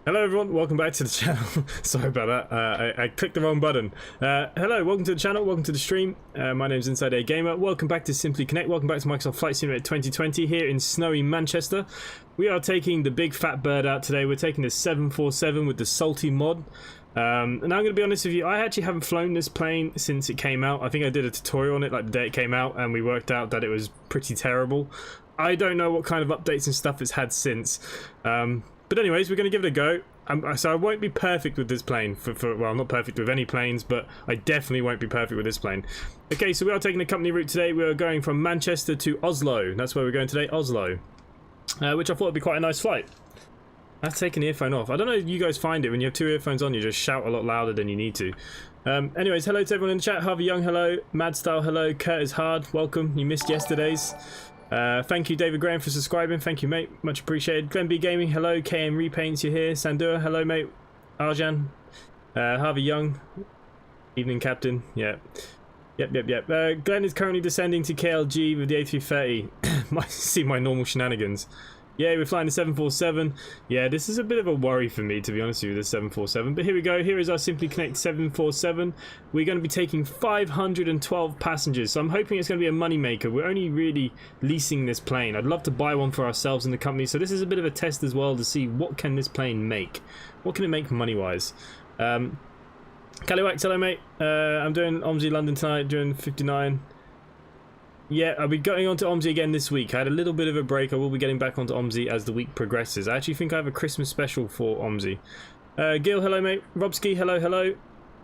Hello everyone, welcome back to the channel. Sorry about that, I clicked the wrong button. Hello, welcome to the channel, welcome to the stream. My name is InsideAgameR. Welcome back to Simply Connect, welcome back to Microsoft Flight Simulator 2020 here in snowy Manchester. We are taking the big fat bird out today. We're taking the 747 with the salty mod. And I'm going to be honest with you, I actually haven't flown this plane since it came out. I think I did a tutorial on it like the day it came out and we worked out that it was pretty terrible. I don't know what kind of updates and stuff it's had since. But anyways, we're going to give it a go. So I won't be perfect with this plane. Well, I'm not perfect with any planes, but I definitely won't be perfect with this plane. Okay, so we are taking the company route today. We are going from Manchester to Oslo. That's where we're going today, Oslo. Which I thought would be quite a nice flight. I have to take an earphone off. I don't know if you guys find it when you have two earphones on, you just shout a lot louder than you need to. Anyways, hello to everyone in the chat. Harvey Young, hello. Madstyle, hello. Curtis Hard, welcome. You missed yesterday's. Thank you, David Graham, for subscribing. Thank you, mate. Much appreciated. Glenn B Gaming, hello. KM Repaints, you're here. Sandura, hello, mate. Arjan, Harvey Young, evening, Captain. Yeah. Yep. Glenn is currently descending to KLG with the A330. See my normal shenanigans. Yeah, we're flying the 747. Yeah, this is a bit of a worry for me, to be honest with you, the 747. But here we go. Here is our Simply Connect 747. We're going to be taking 512 passengers. So I'm hoping it's going to be a money maker. We're only really leasing this plane. I'd love to buy one for ourselves in the company. So this is a bit of a test as well to see what can this plane make. What can it make money-wise? Caliwax, hello, mate. I'm doing OMSI London tonight, doing 59. Yeah, I'll be going on to OMSI again this week. I had a little bit of a break. I will be getting back onto OMSI as the week progresses. I actually think I have a Christmas special for OMSI. Gil, hello, mate. Robski, hello.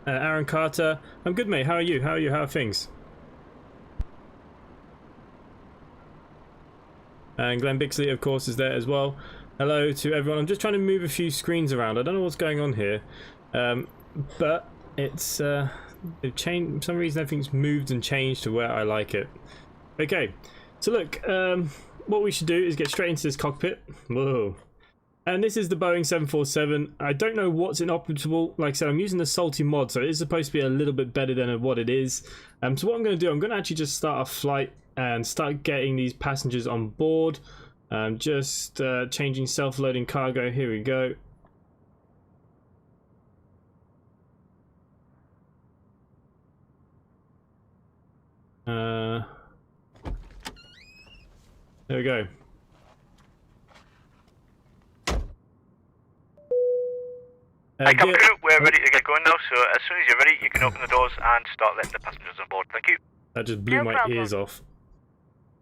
Aaron Carter. I'm good, mate. How are you? How are things? And Glenn Bixley, of course, is there as well. Hello to everyone. I'm just trying to move a few screens around. I don't know what's going on here. But it's... they've changed. For some reason, everything's moved and changed to where I like it. Okay, so look, what we should do is get straight into this cockpit. Whoa. And this is the Boeing 747. I don't know what's inoperable. Like I said, I'm using the salty mod, so it is supposed to be a little bit better than what it is. So what I'm going to do, I'm going to actually just start a flight and start getting these passengers on board. Just changing self-loading cargo. Here we go. There we go. Hey, Captain Crew, we're ready to get going now, so as soon as you're ready, you can open the doors and start letting the passengers on board. Thank you. That just blew my ears off.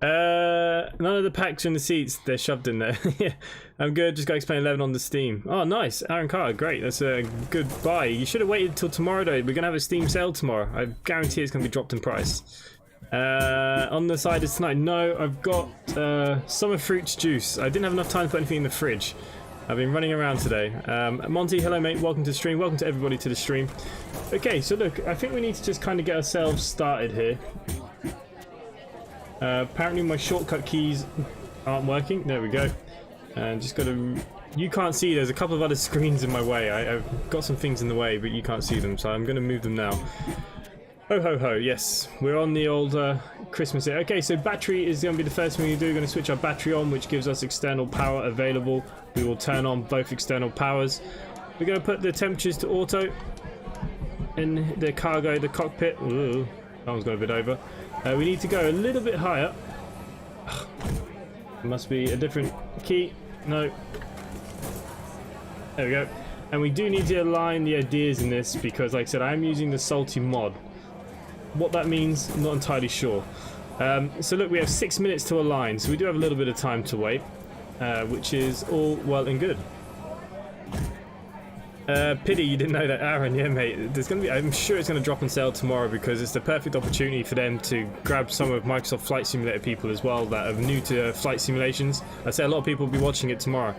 None of the packs are in the seats, they're shoved in there. Yeah, I'm good, just got to explain 11 on the Steam. Oh, nice, Aaron Carter, great, that's a good buy. You should have waited till tomorrow though, we're going to have a Steam sale tomorrow. I guarantee it's going to be dropped in price. On the side is tonight. No, I've got summer fruits juice. I didn't have enough time to put anything in the fridge. I've been running around today. Monty, hello mate, welcome to the stream. Welcome to everybody to the stream. Okay, so look, I think we need to just kind of get ourselves started here. Apparently my shortcut keys aren't working. There we go. And just got to... You can't see, there's a couple of other screens in my way. I've got some things in the way, but you can't see them, so I'm going to move them now. Ho ho ho, yes, we're on the old Christmas here. Okay, so battery is going to be the first thing we do. We're going to switch our battery on, which gives us external power available. We will turn on both external powers. We're going to put the temperatures to auto in the cargo, the cockpit. Ooh, that one's got a bit over. We need to go a little bit higher. It must be a different key. No. There we go. And we do need to align the ideas in this because, like I said, I'm using the salty mod. What that means, I'm not entirely sure. So look, we have 6 minutes to align, so we do have a little bit of time to wait, which is all well and good. Pity you didn't know that, Aaron. Yeah, mate. There's gonna be. I'm sure it's gonna drop on sale tomorrow because it's the perfect opportunity for them to grab some of Microsoft Flight Simulator people as well that are new to flight simulations. I'd say a lot of people will be watching it tomorrow.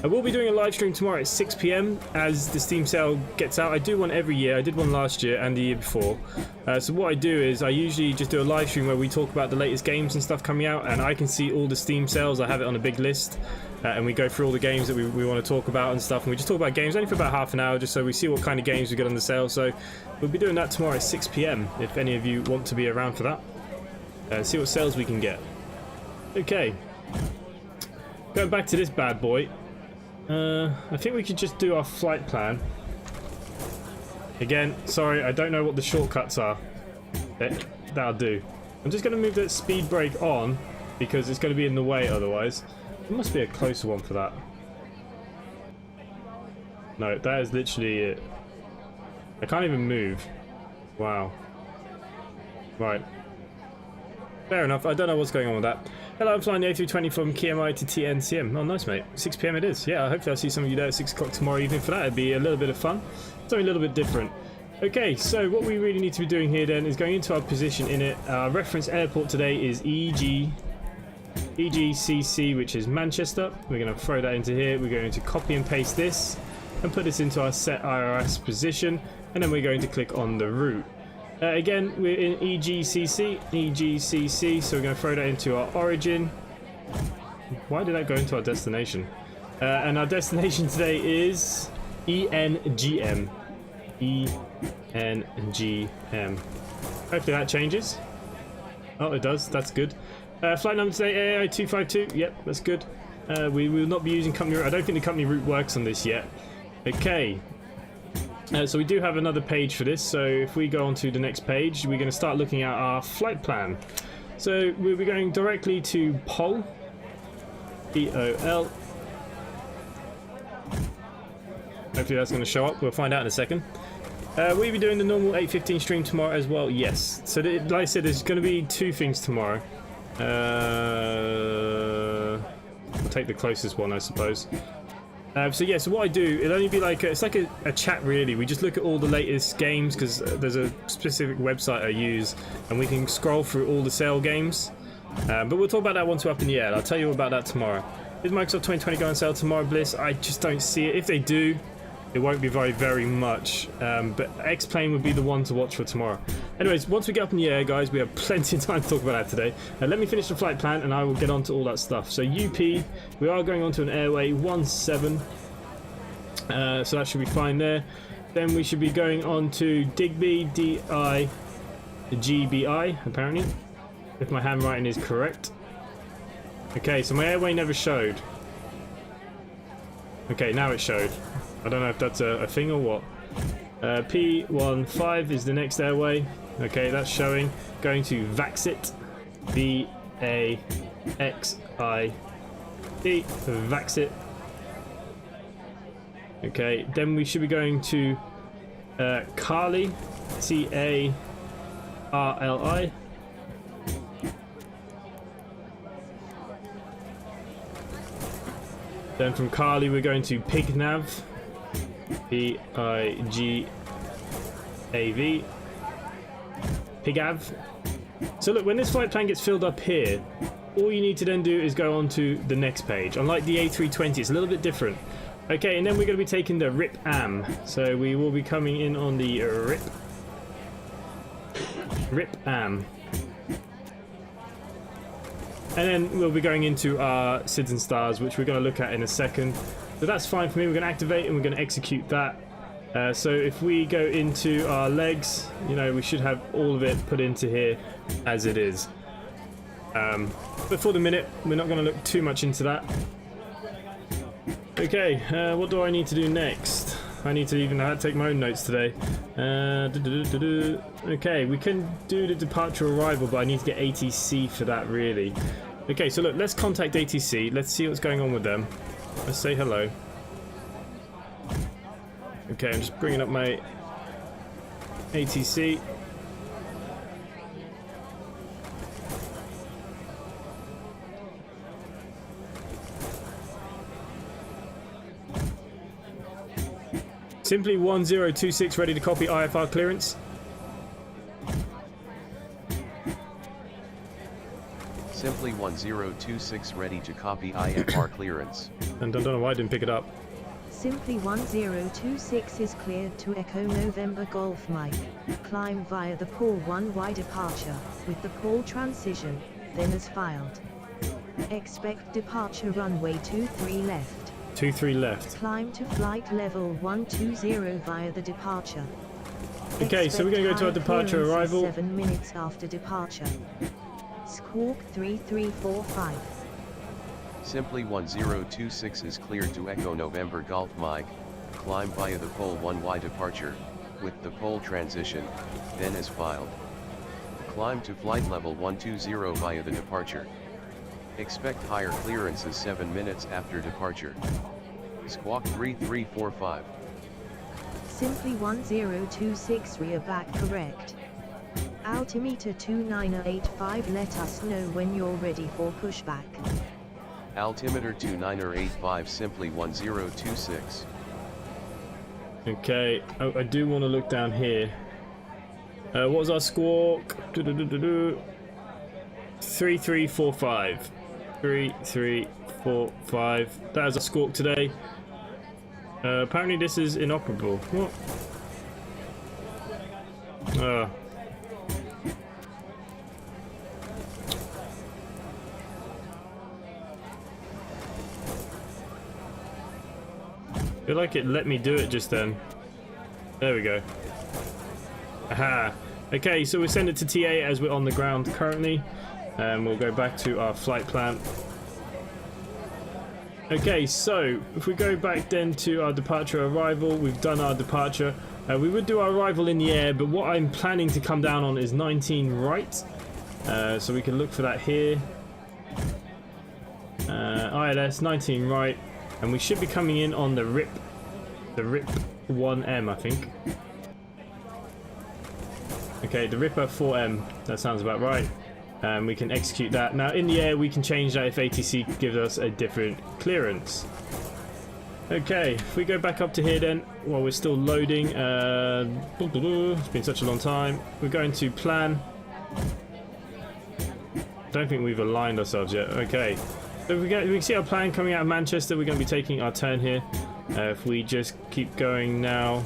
I will be doing a live stream tomorrow at 6 PM as the Steam sale gets out. I do one every year. I did one last year and the year before. So what I do is I usually just do a live stream where we talk about the latest games and stuff coming out, and I can see all the Steam sales. I have it on a big list. And we go through all the games that we want to talk about and stuff, and we just talk about games only for about half an hour just so we see what kind of games we get on the sale. So we'll be doing that tomorrow at 6 PM if any of you want to be around for that. See what sales we can get. Okay, going back to this bad boy. I think we could just do our flight plan. Again, sorry, I don't know what the shortcuts are. That'll do. I'm just going to move that speed brake on because it's going to be in the way otherwise. There must be a closer one for that. No, that is literally it. I can't even move. Wow. Right. Fair enough. I don't know what's going on with that. Hello, I'm flying the A320 from KMI to TNCM. Oh, nice, mate. 6 PM it is. Yeah, hopefully I'll see some of you there at 6 o'clock tomorrow evening for that. It'd be a little bit of fun. Something a little bit different. Okay, so what we really need to be doing here then is going into our position in it. Our reference airport today is EGCC, which is Manchester. We're going to throw that into here. We're going to copy and paste this and put this into our set IRS position. And then we're going to click on the route. Again, we're in EGCC, so we're going to throw that into our origin. Why did that go into our destination? And our destination today is ENGM. ENGM. Hopefully that changes. Oh, it does. That's good. Flight number today, AI 252. Yep, that's good. We will not be using company route. I don't think the company route works on this yet. Okay. So we do have another page for this, so if we go on to the next page, we're going to start looking at our flight plan. So we'll be going directly to POL, P-O-L. Hopefully that's going to show up, we'll find out in a second. We'll be doing the normal 8:15 stream tomorrow as well, yes. So like I said, there's going to be 2 things tomorrow. I'll take the closest one, I suppose. So yeah, so what I do, it'll only be like, it's like a chat really. We just look at all the latest games because there's a specific website I use and we can scroll through all the sale games. But we'll talk about that once we're up in the air. I'll tell you about that tomorrow. Is Microsoft 2020 going on sale tomorrow, Bliss? I just don't see it. If they do, it won't be very much. But X-Plane would be the one to watch for tomorrow. Anyways, once we get up in the air, guys, we have plenty of time to talk about that today. Let me finish the flight plan and I will get on to all that stuff. So UP, we are going on to an airway 17. So that should be fine there. Then we should be going on to Digby, D-I-G-B-I, apparently. If my handwriting is correct. Okay, so my airway never showed. Okay, now it showed. I don't know if that's a thing or what. P15 is the next airway. Okay, that's showing. Going to Vaxit. V-A-X-I-T. Vaxit. Okay, then we should be going to Carly. C-A-R-L-I. Then from Carly we're going to Pignav. P-I-G-A-V. Pigav. So look, when this flight plan gets filled up here, all you need to then do is go on to the next page. Unlike the A320, it's a little bit different. Okay, and then we're going to be taking the RIP-AM. So we will be coming in on the RIP-AM. And then we'll be going into our SIDS and stars, which we're going to look at in a second. So that's fine for me. We're going to activate and we're going to execute that. So if we go into our legs, you know, we should have all of it put into here as it is. But for the minute, we're not going to look too much into that. Okay, what do I need to do next? I need to even take my own notes today. Okay, we can do the departure arrival, but I need to get ATC for that, really. Okay, so look, let's contact ATC. Let's see what's going on with them. Let's say hello. Okay, I'm just bringing up my ATC. Simply 1026 ready to copy IFR clearance. Simply 1026 ready to copy IFR clearance. And I don't know why I didn't pick it up. Simply 1026 is cleared to Echo November Golf Mike. Climb via the Paul 1Y departure, with the Paul transition, then as filed. Expect departure runway 23 left. 23 left. Climb to flight level 120 via the departure. Okay, so we're going to go to our departure arrival. 7 minutes after departure. Squawk 3345. Simply 1026 is cleared to Echo November Golf Mike, climb via the pole 1Y departure, with the pole transition, then as filed. Climb to flight level 120 via the departure. Expect higher clearances 7 minutes after departure. Squawk 3345. Simply 1026 rear back correct. Altimeter 2985, let us know when you're ready for pushback. Altimeter 2985, simply 1026. Okay, oh, I do want to look down here. What was our squawk? 3345. 3345. That is a squawk today. Apparently this is inoperable. What? I feel like it let me do it just then. There we go. Aha. Okay, so we'll send it to TA as we're on the ground currently. And we'll go back to our flight plan. Okay, so if we go back then to our departure arrival, we've done our departure. We would do our arrival in the air, but what I'm planning to come down on is 19 right. So we can look for that here. ILS 19 right. And we should be coming in on the RIP 1M, I think. Okay, the Ripper 4M, that sounds about right. We can execute that. Now in the air we can change that if ATC gives us a different clearance. Okay, if we go back up to here then, while we're still loading, it's been such a long time. We're going to plan. Don't think we've aligned ourselves yet. Okay. So we can see our plan coming out of Manchester. We're going to be taking our turn here. If we just keep going now.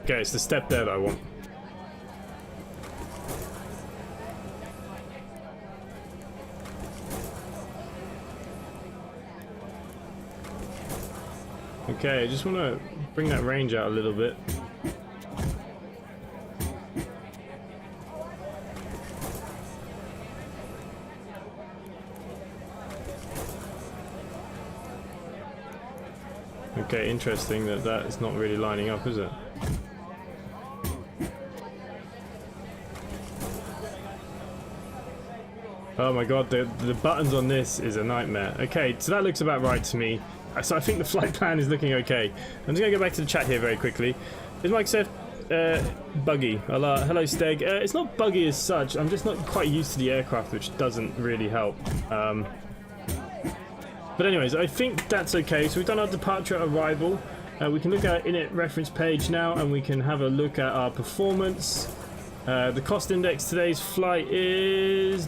Okay, it's the step there that I want. Okay, I just want to bring that range out a little bit. Okay, interesting that that is not really lining up, is it? Oh my god, the buttons on this is a nightmare. Okay, so that looks about right to me. So I think the flight plan is looking okay. I'm just going to go back to the chat here very quickly. Is Microsoft buggy? Hello Steg. It's not buggy as such. I'm just not quite used to the aircraft, which doesn't really help. But anyways, I think that's okay. So we've done our departure arrival. We can look at our init reference page now, and we can have a look at our performance. The cost index today's flight is...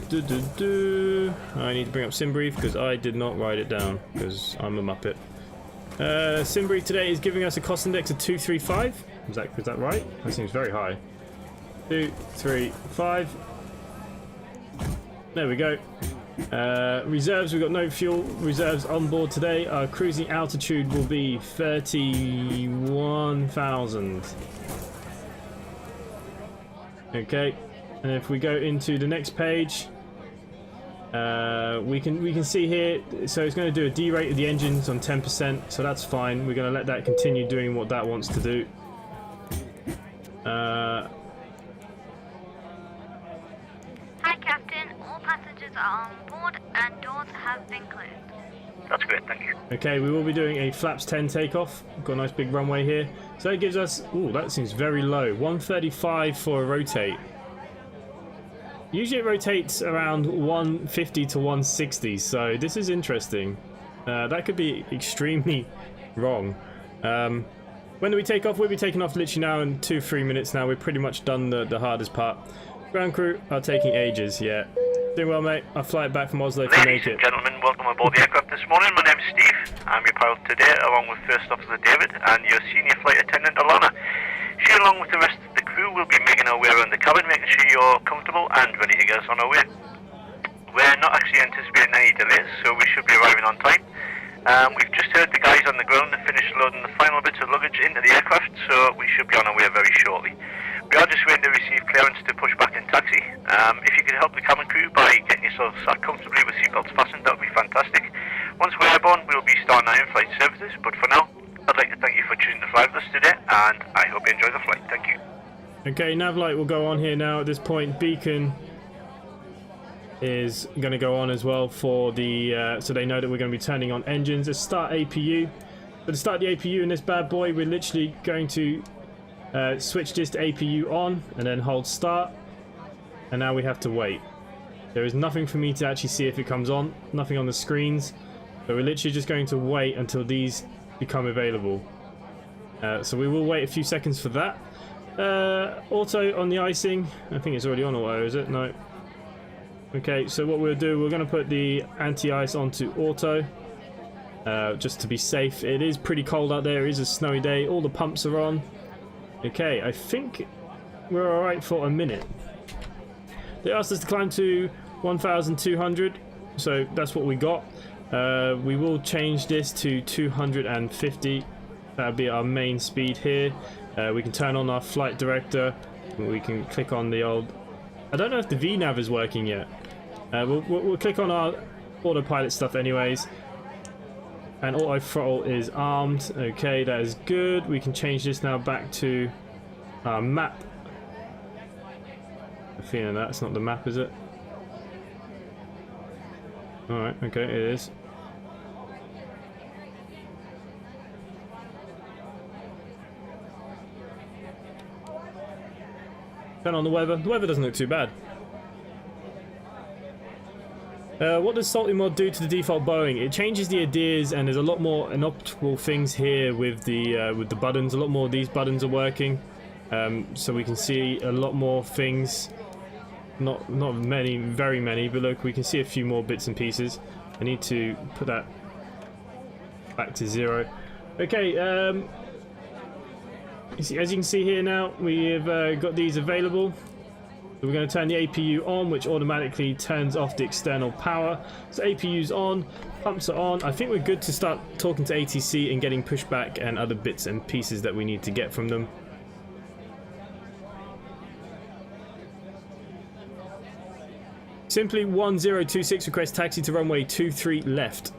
I need to bring up SimBrief because I did not write it down because I'm a muppet. SimBrief today is giving us a cost index of 235. Is that right? That seems very high. 235. There we go. Reserves, we've got no fuel reserves on board today. Our cruising altitude will be 31,000. Okay, and if we go into the next page, we can see here. So it's going to do a derate of the engines on 10%, so that's fine. We're going to let that continue doing what that wants to do. Hi, Captain. All passengers are on board and doors have been cleared. That's great, thank you. Okay, we will be doing a flaps 10 takeoff. We've got a nice big runway here. So it gives us, ooh, that seems very low. 135 for a rotate. Usually it rotates around 150 to 160, so this is interesting. That could be extremely wrong. When do we take off? We'll be taking off literally now in 2-3 minutes now. We've pretty much done the hardest part. Ground crew are taking ages, yeah. Doing well, mate. I'll fly it back from Oslo to make it. Ladies and gentlemen, welcome aboard the aircraft this morning. My name's Steve. I'm your pilot today, along with First Officer David and your Senior Flight Attendant Alana. She, along with the rest of the crew, will be making our way around the cabin, making sure you're comfortable and ready to get us on our way. we're not actually anticipating any delays, so we should be arriving on time. We've just heard the guys on the ground have finished loading the final bits of luggage into the aircraft, so we should be on our way very shortly. We are just waiting to receive clearance to push back and taxi. If you could help the cabin crew by getting yourselves sat comfortably with seatbelts fastened, that would be fantastic. Once we're airborne, we'll be starting our in-flight services, but for now, I'd like to thank you for choosing to fly with us today, and I hope you enjoy the flight. Thank you. Okay, nav light will go on here now. At this point, beacon is going to go on as well for the so they know that we're going to be turning on engines. Let's start APU. But to start the APU in this bad boy, we're literally going to switch this to APU on and then hold start, and now we have to wait. There is nothing for me to actually see if it comes on, nothing on the screens, so we're literally just going to wait until these become available. So we will wait a few seconds for that. Auto on the icing, I think it's already on auto, is it? No. Okay, so what we'll do, we're going to put the anti-ice onto auto, just to be safe. It is pretty cold out there, it is a snowy day, all the pumps are on. Okay, I think we're alright for a minute. They asked us to climb to 1,200, so that's what we got. We will change this to 250, that'll be our main speed here. We can turn on our flight director, we can click on the old... I don't know if the VNav is working yet. We'll click on our autopilot stuff anyways. And auto throttle is armed. Okay, that is good. We can change this now back to our map. I'm feeling that's not the map, is it? Alright, okay, it is. Turn on the weather. The weather doesn't look too bad. What does Salty Mod do to the default Boeing? It changes the ideas, and there's a lot more inoptimal things here with the buttons. A lot more of these buttons are working, so we can see a lot more things. Not many, very many, but look, we can see a few more bits and pieces. I need to put that back to 0. Okay. As you can see here now, we've got these available. So we're going to turn the APU on, which automatically turns off the external power. So APU's on, pumps are on. I think we're good to start talking to ATC and getting pushback and other bits and pieces that we need to get from them. Simply 1026 request taxi to runway 23 left.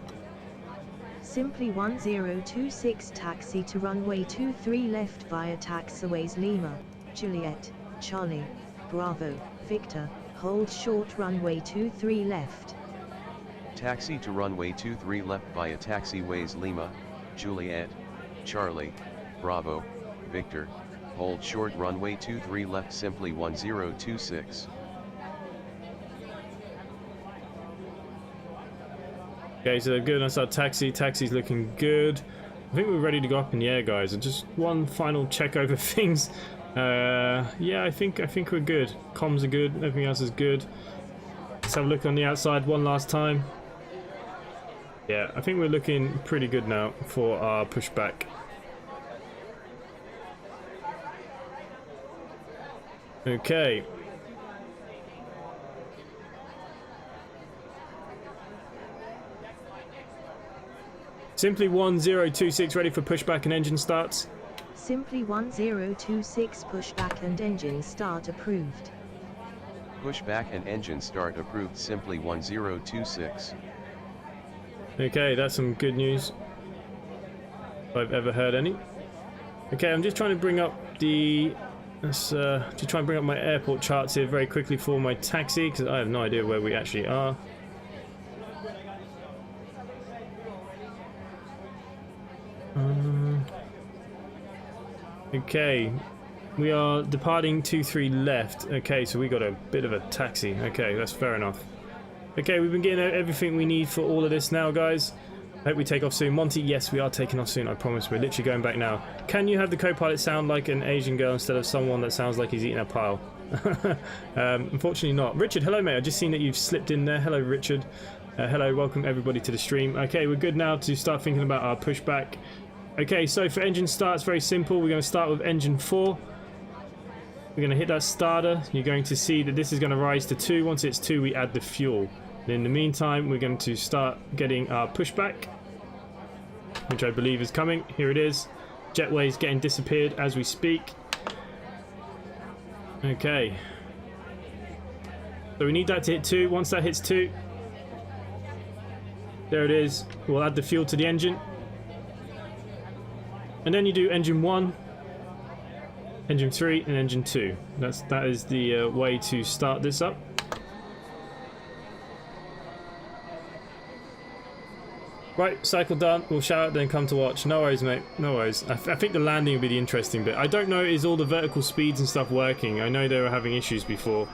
Simply 1026 taxi to runway 23 left via taxiways Lima, Juliet, Charlie, Bravo, Victor, hold short runway 23 left. Taxi to runway 23 left via taxiways Lima, Juliet, Charlie, Bravo, Victor, hold short runway 23 left simply 1026. Okay, so good. That's our taxi. Taxi's looking good. I think we're ready to go up in the air, guys. And just one final check over things. Yeah, I think we're good. Comms are good. Everything else is good. Let's have a look on the outside one last time. Yeah, I think we're looking pretty good now for our pushback. Okay. Simply 1026 ready for pushback and engine starts. Simply 1026 pushback and engine start approved. Pushback and engine start approved simply 1026. Okay, that's some good news. If I've ever heard any. Okay, I'm just trying to bring up the... Let's just try and bring up my airport charts here very quickly for my taxi, because I have no idea where we actually are. Okay, we are departing 23 left. Okay, so we got a bit of a taxi. Okay, that's fair enough. Okay, we've been getting everything we need for all of this now, guys. I hope we take off soon. Monty, yes, we are taking off soon, I promise. We're literally going back now. Can you have the co-pilot sound like an Asian girl instead of someone that sounds like he's eating a pile? Unfortunately not. Richard, hello mate, I've just seen that you've slipped in there. Hello Richard. Hello, welcome everybody to the stream. Okay, we're good now to start thinking about our pushback. Okay, so for engine start, it's very simple. We're going to start with engine 4. We're going to hit that starter. You're going to see that this is going to rise to 2. Once it's 2, we add the fuel. In the meantime, we're going to start getting our pushback, which I believe is coming. Here it is. Jetway's getting disappeared as we speak. Okay. So we need that to hit 2. Once that hits 2, there it is. We'll add the fuel to the engine. And then you do engine 1, engine 3, and engine 2. That is the way to start this up. Right, cycle done. We'll shout, then come to watch. No worries, mate. No worries. I think the landing will be the interesting bit. I don't know, is all the vertical speeds and stuff working? I know they were having issues before.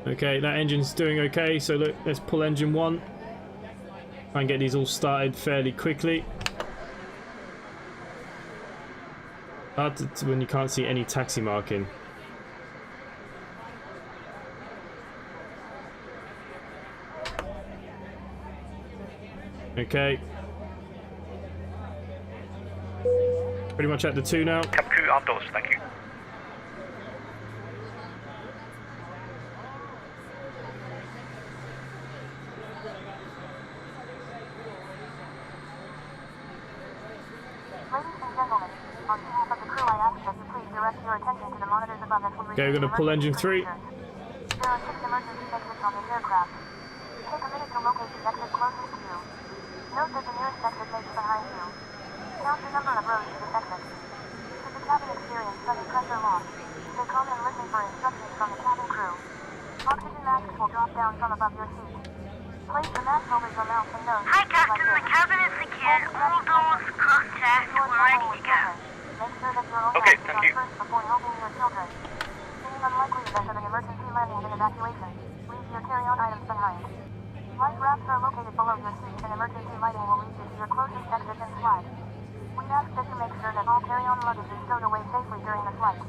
Okay, that engine's doing okay. So look, let's pull engine 1. Try and get these all started fairly quickly. Hard to, when you can't see any taxi marking. Okay. Pretty much at the 2 now. Cap crew outdoors, thank you. Ladies and gentlemen, on behalf of the crew, I ask that you please direct your attention to the monitors above as we Okay, we're going to pull engine 3. There are 6 emergency exits on this aircraft. Take a minute to locate the exit closest to you. Note that the nearest exit may be behind you. Count the number of rows to this exit. Should the cabin experience sudden pressure loss, stay calm and listen for instructions from the cabin crew. Oxygen masks will drop down from above your seat. Place the mask over your mouth and nose. Hi, Captain. The cabin is secured. All doors contact. We're ready to go. Make sure that your own Okay, mask is thank on you. first before helping your children. Being unlikely event of an emergency landing and evacuation, leave your carry-on items behind. Life rafts are located below your seat and emergency lighting will lead you to your closest exit and slide. We ask that you make sure that all carry-on luggage is stowed away safely during the flight.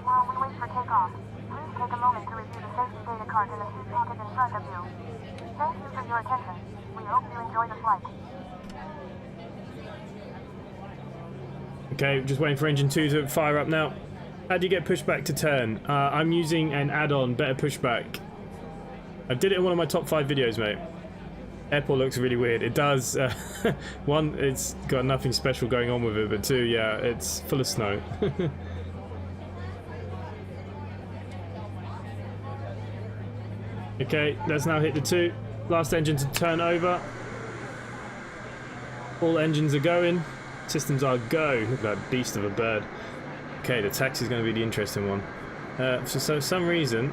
While we wait for takeoff, please take a moment to review the safety data card in the seat pocket in front of you. Thank you for your attention. We hope you enjoy the flight. Okay, just waiting for engine 2 to fire up now. How do you get pushback to turn? I'm using an add-on, Better Pushback. I did it in one of my top 5 videos, mate. Airport looks really weird. It does. 1, it's got nothing special going on with it, but 2, yeah, it's full of snow. Okay, let's now hit the 2. Last engine to turn over. All engines are going. Systems are go. Look at that beast of a bird. Okay, the taxi is going to be the interesting one. So for some reason,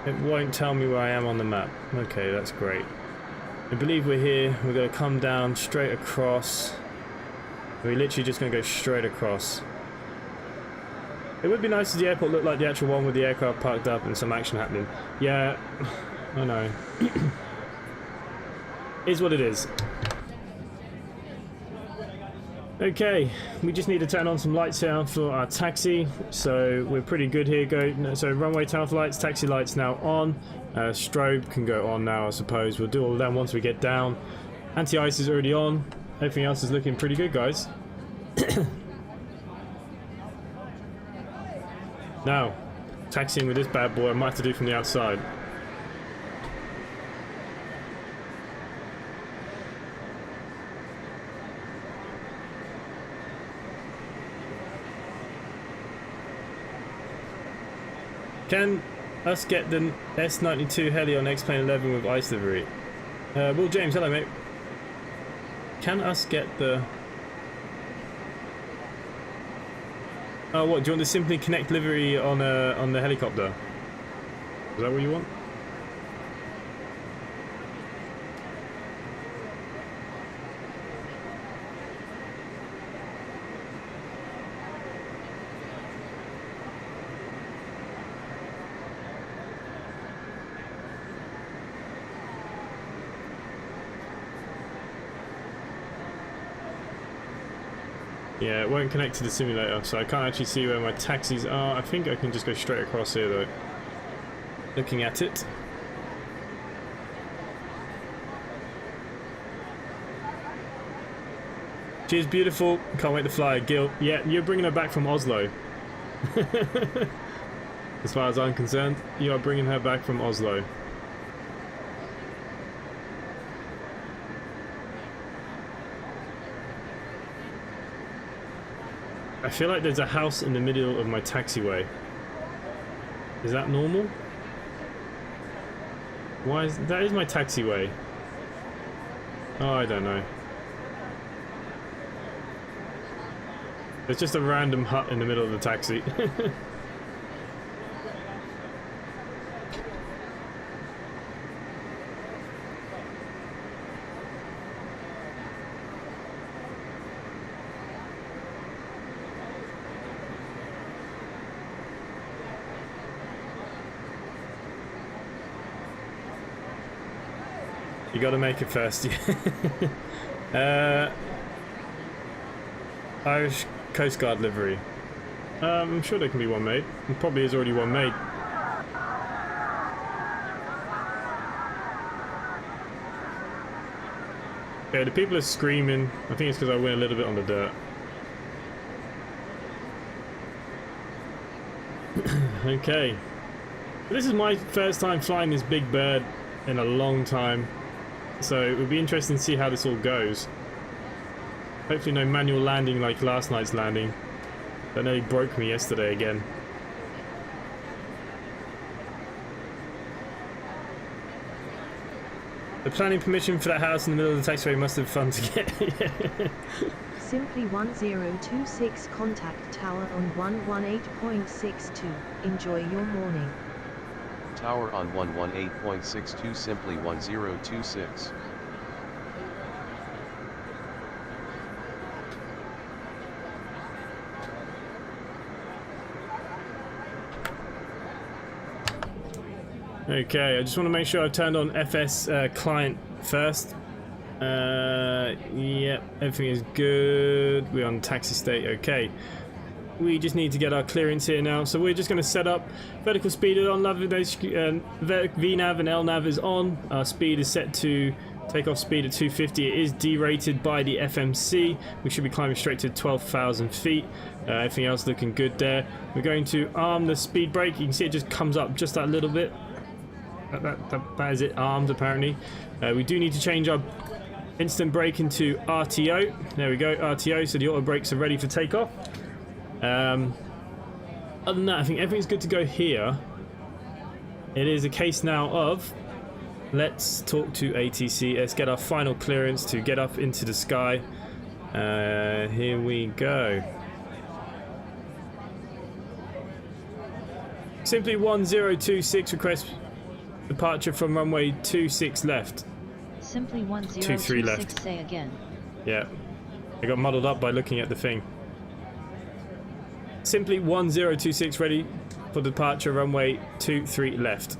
it won't tell me where I am on the map. Okay, that's great. I believe we're here. We're going to come down straight across. We're literally just going to go straight across. It would be nice if the airport looked like the actual one with the aircraft parked up and some action happening. Yeah, I know. Is what it is. Okay, we just need to turn on some lights here for our taxi, so we're pretty good here. So runway tail lights, taxi lights now on. Strobe can go on now, I suppose. We'll do all of that once we get down. Anti-ice is already on. Everything else is looking pretty good, guys. Now, taxiing with this bad boy, I might have to do from the outside. Can us get the S92 heli on X-Plane 11 with ice livery? Will James, hello mate. Can us get the... Oh, what, do you want to simply connect livery on the helicopter? Is that what you want? Yeah, it won't connect to the simulator, so I can't actually see where my taxis are. I think I can just go straight across here though. Looking at it. She's beautiful. Can't wait to fly her. Gil. Yeah, you're bringing her back from Oslo. As far as I'm concerned, you are bringing her back from Oslo. I feel like there's a house in the middle of my taxiway. Is that normal? Why is that is my taxiway? Oh, I don't know. There's just a random hut in the middle of the taxi. You gotta make it first. Irish Coast Guard livery. I'm sure there can be one made. There probably is already one made. Okay, the people are screaming. I think it's because I went a little bit on the dirt. Okay. This is my first time flying this big bird in a long time. So it would be interesting to see how this all goes. Hopefully no manual landing like last night's landing. That nearly broke me yesterday again. The planning permission for that house in the middle of the taxiway must have been fun to get. Simply 1026 contact tower on 118.62. Enjoy your morning. Tower on 118.62 simply 1026. Okay, I just want to make sure I've turned on FS client first. Yep, everything is good. We're on taxi state, okay. We just need to get our clearance here now, so we're just going to set up vertical speed on, VNAV and LNAV is on. Our speed is set to takeoff speed at 250. It is derated by the FMC. We should be climbing straight to 12,000 feet. Everything else looking good there. We're going to arm the speed brake. You can see it just comes up just that little bit. That is it, armed apparently. We do need to change our instant brake into RTO. There we go, RTO, so the auto brakes are ready for takeoff. Other than that, I think everything's good to go here. It is a case now of let's talk to ATC. Let's get our final clearance to get up into the sky. Here we go. Simply 1026 request departure from runway 26 left. Simply 23 left. 1026 say again. Yeah, I got muddled up by looking at the thing. Simply 1026 ready for departure runway 23 left.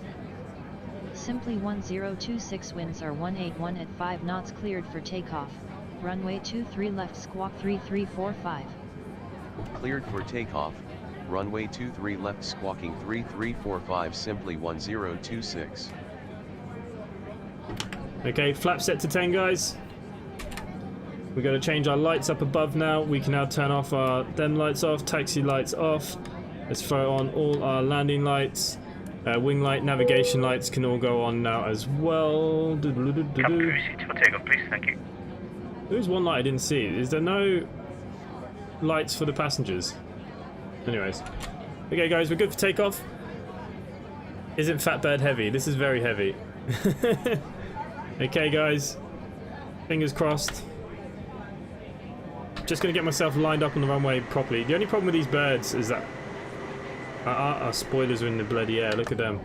Simply 1026 winds are 181 at 5 knots cleared for takeoff. Runway 23 left squawk 3345. Cleared for takeoff. Runway 23 left squawking 3345 simply 1026. Okay, flap set to 10 guys. We've got to change our lights up above now. We can now turn off our dem lights off, taxi lights off. Let's throw on all our landing lights. Wing light, navigation lights can all go on now as well. For takeoff, please. Thank you. There's one light I didn't see. Is there no lights for the passengers? Anyways. Okay guys, we're good for takeoff. Isn't Fatbird heavy? This is very heavy. Okay guys. Fingers crossed. Just gonna get myself lined up on the runway properly. The only problem with these birds is that our spoilers are in the bloody air. Look at them.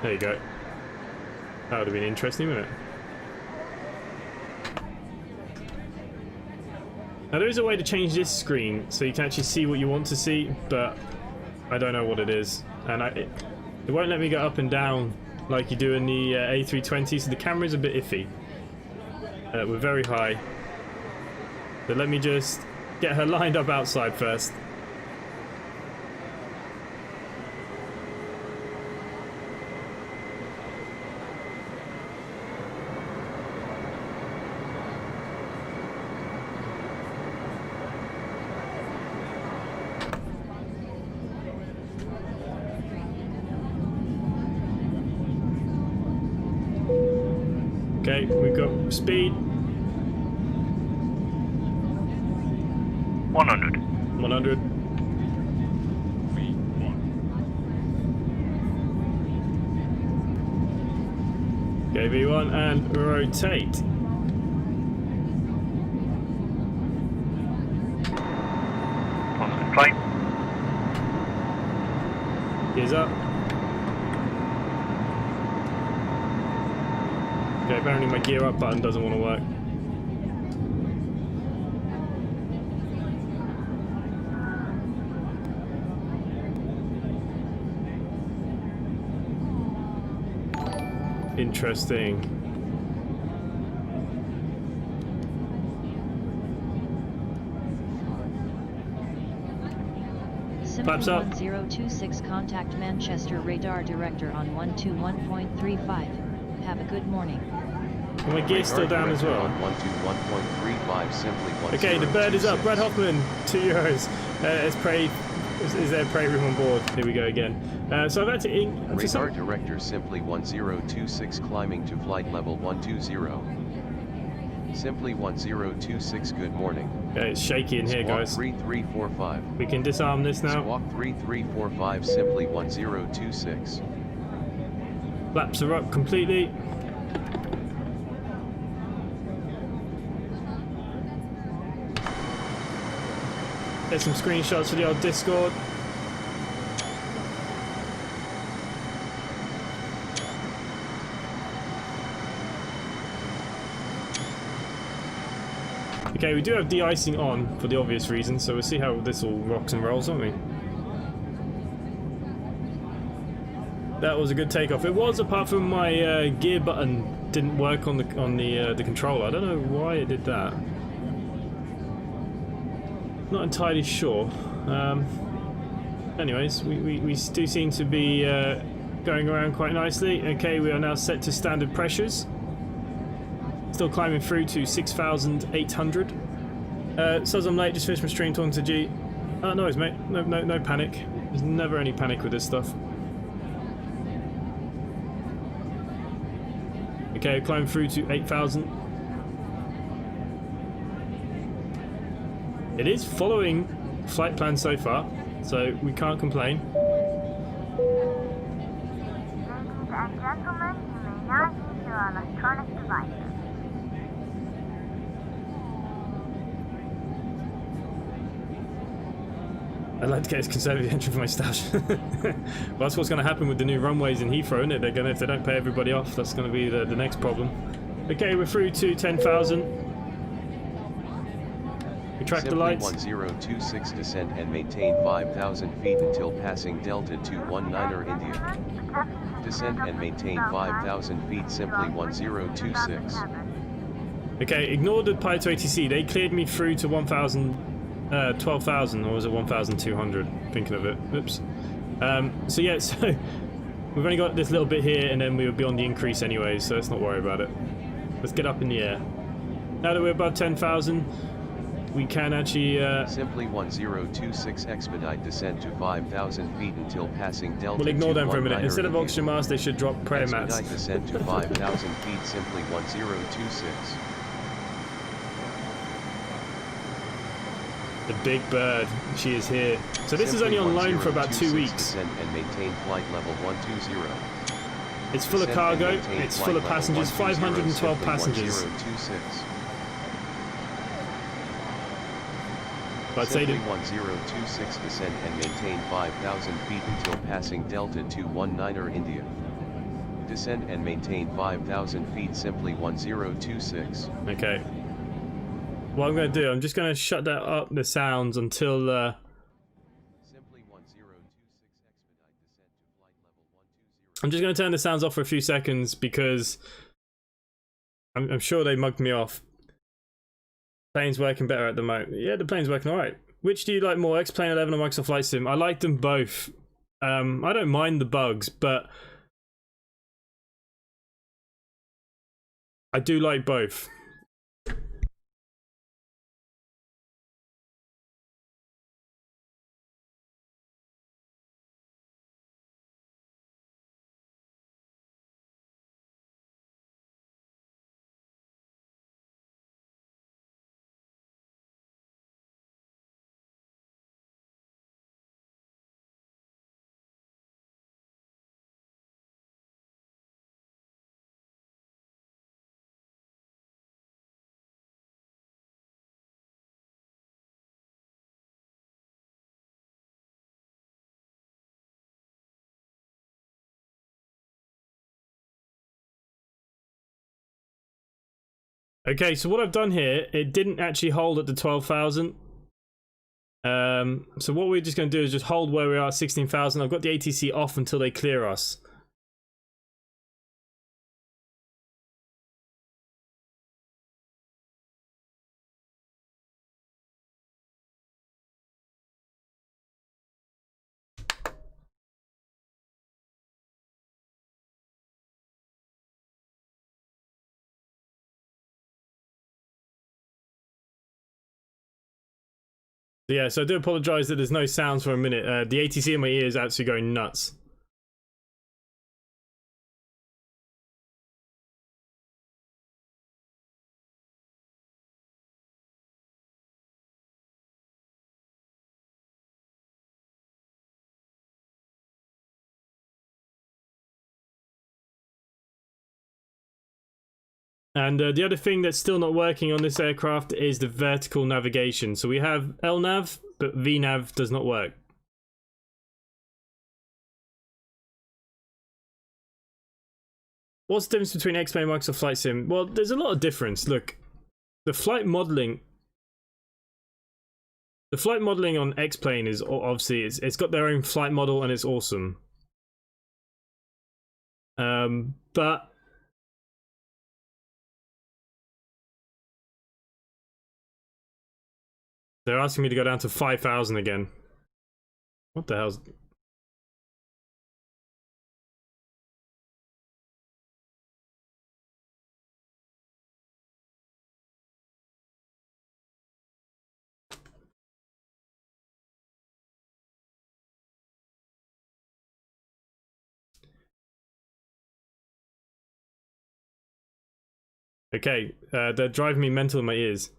There you go. That would have been interesting, wouldn't it? Now there is a way to change this screen so you can actually see what you want to see, but I don't know what it is, and it won't let me go up and down like you do in the A320, so the camera's a bit iffy. We're very high, but let me just get her lined up outside first. Okay, we've got speed. 100. 100. Okay, V1 and rotate. Positive climb. Gears up. Okay, apparently my gear up button doesn't want to work. Interesting. Flaps up. 1026 contact Manchester radar director on 121.35. Have a good morning. And my gear's still down as well. 121.35 simply 1026. Okay, the bird is up. Brad Hoffman, €2. It's prey. Is there a prey room on board? Here we go again. So I've had to radar director simply 1026 climbing to flight level 120. Simply 1026 good morning. Okay, it's shaky in here, Squawk guys. 3345. We can disarm this now. Squawk 3345 simply 1026. Flaps are up completely. There's some screenshots for the old Discord. Okay, we do have de-icing on for the obvious reason, so we'll see how this all rocks and rolls, won't we? That was a good takeoff. It was, apart from my gear button didn't work on the controller. I don't know why it did that. Not entirely sure. Anyways, we do seem to be going around quite nicely. Okay, we are now set to standard pressures. Still climbing through to 6,800. Says I'm late, just finished my stream talking to G. No worries, mate. No panic. There's never any panic with this stuff. Okay, climb through to 8,000. It is following flight plan so far, so we can't complain. Ladies and gentlemen, you may now use your electronic devices. I'd like to get as conservative entry for my stash. Well, that's what's going to happen with the new runways in Heathrow, isn't it? They're going to, if they don't pay everybody off, that's going to be the next problem. Okay, we're through to 10,000. We track the lights. 1026 descend and maintain 5,000 feet until passing Delta 219er India. Descend and maintain 5,000 feet simply 1026. Okay, ignore the Pi to ATC. They cleared me through to 12,000, or was it 1,200? Thinking of it. Oops. So yeah, so we've only got this little bit here, and then we will be on the increase anyway, so let's not worry about it. Let's get up in the air. Now that we're above 10,000, we can actually simply 1026 expedite descent to 5,000 feet until passing Delta. We'll ignore them for a minute. India. Instead of oxygen masks, they should drop prayer mats. Expedite descent to 5,000 feet simply 1026. The big bird, she is here. So this is only on loan for about 2 weeks. Descend and maintain flight level 120. It's full of cargo, it's full of passengers, 512 passengers. 1026. I'd say Simply 1026 descend and maintain 5,000 feet until passing Delta 219er India. Descend and maintain 5,000 feet simply 1026. Okay. What I'm going to do, I'm just going to shut that up, the sounds, until Simply 1026 expedite descent to flight level 120. I'm just going to turn the sounds off for a few seconds because I'm sure they mugged me off. Plane's working better at the moment. Yeah, the plane's working alright. Which do you like more, X-Plane 11 or Microsoft Flight Sim? I like them both. I don't mind the bugs, but I do like both. Okay, so what I've done here, it didn't actually hold at the 12,000. So what we're just going to do is just hold where we are at 16,000. I've got the ATC off until they clear us. Yeah, so I do apologize that there's no sounds for a minute. The ATC in my ear is actually going nuts. And the other thing that's still not working on this aircraft is the vertical navigation. So we have LNAV, but VNAV does not work. What's the difference between X-Plane and Microsoft Flight Sim? Well, there's a lot of difference. Look, the flight modeling on X-Plane is obviously it's got their own flight model and it's awesome. But they're asking me to go down to 5,000 again. What the hell's... Okay, they're driving me mental in my ears.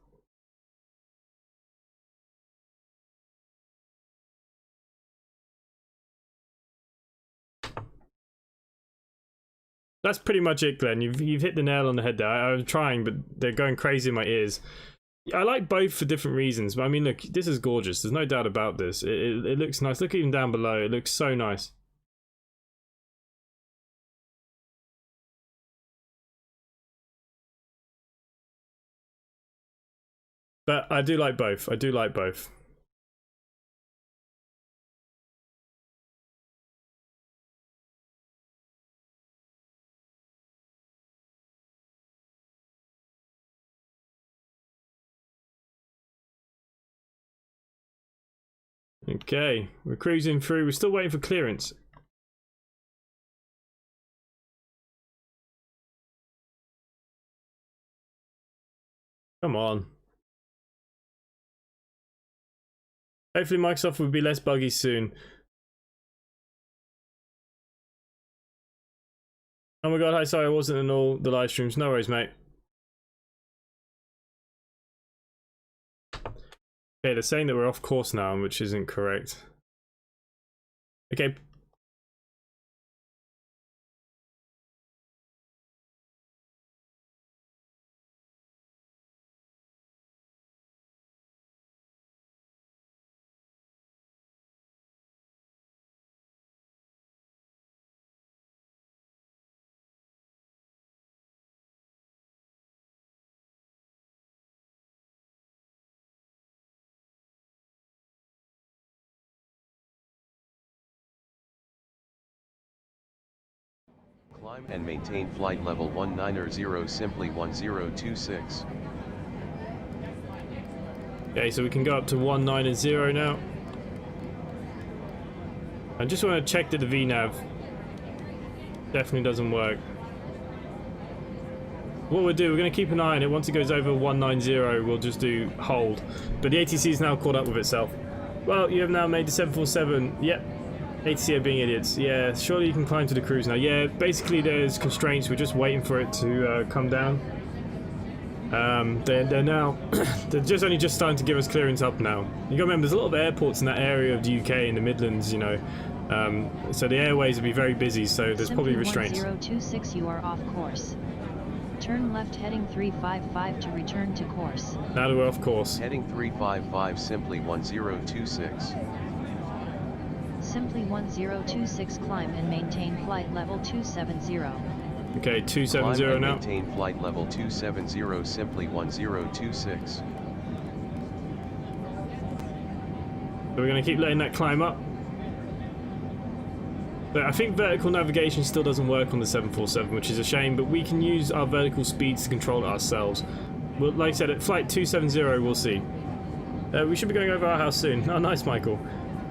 That's pretty much it, Glenn. You've hit the nail on the head there. I'm trying, but they're going crazy in my ears. I like both for different reasons, but I mean, look, this is gorgeous. There's no doubt about this. It looks nice. Look even down below. It looks so nice. But I do like both. I do like both. Okay, we're cruising through. We're still waiting for clearance. Come on. Hopefully Microsoft will be less buggy soon. Oh my god, hi, sorry I wasn't in all the live streams. No worries, mate. Okay, they're saying that we're off course now, which isn't correct. Okay. Climb and maintain flight level 190 simply 1026. Okay, so we can go up to 190 now. I just want to check that the VNAV definitely doesn't work. What we'll do, we're going to keep an eye on it. Once it goes over 190, we'll just do hold. But the ATC is now caught up with itself. Well, you have now made the 747. Yep. ATC are being idiots. Yeah, surely you can climb to the cruise now. Yeah, basically there's constraints. We're just waiting for it to come down. They're now they're only just starting to give us clearance up now. You gotta remember, there's a lot of airports in that area of the UK, in the Midlands, you know. So the airways will be very busy. So there's probably restraints. 1026, you are off course. Turn left heading 355 to return to course. Now that we're off course. Heading 355 simply 1026. Simply 1026, climb and maintain flight level 270. Okay, Climb 270 and now. maintain flight level 270, simply 1026. So we're going to keep letting that climb up. But I think vertical navigation still doesn't work on the 747, which is a shame, but we can use our vertical speeds to control it ourselves. Well, like I said, at flight 270 we'll see. We should be going over our house soon. Oh, nice, Michael.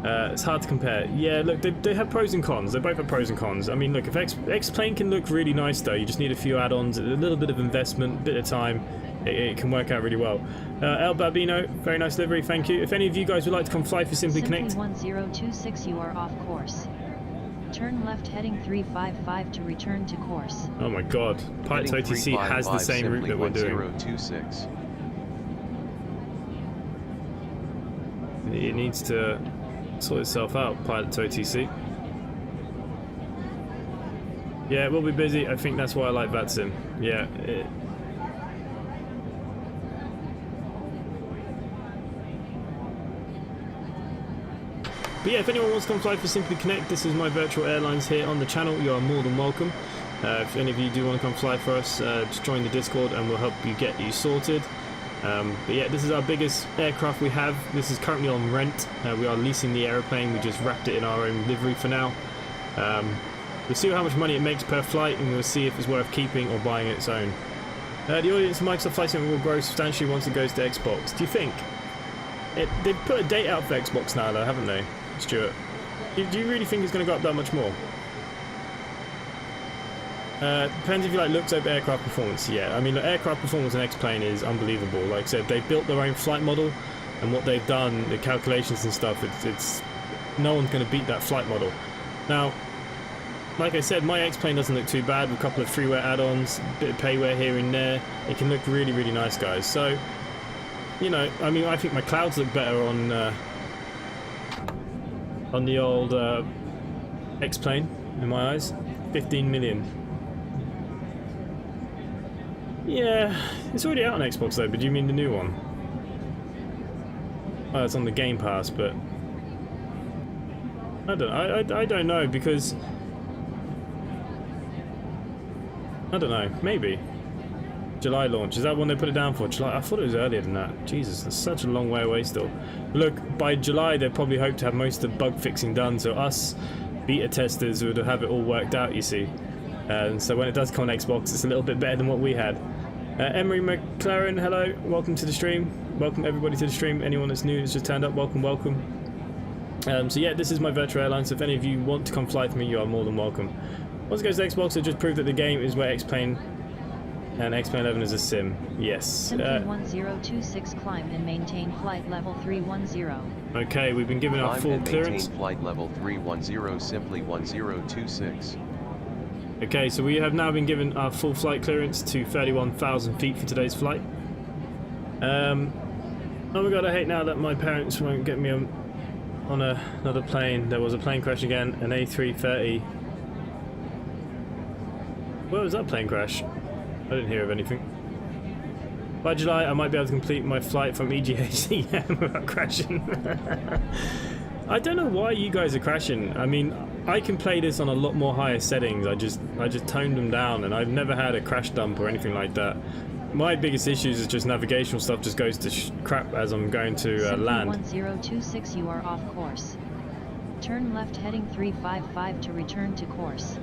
It's hard to compare. Yeah, look, they have pros and cons. They both have pros and cons. I mean, look, if X-Plane can look really nice, though, you just need a few add-ons, a little bit of investment, a bit of time. It can work out really well. El Babino, very nice livery, thank you. If any of you guys would like to come fly for Simply Connect... 1026, you are off course. Turn left heading 355 to return to course. Oh my god, Pilots OTC has the same route that we're doing. 1026. It needs to sort itself out, Pilots OTC. Yeah, we'll be busy. I think that's why I like VATSIM. Yeah. But yeah, if anyone wants to come fly for Simply Connect, this is my virtual airlines here on the channel. You are more than welcome. If any of you do want to come fly for us, just join the Discord and we'll help you get you sorted. But yeah, this is our biggest aircraft we have. This is currently on rent. We are leasing the aeroplane. We just wrapped it in our own livery for now. We'll see how much money it makes per flight, and we'll see if it's worth keeping or buying its own. The audience of Microsoft Flight Simulator will grow substantially once it goes to Xbox. Do you think? They've put a date out for Xbox now, though, haven't they, Stuart? Do you really think it's going to go up that much more? Depends if you like looks over aircraft performance. Yeah, I mean, look, aircraft performance in X-Plane is unbelievable. Like I said, they've built their own flight model, and what they've done, the calculations and stuff, it's no one's going to beat that flight model. Now, like I said, my X-Plane doesn't look too bad with a couple of freeware add-ons, a bit of payware here and there. It can look really, really nice, guys. So, you know, I mean, I think my clouds look better on the old X-Plane, in my eyes. 15 million. Yeah, it's already out on Xbox though, but do you mean the new one? Oh, it's on the Game Pass, but I don't know, because I don't know, maybe July launch, is that when they put it down for? July? I thought it was earlier than that. Jesus, that's such a long way away still. Look, by July they probably hope to have most of the bug fixing done, so us beta testers would have it all worked out, you see. So when it does come on Xbox, it's a little bit better than what we had. Emery McLaren, hello, welcome to the stream. Welcome everybody to the stream. Anyone that's new that's just turned up, welcome, welcome. So yeah, this is my virtual airline, so if any of you want to come fly with me, you are more than welcome. Once it goes to Xbox, it just proved that the game is where X-Plane and X-Plane 11 is a sim. Yes. Simply 1026, climb and maintain flight level 310. Okay, we've been given our full clearance. Maintain flight level 310, simply 1026. Okay, so we have now been given our full flight clearance to 31,000 feet for today's flight. Oh my god, I hate now that my parents won't get me on another plane. There was a plane crash again, an A330. Where was that plane crash? I didn't hear of anything. By July, I might be able to complete my flight from EGCC without crashing. I don't know why you guys are crashing. I mean, I can play this on a lot more higher settings. I just toned them down, and I've never had a crash dump or anything like that. My biggest issues is just navigational stuff just goes to crap as I'm going to land. 1026, you are off course. Turn left heading 355 to return to course.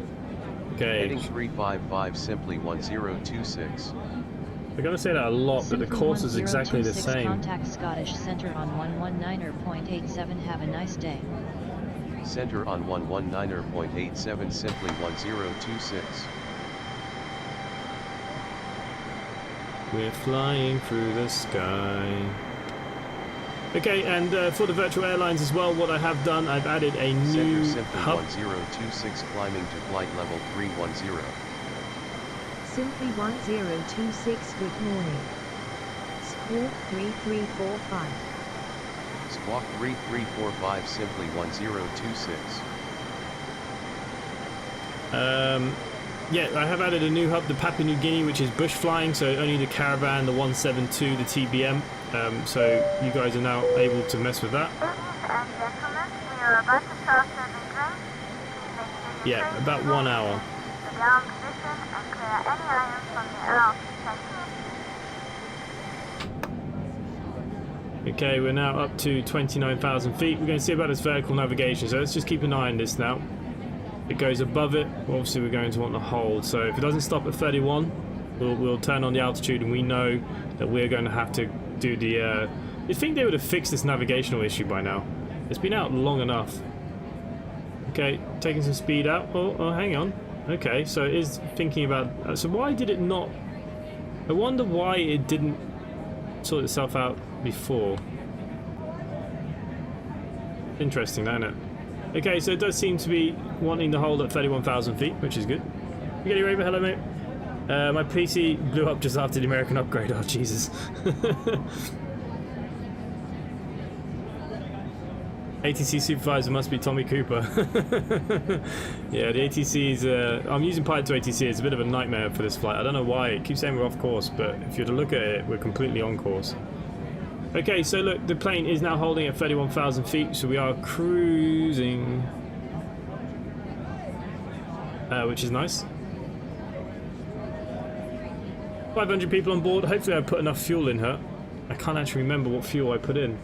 Okay. Heading 355, simply 1026. I'm going to say that a lot, but the course is exactly the same. Contact Scottish Centre on 119.87. Have a nice day. Center on 119.87, simply 1026. We're flying through the sky. Okay, and for the virtual airlines as well, what I have done, I've added a new simply hub. 1026, climbing to flight level 310. Simply 1026, good morning. Squawk 3345. Squawk 3345, simply 1026. Yeah, I have added a new hub, the Papua New Guinea, which is bush flying, so only the Caravan, the 172, the TBM. So you guys are now able to mess with that. Ladies and gentlemen, we are about to start serving drinks. Yeah, about 1 hour. The ground position and clear any items from the aisle. Thank you. Okay, we're now up to 29,000 feet. We're going to see about this vertical navigation, so let's just keep an eye on this now. If it goes above it, obviously we're going to want to hold. So if it doesn't stop at 31, we'll turn on the altitude, and we know that we're going to have to do the... you'd think they would have fixed this navigational issue by now. It's been out long enough. Okay, taking some speed out. Oh, hang on. Okay, so it is thinking about... so why did it not... I wonder why it didn't sort itself out before. Interesting, isn't it? Okay, so it does seem to be wanting to hold at 31,000 feet, which is good. You get your Raver? Hello, mate. My PC blew up just after the American upgrade. Oh, Jesus. ATC supervisor must be Tommy Cooper. Yeah, the ATC is... I'm using Pilot to ATC. It's a bit of a nightmare for this flight. I don't know why. It keeps saying we're off course, but if you were to look at it, we're completely on course. Okay, so look, the plane is now holding at 31,000 feet, so we are cruising. Which is nice. 500 people on board. Hopefully I put enough fuel in her. I can't actually remember what fuel I put in.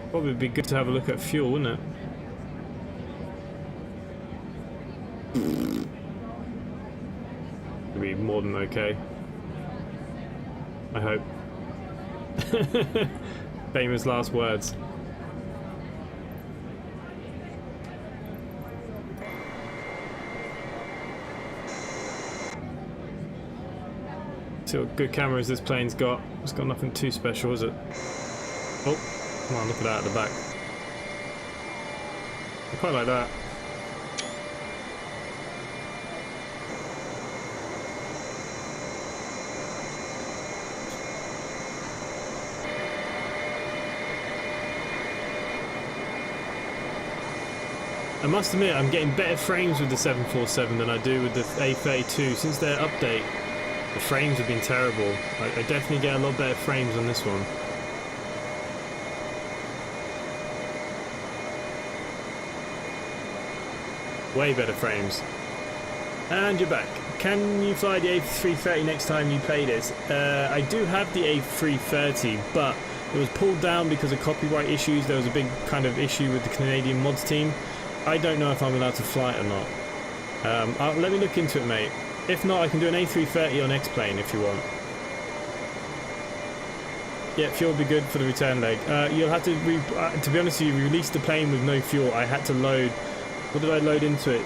Probably be good to have a look at fuel, wouldn't it? It'll be more than okay. I hope. Famous last words. See what good cameras this plane's got. It's got nothing too special, is it? Oh, come on, look at that at the back. I quite like that. I must admit, I'm getting better frames with the 747 than I do with the A32. Since their update, the frames have been terrible. I definitely get a lot better frames on this one. Way better frames. And you're back. Can you fly the A330 next time you play this? I do have the A330, but it was pulled down because of copyright issues. There was a big kind of issue with the Canadian mods team. I don't know if I'm allowed to fly it or not. Let me look into it, mate. If not, I can do an A330 on X-Plane if you want. Yeah, fuel will be good for the return leg. You'll have to be honest with you, release the plane with no fuel. I had to load... What did I load into it?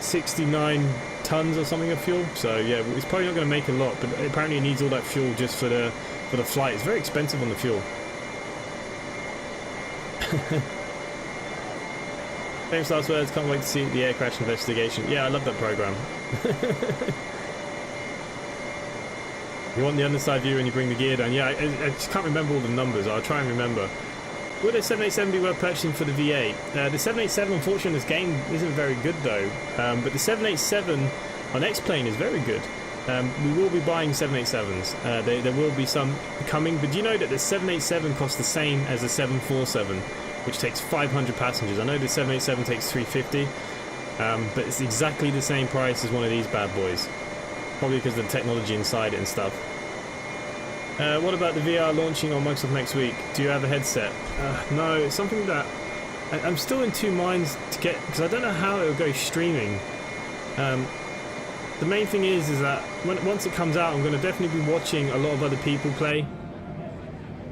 69 tons or something of fuel. So yeah, it's probably not going to make a lot, but apparently it needs all that fuel just for the flight. It's very expensive on the fuel. Famous last words, can't wait to see the air crash investigation. Yeah, I love that program. You want the underside view when you bring the gear down. Yeah, I just can't remember all the numbers. I'll try and remember. Would a 787 be worth purchasing for the V8? The 787, unfortunately, in this game isn't very good though. But the 787 on X-Plane is very good. We will be buying 787s. There will be some coming, but do you know that the 787 costs the same as the 747? Which takes 500 passengers. I know the 787 takes 350, but it's exactly the same price as one of these bad boys. Probably because of the technology inside it and stuff. What about the VR launching on Microsoft next week? Do you have a headset? No, it's something that I'm still in two minds to get, because I don't know how it will go streaming. The main thing is that once it comes out, I'm going to definitely be watching a lot of other people play.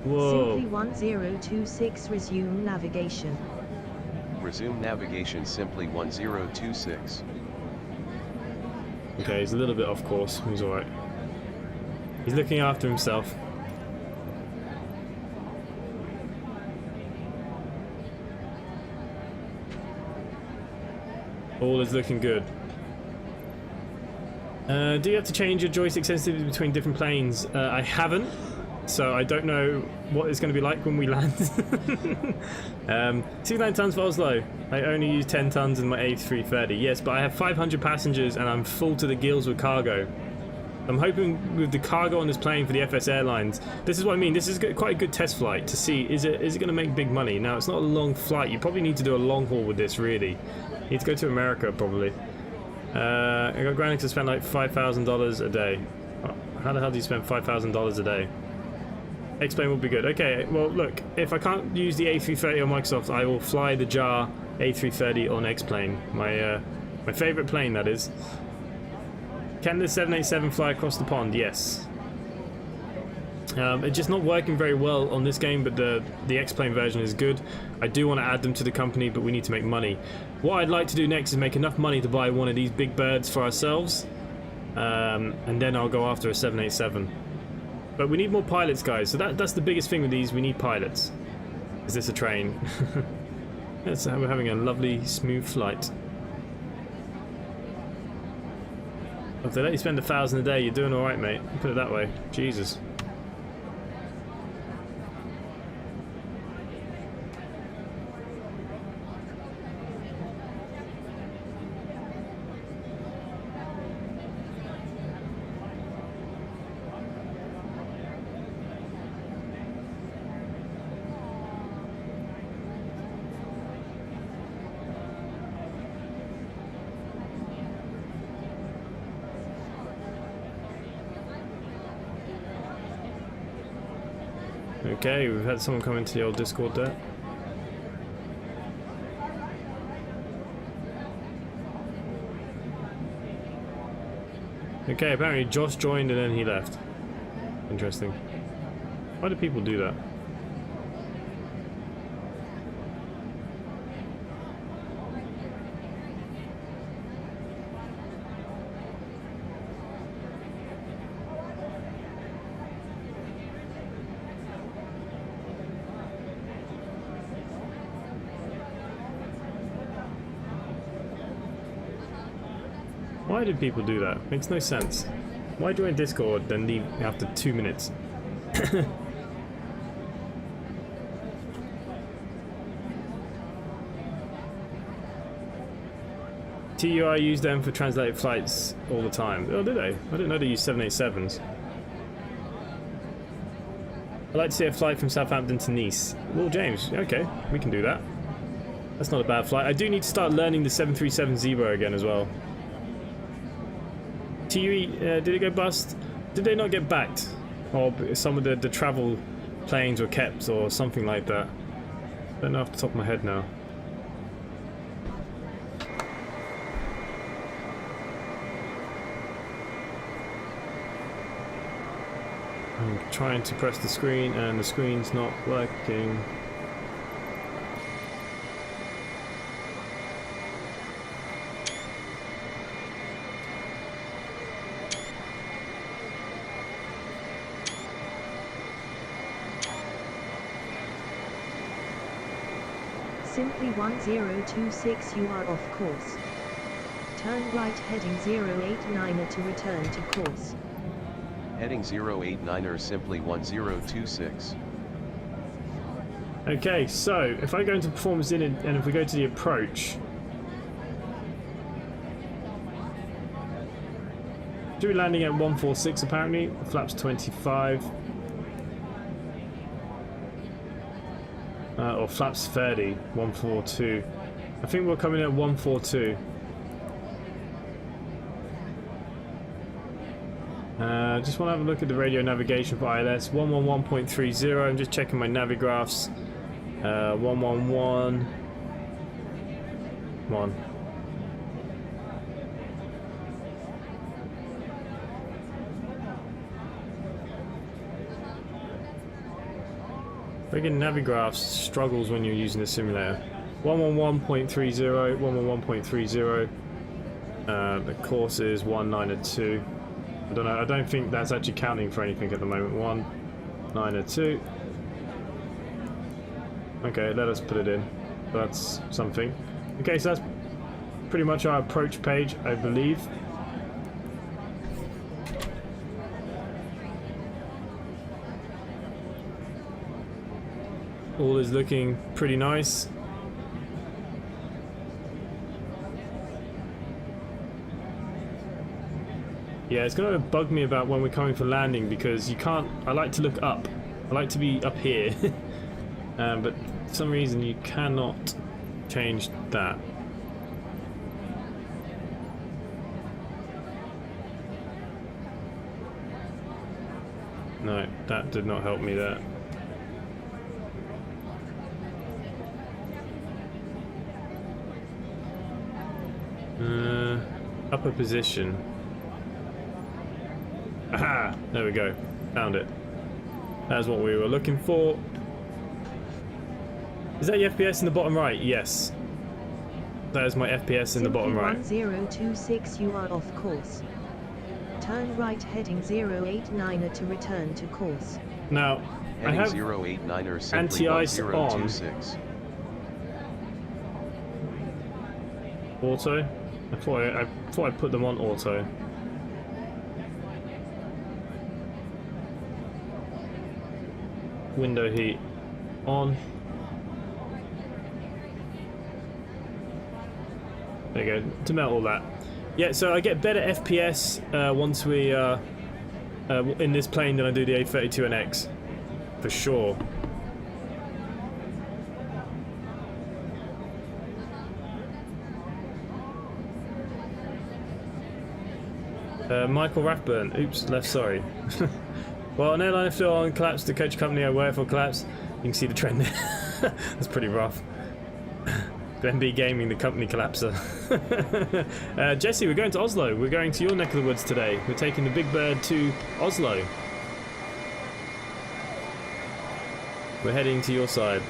Whoa. Simply 1026 resume navigation. Resume navigation simply 1026. Okay, he's a little bit off course. He's alright. He's looking after himself. All is looking good. Do you have to change your joystick sensitivity between different planes? I haven't. So I don't know what it's going to be like when we land. 69 tons for Oslo. I only use 10 tons in my A330. Yes, but I have 500 passengers and I'm full to the gills with cargo. I'm hoping with the cargo on this plane for the FSairlines, this is what I mean, this is quite a good test flight to see, is it going to make big money? Now, it's not a long flight, you probably need to do a long haul with this, really. You need to go to America, probably. I got grounding to spend like $5,000 a day. How the hell do you spend $5,000 a day? X-plane will be good. Okay, well, look, if I can't use the A330 on Microsoft, I will fly the JAR A330 on X-plane. My favourite plane, that is. Can the 787 fly across the pond? Yes. It's just not working very well on this game, but the X-plane version is good. I do want to add them to the company, but we need to make money. What I'd like to do next is make enough money to buy one of these big birds for ourselves, and then I'll go after a 787. But we need more pilots, guys, so that's the biggest thing with these, we need pilots. Is this a train? Yes, we're having a lovely, smooth flight. If they let you spend $1,000 a day, you're doing alright, mate. Put it that way. Jesus. Okay, we've had someone come into the old Discord there. Okay, apparently Josh joined and then he left. Interesting. Why do people do that? Why do people do that? Makes no sense. Why join Discord then leave after 2 minutes? TUI use them for translated flights all the time. Oh, do they? I didn't know they use 787s. I'd like to see a flight from Southampton to Nice. Well, James, okay, we can do that. That's not a bad flight. I do need to start learning the 737 Zebra again as well. TUI, did it go bust? Did they not get backed? Or some of the travel planes were kept or something like that? I don't know off the top of my head now. I'm trying to press the screen and the screen's not working. Simply 1026, you are off course. Turn right heading 089er to return to course. Heading 089er simply 1026. Okay, so if I go into performance in and if we go to the approach, should be landing at 146 apparently, flaps 25. Or flaps 30, 142. I think we're coming in at 142. Just want to have a look at the radio navigation for ILS. 111.30. I'm just checking my navigraphs. 111. Come on. Friggin' navigraphs struggles when you're using the simulator. 111.30, 111.30. The course is 192. I don't know, I don't think that's actually counting for anything at the moment. 192. Okay, let us put it in. That's something. Okay, so that's pretty much our approach page, I believe. All is looking pretty nice. Yeah, it's going to bug me about when we're coming for landing because you can't... I like to look up. I like to be up here. But for some reason you cannot change that. No, that did not help me there. Upper position. Aha! There we go. Found it. That's what we were looking for. Is that your FPS in the bottom right? Yes. That is my FPS in the bottom right. 1026, you are off course. Turn right heading 089er to return to course. Now, I Heading have 089er simply anti-ice on. 1026. Auto? I thought I put them on auto. Window heat on. There you go, to melt all that. Yeah, so I get better FPS once we in this plane than I do the A32NX, for sure. Michael Rathburn, oops, left, sorry. Well, an airline flew on, collapsed, the coach company I work for collapsed. You can see the trend there. That's pretty rough. MB Gaming, the company collapser. Jesse, we're going to Oslo. We're going to your neck of the woods today. We're taking the Big Bird to Oslo. We're heading to your side.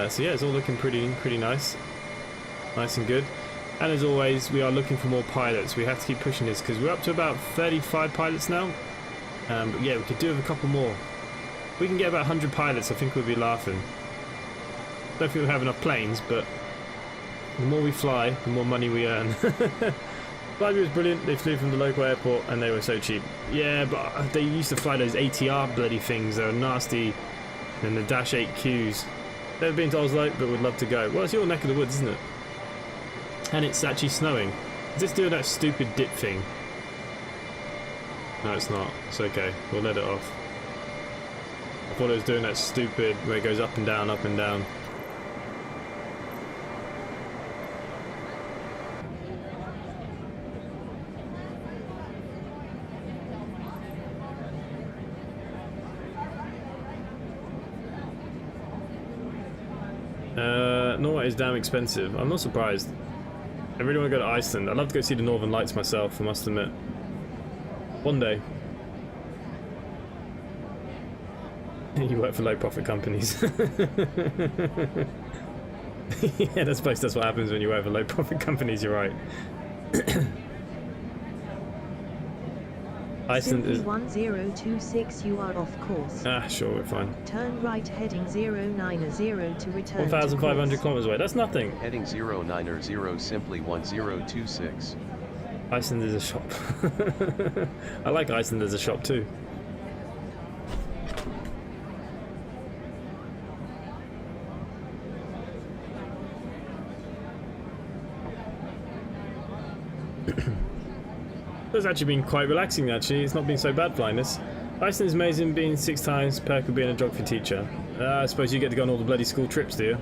So yeah, it's all looking pretty nice. Nice and good. And as always, we are looking for more pilots. We have to keep pushing this because we're up to about 35 pilots now. But yeah, we could do with a couple more. If we can get about 100 pilots, I think we'll be laughing. Don't think we'll have enough planes, but the more we fly, the more money we earn. Flyview was brilliant. They flew from the local airport and they were so cheap. Yeah, but they used to fly those ATR bloody things. They were nasty. And the Dash 8Qs. Never been to Oslo, but would love to go. Well, it's your neck of the woods, isn't it? And it's actually snowing. Is this doing that stupid dip thing? No, it's not. It's okay. We'll let it off. I thought it was doing that stupid where it goes up and down, up and down. Norway is damn expensive. I'm not surprised. I really want to go to Iceland. I'd love to go see the Northern Lights myself, I must admit. One day. You work for low profit companies. Yeah, I suppose that's what happens when you work for low profit companies, you're right. Iceland is 1026, you are off course. Ah, sure, we're fine. Turn right heading 090 to return 1,500 kilometers away. That's nothing. Heading 090 simply 1026. Iceland is a shop. I like Iceland as a shop too. It's actually been quite relaxing actually. It's not been so bad flying this. Iceland's amazing, being 6 times, perk of being a geography teacher. I suppose you get to go on all the bloody school trips, do you?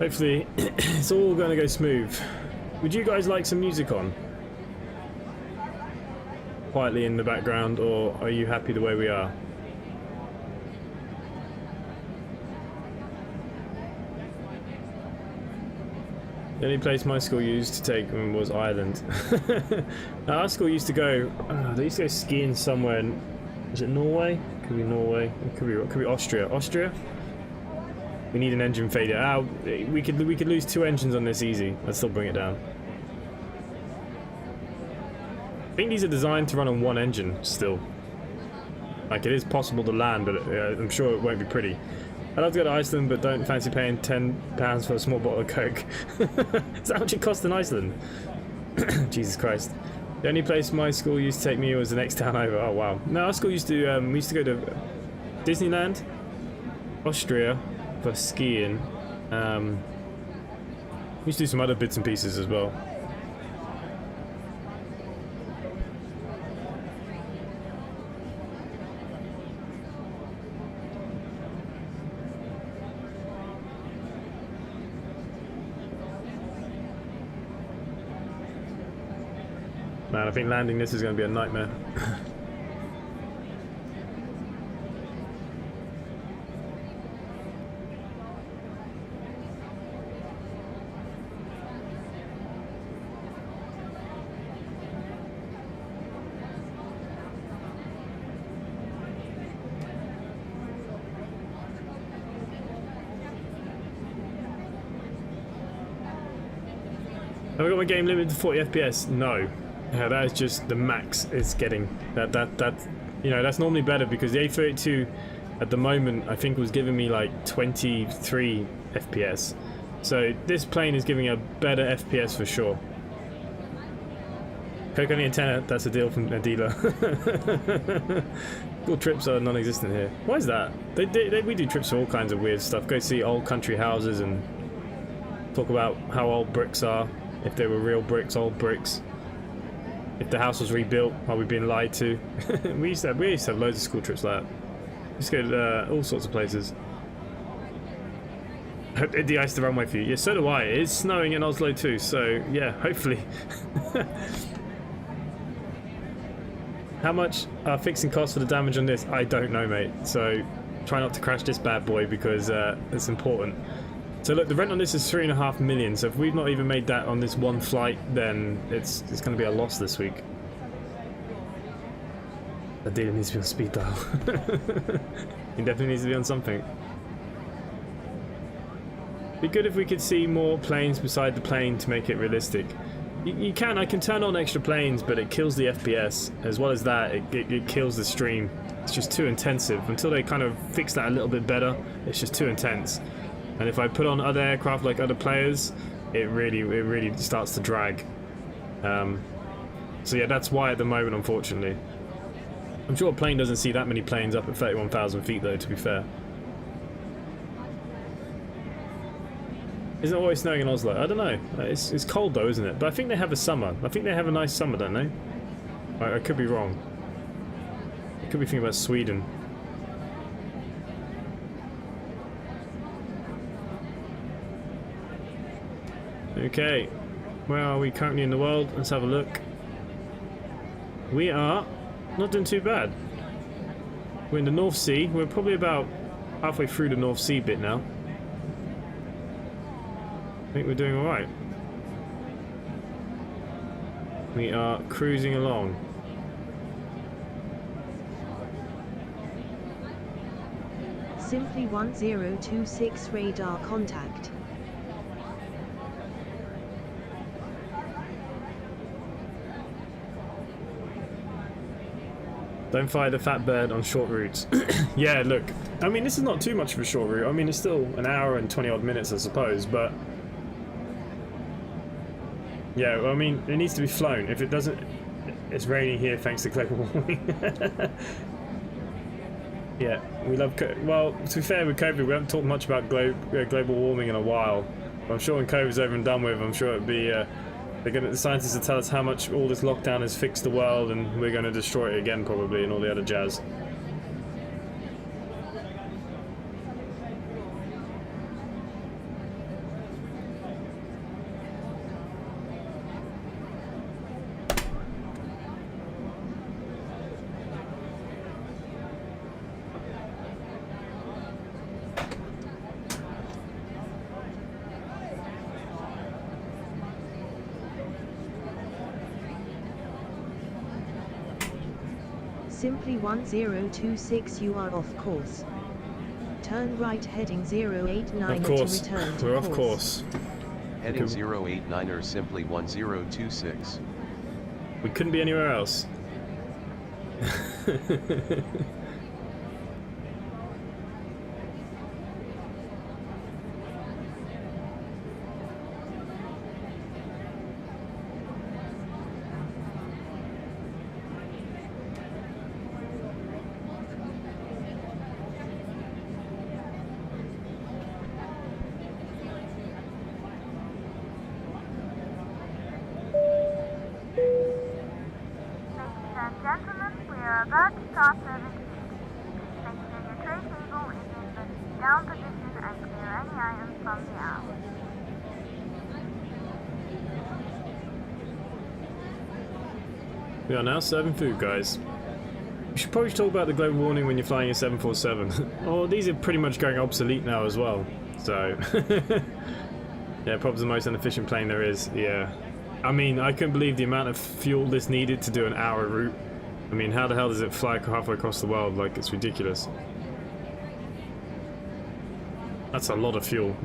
Hopefully it's all going to go smooth. Would you guys like some music on? Quietly in the background, or are you happy the way we are? The only place my school used to take them was Ireland. Our school used to go, they used to go skiing somewhere in, is it Norway? Could be Norway, it could be Austria. Austria? We need an engine failure. We could lose 2 engines on this easy. I'd still bring it down. I think these are designed to run on 1 engine still. Like, it is possible to land, but I'm sure it won't be pretty. I'd love to go to Iceland, but don't fancy paying £10 for a small bottle of Coke. Is that how much it costs in Iceland? Jesus Christ. The only place my school used to take me was the next town over. Oh wow. No, our school used to, we used to go to Disneyland, Austria for skiing. We used to do some other bits and pieces as well. Man, I think landing this is going to be a nightmare. Have I got my game limited to 40 FPS? No. That is just the max it's getting. That you know, that's normally better because the A32 at the moment I think was giving me like 23 FPS. So this plane is giving a better FPS for sure. Coke only antenna, that's a deal from a dealer. All trips are non-existent here. Why is that? We do trips for all kinds of weird stuff. Go see old country houses and talk about how old bricks are. If they were real bricks, old bricks. If the house was rebuilt, are we being lied to? we used to have loads of school trips like that. We used to go to all sorts of places. I hope they de-ice the runway for you. Yeah, so do I. It is snowing in Oslo too, so yeah, hopefully. How much are fixing costs for the damage on this? I don't know, mate. So try not to crash this bad boy because it's important. So look, the rent on this is 3.5 million. So if we've not even made that on this one flight, then it's going to be a loss this week. The dealer needs to be on speed dial. He definitely needs to be on something. Be good if we could see more planes beside the plane to make it realistic. I can turn on extra planes, but it kills the FPS. As well as that, it kills the stream. It's just too intensive. Until they kind of fix that a little bit better, it's just too intense. And if I put on other aircraft like other players, it really starts to drag. So yeah, that's why at the moment, unfortunately. I'm sure a plane doesn't see that many planes up at 31,000 feet though, to be fair. Isn't it always snowing in Oslo? I don't know. It's cold though, isn't it? But I think they have a summer. I think they have a nice summer, don't they? I could be wrong. I could be thinking about Sweden. Okay, where are we currently in the world? Let's have a look. We are not doing too bad. We're in the North Sea. We're probably about halfway through the North Sea bit now. I think we're doing alright. We are cruising along. Simply 1026 radar contact. Don't fire the fat bird on short routes. Yeah, look, I mean, this is not too much of a short route. I mean, it's still an hour and 20 odd minutes, I suppose, but yeah, well, I mean, it needs to be flown. If it doesn't, it's raining here thanks to global warming. Yeah, we love, well, to be fair with COVID, we haven't talked much about global warming in a while. But I'm sure when COVID's over and done with, I'm sure it'll be, the scientists will tell us how much all this lockdown has fixed the world, and we're going to destroy it again probably, and all the other jazz. Simply 1026, you are off course. Turn right heading 089 Of to course, return to we're off course. Heading 089er simply 1026. We couldn't be anywhere else. Ladies and gentlemen, we are about to start serving tea. Make sure your tray table is in the down position and clear any items from the aisle. We are now serving food, guys. We should probably talk about the global warning when you're flying a 747. Oh, these are pretty much going obsolete now as well. So, yeah, probably the most inefficient plane there is. Yeah. I mean, I couldn't believe the amount of fuel this needed to do an hour route. I mean, how the hell does it fly halfway across the world? Like, it's ridiculous. That's a lot of fuel.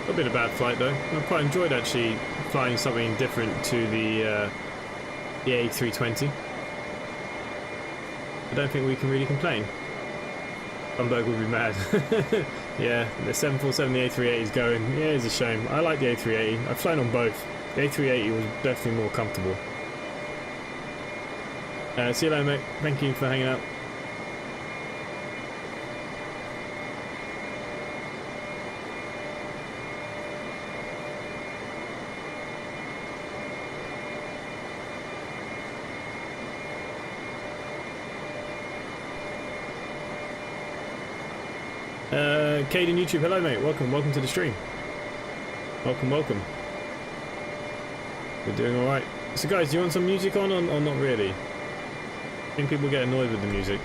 A bit of a bad flight though. I quite enjoyed actually flying something different to the A320. I don't think we can really complain. Thunberg will be mad. Yeah, the 747, the A380 is going. Yeah, it's a shame. I like the A380. I've flown on both. The A380 was definitely more comfortable. See you later, mate. Thank you for hanging out. Cade in YouTube, hello mate, welcome to the stream. Welcome. We're doing alright. So guys, do you want some music on or not really? I think people get annoyed with the music.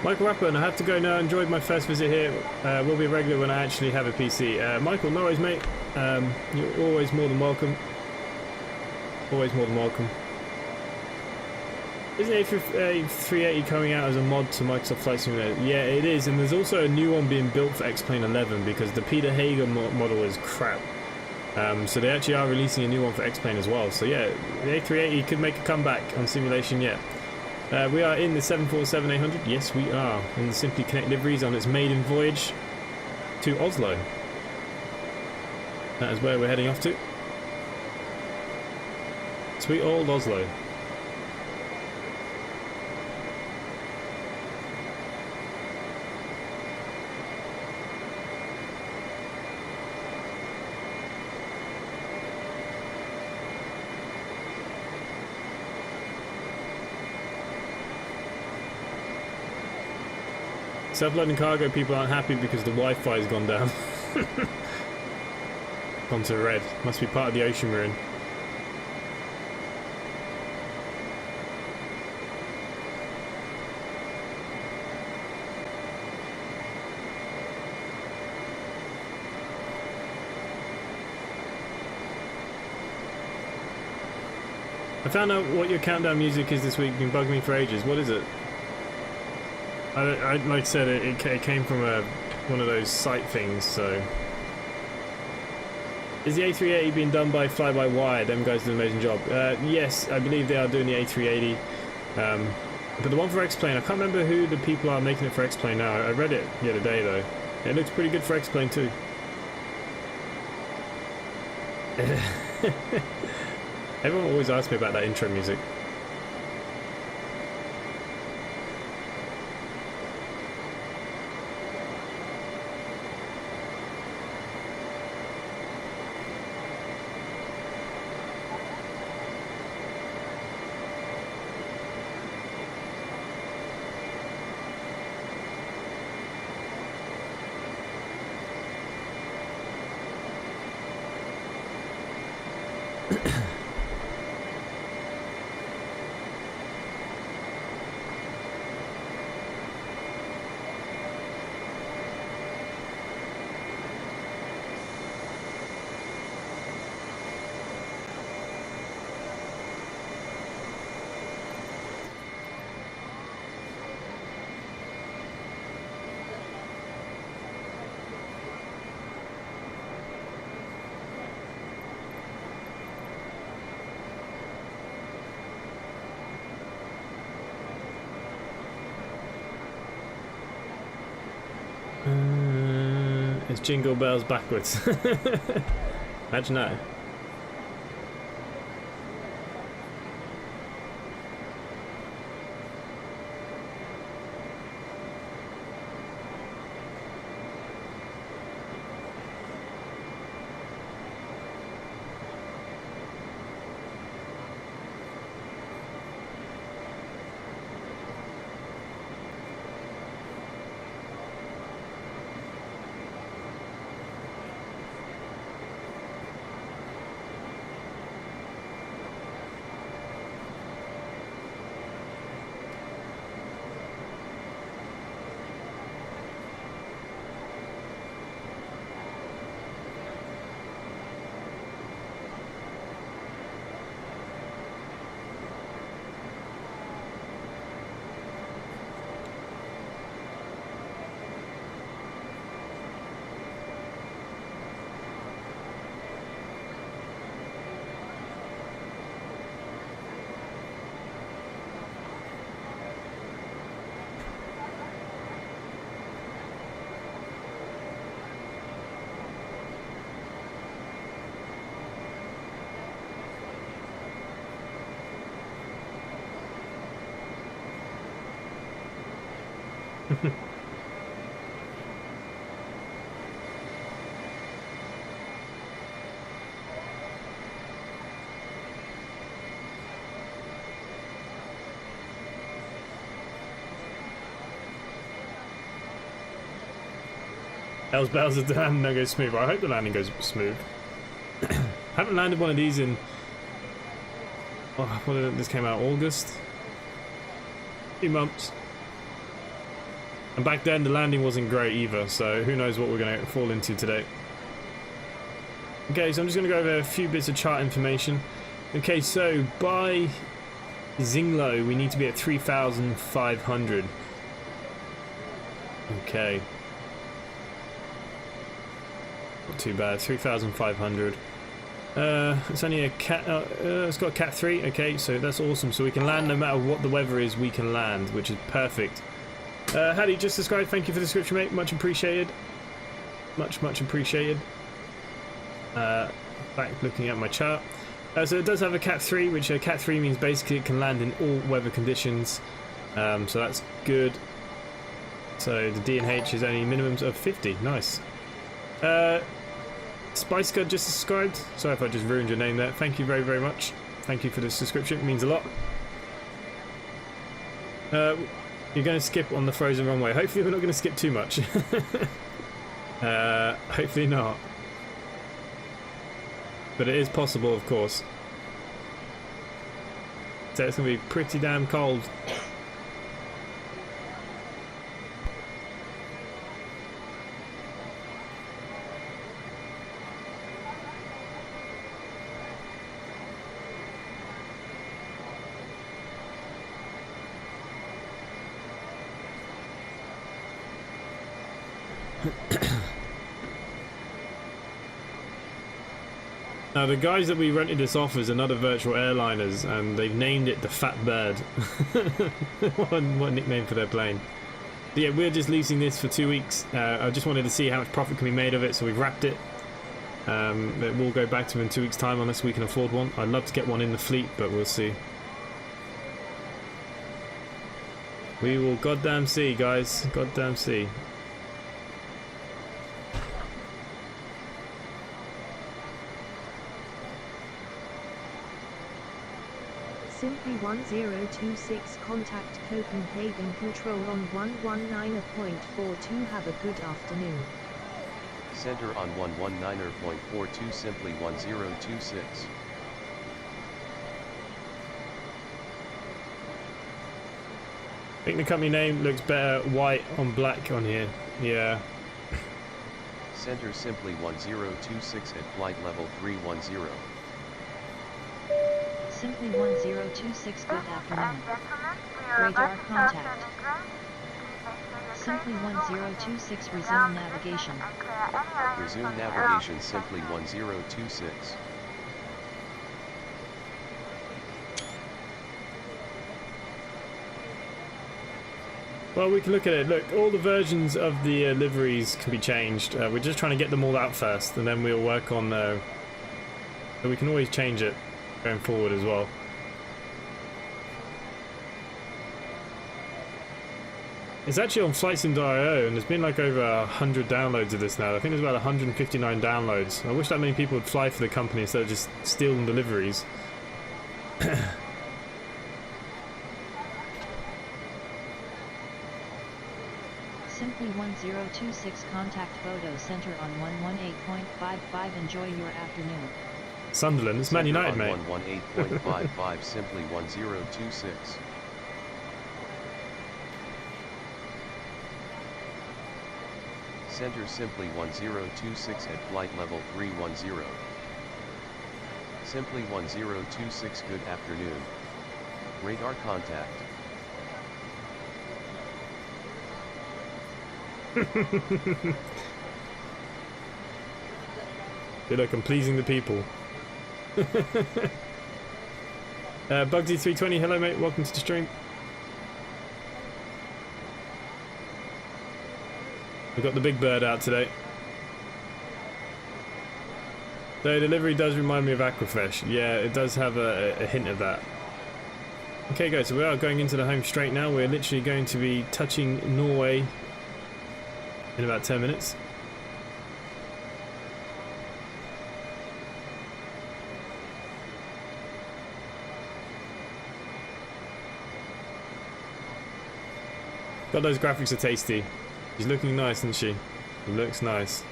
Michael Rapper, I have to go now. Enjoyed my first visit here. Will be a regular when I actually have a PC. Michael, no worries, mate. You're always more than welcome. Always more than welcome. Isn't A380 coming out as a mod to Microsoft Flight Simulator? Yeah, it is, and there's also a new one being built for X-Plane 11 because the Peter Hager model is crap. So they actually are releasing a new one for X-Plane as well. So yeah, the A380 could make a comeback on simulation yet. We are in the 747-800. Yes, we are. In the Simply Connect liveries on its maiden voyage to Oslo. That is where we're heading off to. Sweet old Oslo. Self-loading cargo people aren't happy because the Wi-Fi's gone down. Gone to red. Must be part of the ocean we're in. I found out what your countdown music is this week. Been bugging me for ages. What is it? I like I said, it came from one of those site things, so... Is the A380 being done by Fly-by-Wire? Them guys do an amazing job. Yes, I believe they are doing the A380. But the one for X-Plane, I can't remember who the people are making it for X-Plane now. I read it the other day, though. It looks pretty good for X-Plane, too. Everyone always asks me about that intro music. It's Jingle Bells backwards. Imagine that. Hell's bells if the landing don't go smooth. I hope the landing goes smooth. Haven't landed one of these in... Oh, what did this came out August? A few months. And back then the landing wasn't great either, so who knows what we're going to fall into today. Okay, so I'm just going to go over a few bits of chart information. Okay, so by Zinglo we need to be at 3,500. Okay. Not too bad, 3,500. It's only a cat. It's got a cat 3. Okay, so that's awesome. So we can land no matter what the weather is. We can land, which is perfect. Hattie just subscribed. Thank you for the subscription, mate. Much appreciated. Much appreciated. Back looking at my chart. So it does have a cat 3, which a cat 3 means basically it can land in all weather conditions. So that's good. So the D&H is only minimums of 50. Nice. Spice God just subscribed. Sorry if I just ruined your name there. Thank you very much. Thank you for the subscription. It means a lot. You're going to skip on the frozen runway. Hopefully we're not going to skip too much. Hopefully not. But it is possible, of course. So it's going to be pretty damn cold. Now the guys that we rented this off as another virtual airliners, and they've named it the Fat Bird. what nickname for their plane. But yeah, we're just leasing this for 2 weeks. I just wanted to see how much profit can be made of it, so we've wrapped it. It will go back to him in 2 weeks' time unless we can afford one. I'd love to get one in the fleet, but we'll see. We will goddamn see, guys. Goddamn see. Simply 1026 contact Copenhagen Control on 119.42. Have a good afternoon. Center on 119.42 simply 1026. I think the company name looks better white on black on here. Yeah. Center simply 1026 at flight level 310. Simply 1026, good afternoon. Radar contact. Simply 1026, resume navigation. Resume navigation simply 1026. Well, we can look at it. Look, all the versions of the liveries can be changed. We're just trying to get them all out first, and then we'll work on... so we can always change it going forward as well. It's actually on FlightSim.io, and there's been like over 100 downloads of this now. I think there's about 159 downloads. I wish that many people would fly for the company instead of just stealing deliveries. Simply 1026 contact photo center on 118.55. Enjoy your afternoon. Sunderland, it's Man United, mate. 118.55 simply 1026. Center simply 1026 at flight level 310. Simply 1026, good afternoon. Radar contact. Feel like I'm pleasing the people. Bugsy320, hello mate, welcome to the stream. We've got the big bird out today. The delivery does remind me of Aquafresh. Yeah, it does have a hint of that. Okay guys, so we are going into the home straight now. We're literally going to be touching Norway in about 10 minutes. God, those graphics are tasty. She's looking nice, isn't she? She looks nice.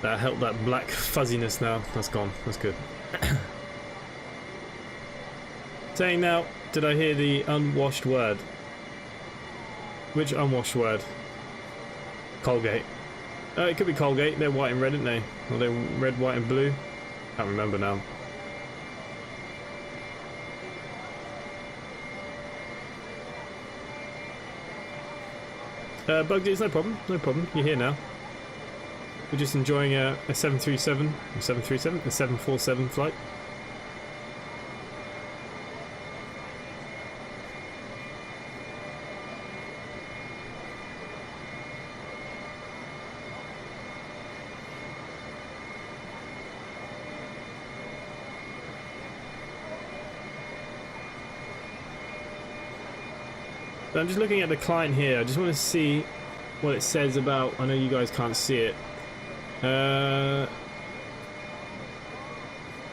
That helped that black fuzziness now. That's gone. That's good. Saying now, did I hear the unwashed word? Which unwashed word? Colgate. It could be Colgate. They're white and red, aren't they? Or they're red, white and blue? Can't remember now. Bugsy, it's no problem. No problem. You're here now. We're just enjoying a 737, a 747 flight. So I'm just looking at the client here. I just want to see what it says about. I know you guys can't see it.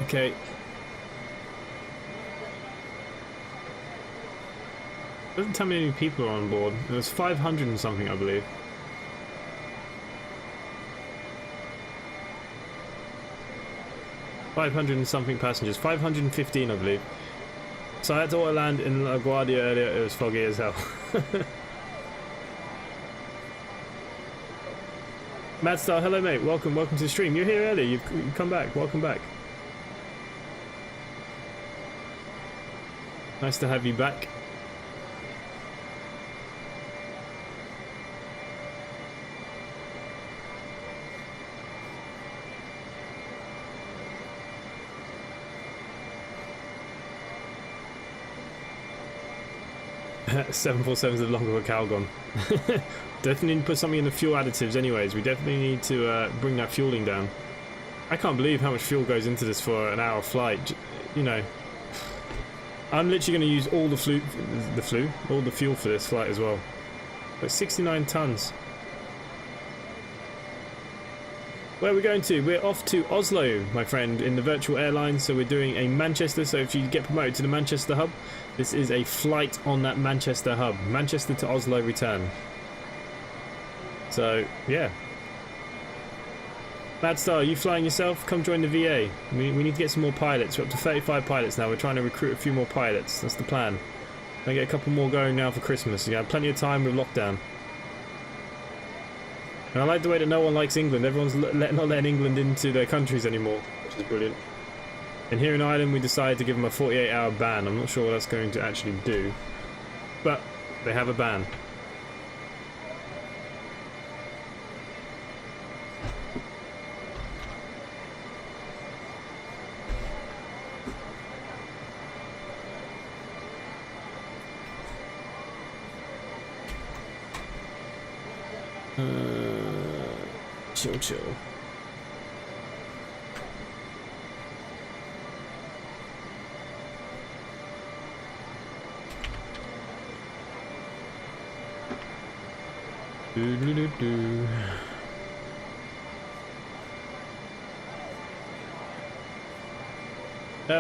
Okay. Doesn't tell me how many people are on board. There's 500 and something, I believe. $500 and something passengers. 515, I believe. So I had to auto land in LaGuardia earlier. It was foggy as hell. Madstar, hello mate. Welcome to the stream. You're here early. You've come back. Welcome back. Nice to have you back. 747s are longer of a Calgon. Definitely need to put something in the fuel additives anyways. We definitely need to bring that fueling down. I can't believe how much fuel goes into this for an hour flight. You know, I'm literally going to use all all the fuel for this flight as well. But 69 tons. Where are we going to? We're off to Oslo, my friend, in the virtual airline. So we're doing a Manchester. So if you get promoted to the Manchester hub, this is a flight on that Manchester hub. Manchester to Oslo return. So, yeah. Madstar, are you flying yourself? Come join the VA. We need to get some more pilots. We're up to 35 pilots now. We're trying to recruit a few more pilots. That's the plan. I get a couple more going now for Christmas. You have plenty of time with lockdown. And I like the way that no one likes England. Everyone's not letting England into their countries anymore, which is brilliant. And here in Ireland, we decided to give them a 48-hour ban. I'm not sure what that's going to actually do, but they have a ban. Chill.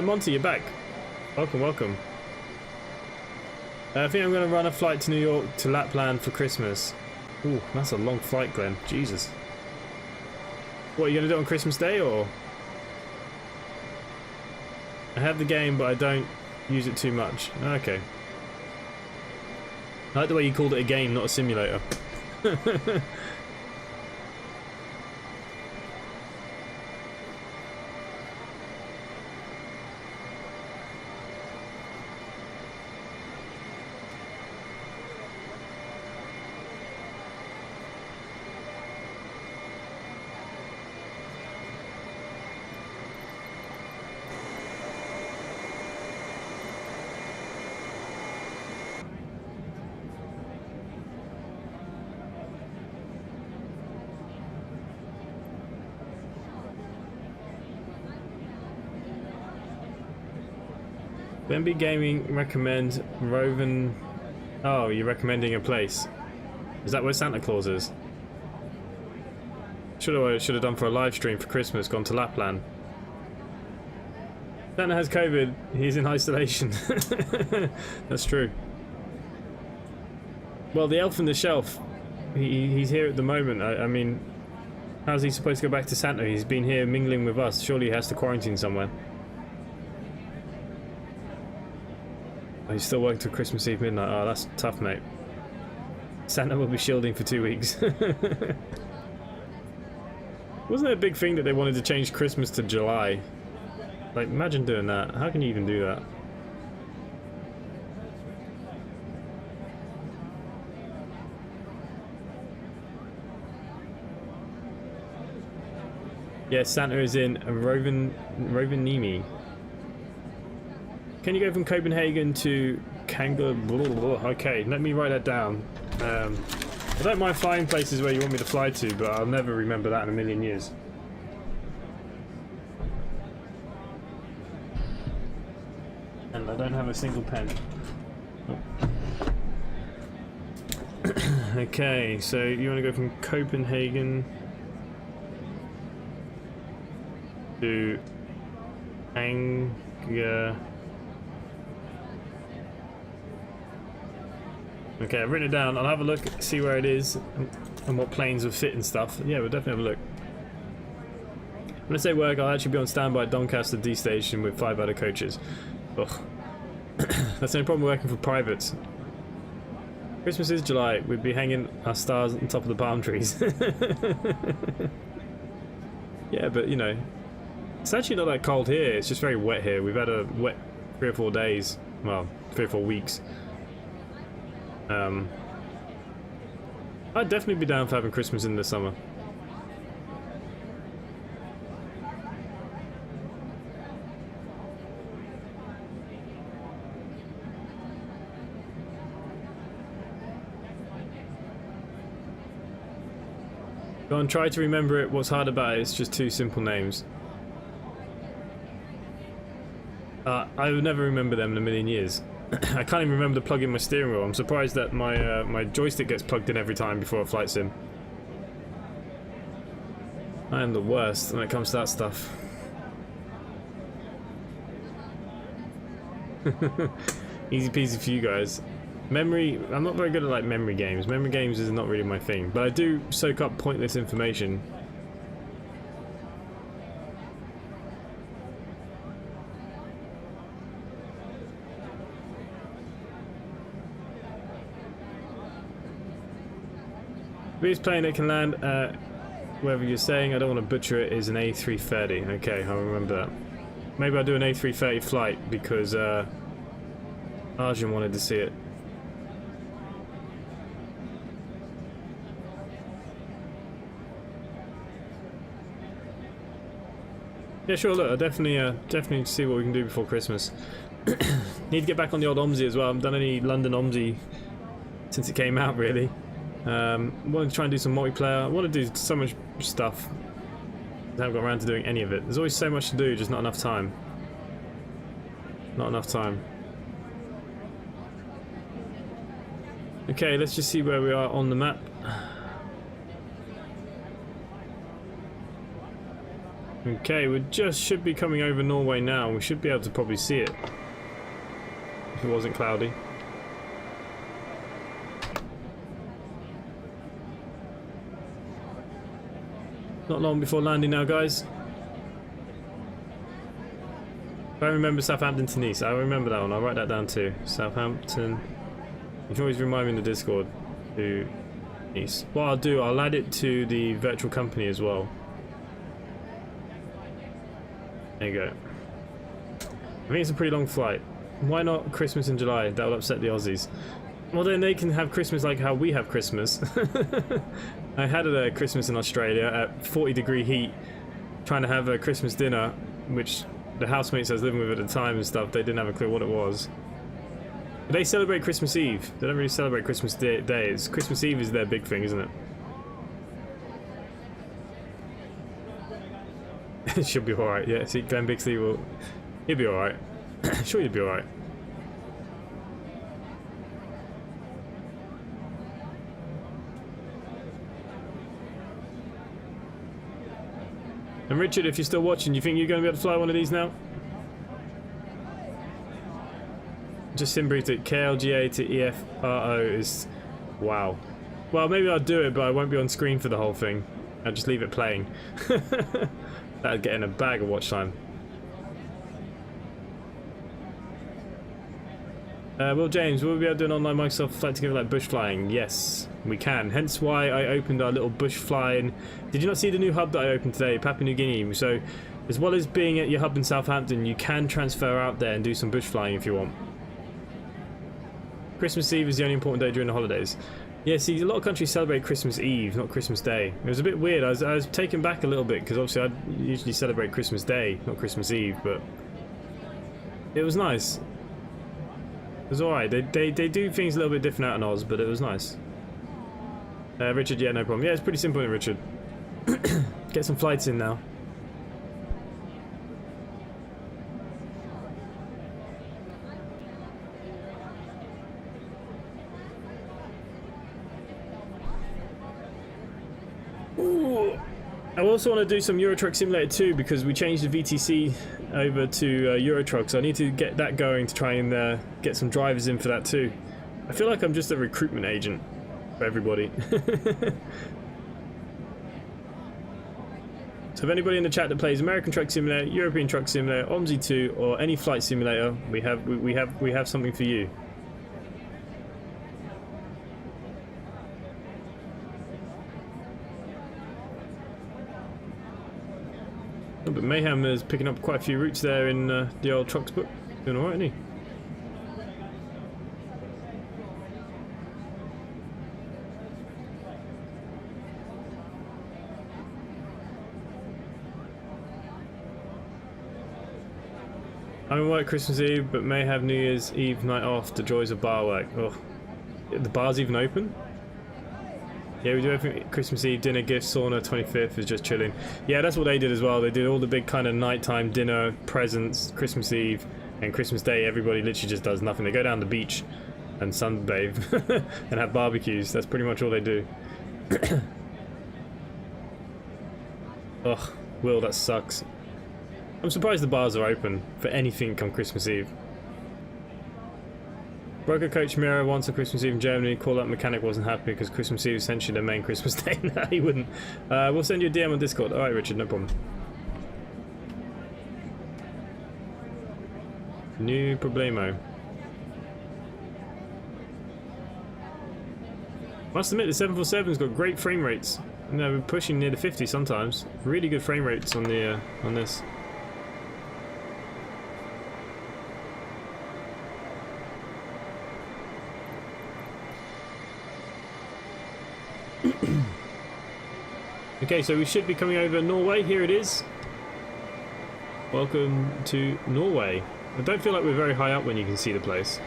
Monty, you're back. Welcome. I think I'm going to run a flight to New York to Lapland for Christmas. Ooh, that's a long flight, Glenn. Jesus. What, are you going to do it on Christmas Day, or? I have the game, but I don't use it too much. Okay. I like the way you called it a game, not a simulator. BNB Gaming recommend Roven. Oh, you're recommending a place. Is that where Santa Claus is? Should have done for a live stream for Christmas, gone to Lapland. Santa has COVID, he's in isolation. That's true. Well, the elf on the shelf, he's here at the moment. I mean, how's he supposed to go back to Santa? He's been here mingling with us. Surely he has to quarantine somewhere. Oh, he's still working till Christmas Eve midnight. Oh, that's tough, mate. Santa will be shielding for 2 weeks. Wasn't it a big thing that they wanted to change Christmas to July? Like, imagine doing that. How can you even do that? Yes, Santa is in Rovaniemi. Can you go from Copenhagen to Kanga? Okay, let me write that down. I don't mind flying places where you want me to fly to, but I'll never remember that in a million years. And I don't have a single pen. Okay, so you want to go from Copenhagen to Kanga. Okay, I've written it down. I'll have a look, see where it is, and what planes would fit and stuff. Yeah, we'll definitely have a look. When I say work, I'll actually be on standby at Doncaster D Station with 5 other coaches. Ugh. That's the only problem working for privates. Christmas is July. We'd be hanging our stars on top of the palm trees. Yeah, but you know, it's actually not that cold here. It's just very wet here. We've had a wet 3 or 4 days. Well, 3 or 4 weeks. I'd definitely be down for having Christmas in the summer. Go on, try to remember it. What's hard about it? It's just two simple names. I would never remember them in a million years. I can't even remember to plug in my steering wheel. I'm surprised that my my joystick gets plugged in every time before a flight sim. I am the worst when it comes to that stuff. Easy peasy for you guys. Memory, I'm not very good at like memory games. Memory games is not really my thing, but I do soak up pointless information. This plane that can land wherever you're saying, I don't want to butcher it, is an A330. Okay, I'll remember that. Maybe I'll do an A330 flight because Arjun wanted to see it. Yeah, sure. Look, I'll definitely see what we can do before Christmas. Need to get back on the old OMSI as well. I haven't done any London OMSI since it came out, really. Want to try and do some multiplayer. I want to do so much stuff. I haven't got around to doing any of it. There's always so much to do, just not enough time. Not enough time. Okay, let's just see where we are on the map. Okay, we just should be coming over Norway now. We should be able to probably see it if it wasn't cloudy. Not long before landing now, guys. I remember Southampton to Nice. I remember that one. I'll write that down too. Southampton. You can always remind me in the Discord to Nice. What I'll do, I'll add it to the virtual company as well. There you go. I think it's a pretty long flight. Why not Christmas in July? That will upset the Aussies. Well, then they can have Christmas like how we have Christmas. I had a Christmas in Australia at 40-degree heat, trying to have a Christmas dinner, which the housemates I was living with at the time and stuff, they didn't have a clue what it was. But they celebrate Christmas Eve. They don't really celebrate Christmas Day. Christmas Eve is their big thing, isn't it? It should be alright, yeah. See, Glenn Bixley will... He'll be alright. Sure, he'll be alright. And Richard, if you're still watching, you think you're going to be able to fly one of these now? Just simbriefed it. KLGA to EFRO is... Wow. Well, maybe I'll do it, but I won't be on screen for the whole thing. I'll just leave it playing. That'd get in a bag of watch time. Well, James, will we be able to do an online Microsoft flight together like bush flying? Yes, we can. Hence why I opened our little bush flying. Did you not see the new hub that I opened today, Papua New Guinea? So, as well as being at your hub in Southampton, you can transfer out there and do some bush flying if you want. Christmas Eve is the only important day during the holidays. Yeah, see, a lot of countries celebrate Christmas Eve, not Christmas Day. It was a bit weird. I was taken back a little bit because obviously I usually celebrate Christmas Day, not Christmas Eve, but it was nice. It was alright. They do things a little bit different out in Oz, but it was nice. Richard, yeah, no problem. Yeah, it's pretty simple, Richard. Get some flights in now. Ooh. I also want to do some Euro Truck Simulator 2 because we changed the VTC over to Euro Truck, so I need to get that going to try and get some drivers in for that too. I feel like I'm just a recruitment agent for everybody. So if anybody in the chat that plays American Truck Simulator, European Truck Simulator, OMSI 2, or any flight simulator, we have something for you. Oh, but Mayhem is picking up quite a few routes there in the old trucks book. Doing alright, isn't he? I'm in work Christmas Eve, but may have New Year's Eve night off. The joys of bar work. Oh, the bar's even open? Yeah, we do everything. Christmas Eve, dinner, gift, sauna, 25th is just chilling. Yeah, that's what they did as well. They did all the big kind of nighttime dinner, presents, Christmas Eve, and Christmas Day. Everybody literally just does nothing. They go down the beach and sunbathe and have barbecues. That's pretty much all they do. Ugh, Will, that sucks. I'm surprised the bars are open for anything on Christmas Eve. Broker coach Mira once on Christmas Eve in Germany. Call up mechanic wasn't happy because Christmas Eve is essentially their main Christmas day. No, he wouldn't. We'll send you a DM on Discord. Alright, Richard, no problem. New problemo. Must admit, the 747's got great frame rates. You know, we're pushing near the 50 sometimes. Really good frame rates on the on this. Okay, so we should be coming over Norway. Here it is. Welcome to Norway. I don't feel like we're very high up when you can see the place.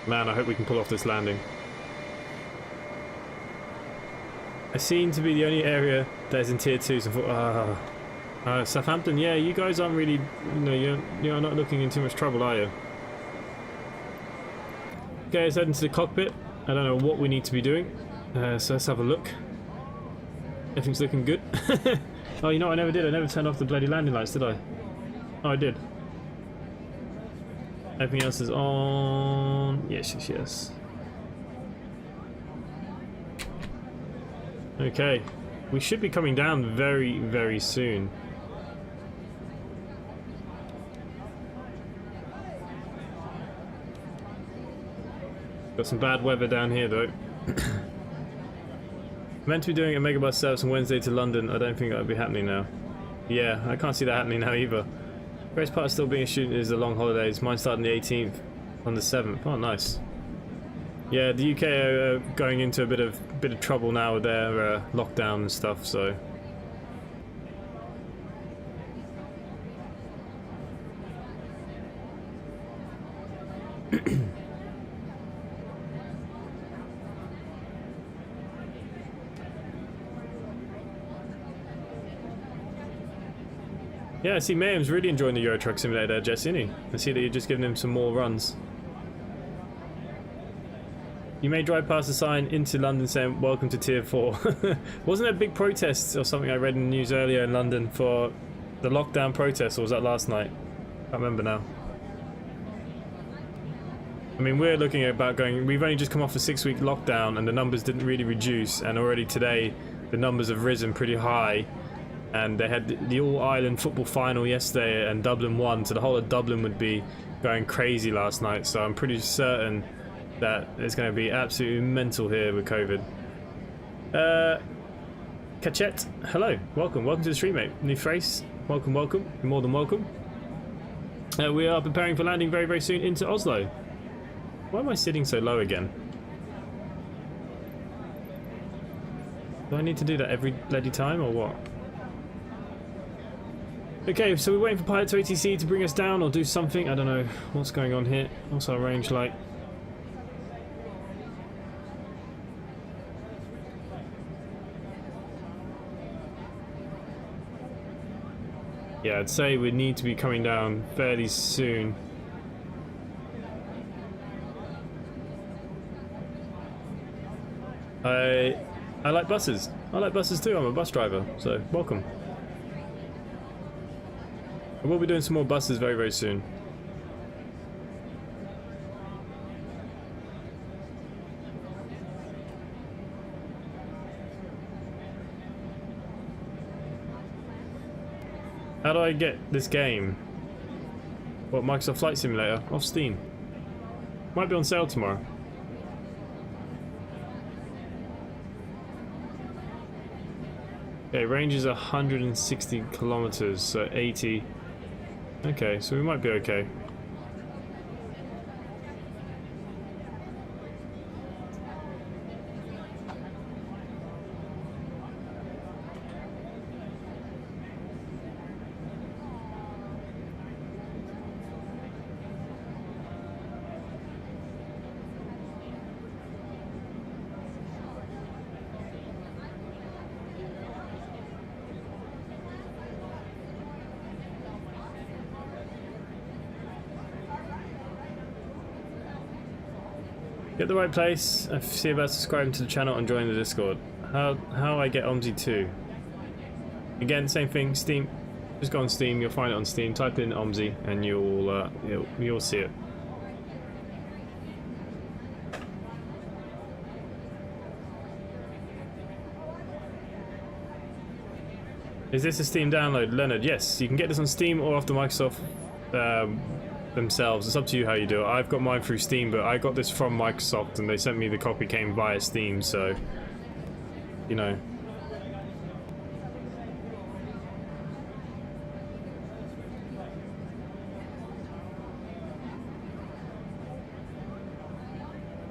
Man, I hope we can pull off this landing. I seem to be the only area that is in tier 2, so Southampton, yeah, you guys aren't really, you know, you're not looking in too much trouble, are you? Okay, let's head into the cockpit. I don't know what we need to be doing, so let's have a look. Everything's looking good. Oh, you know what I never did? I never turned off the bloody landing lights, did I? Oh, I did. Everything else is on. Yes, yes, yes. Okay, we should be coming down very, very soon. Got some bad weather down here though. Meant to be doing a megabus service on Wednesday to London. I don't think that'll be happening now. Yeah, I can't see that happening now either. Greatest part of still being a student is the long holidays. Mine starting the 18th on the 7th. Oh, nice. Yeah, the UK are going into a bit of trouble now with their lockdown and stuff. So. Yeah, I see Mayhem's really enjoying the Euro Truck Simulator, Jesse, isn't he? I see that you're just giving him some more runs. You may drive past the sign into London saying, welcome to Tier 4. Wasn't there big protests or something I read in the news earlier in London for the lockdown protests, or was that last night? I can't remember now. I mean, we're looking at about going, we've only just come off a 6-week lockdown and the numbers didn't really reduce, and already today the numbers have risen pretty high. And they had the all-Ireland football final yesterday and Dublin won, so the whole of Dublin would be going crazy last night. So I'm pretty certain that it's going to be absolutely mental here with COVID. Cachet, hello, welcome to the stream, mate. New face, welcome, you're more than welcome. We are preparing for landing very, very soon into Oslo. Why am I sitting so low again? Do I need to do that every bloody time or what? Okay, so we're waiting for pilot to ATC to bring us down or do something. I don't know what's going on here. What's our range like? Yeah, I'd say we need to be coming down fairly soon. I like buses. I like buses too. I'm a bus driver, so welcome. I will be doing some more buses very, very soon. How do I get this game? What, Microsoft Flight Simulator? Off Steam. Might be on sale tomorrow. Okay, range is 160 kilometers, so 80. Okay, so we might be okay. Get the right place. See about subscribing to the channel and joining the Discord. How I get OMSI 2? Again, same thing. Steam. Just go on Steam. You'll find it on Steam. Type in OMSI and you'll see it. Is this a Steam download, Leonard? Yes, you can get this on Steam or off the Microsoft themselves. It's up to you how you do it. I've got mine through Steam, but I got this from Microsoft and they sent me the copy, came via Steam, so you know.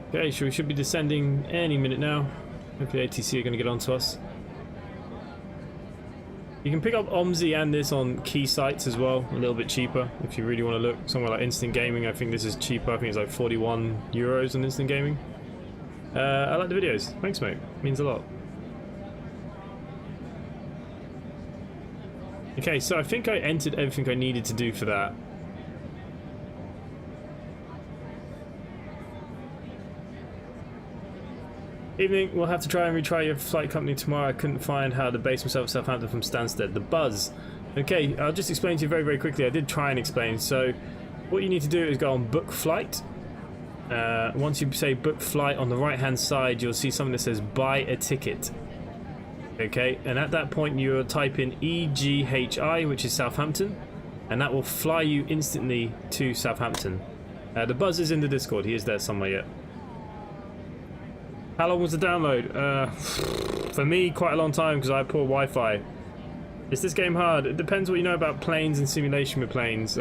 Okay, we should be descending any minute now. Hopefully ATC are going to get onto us. You can pick up OMSI and this on key sites as well, a little bit cheaper if you really want to look. Somewhere like Instant Gaming, I think this is cheaper. I think it's like 41 euros on Instant Gaming. I like the videos. Thanks, mate. Means a lot. Okay, so I think I entered everything I needed to do for that. Evening, we'll have to try and retry your flight company tomorrow. I couldn't find how to base myself at Southampton from Stansted. The Buzz. Okay, I'll just explain to you very, very quickly. I did try and explain. So, what you need to do is go on book flight. Once you say book flight, on the right hand side, you'll see something that says buy a ticket. Okay, and at that point, you'll type in EGCC, which is Southampton, and that will fly you instantly to Southampton. The Buzz is in the Discord. He is there somewhere yet. How long was the download? For me, quite a long time because I have poor Wi-Fi. Is this game hard? It depends what you know about planes and simulation with planes.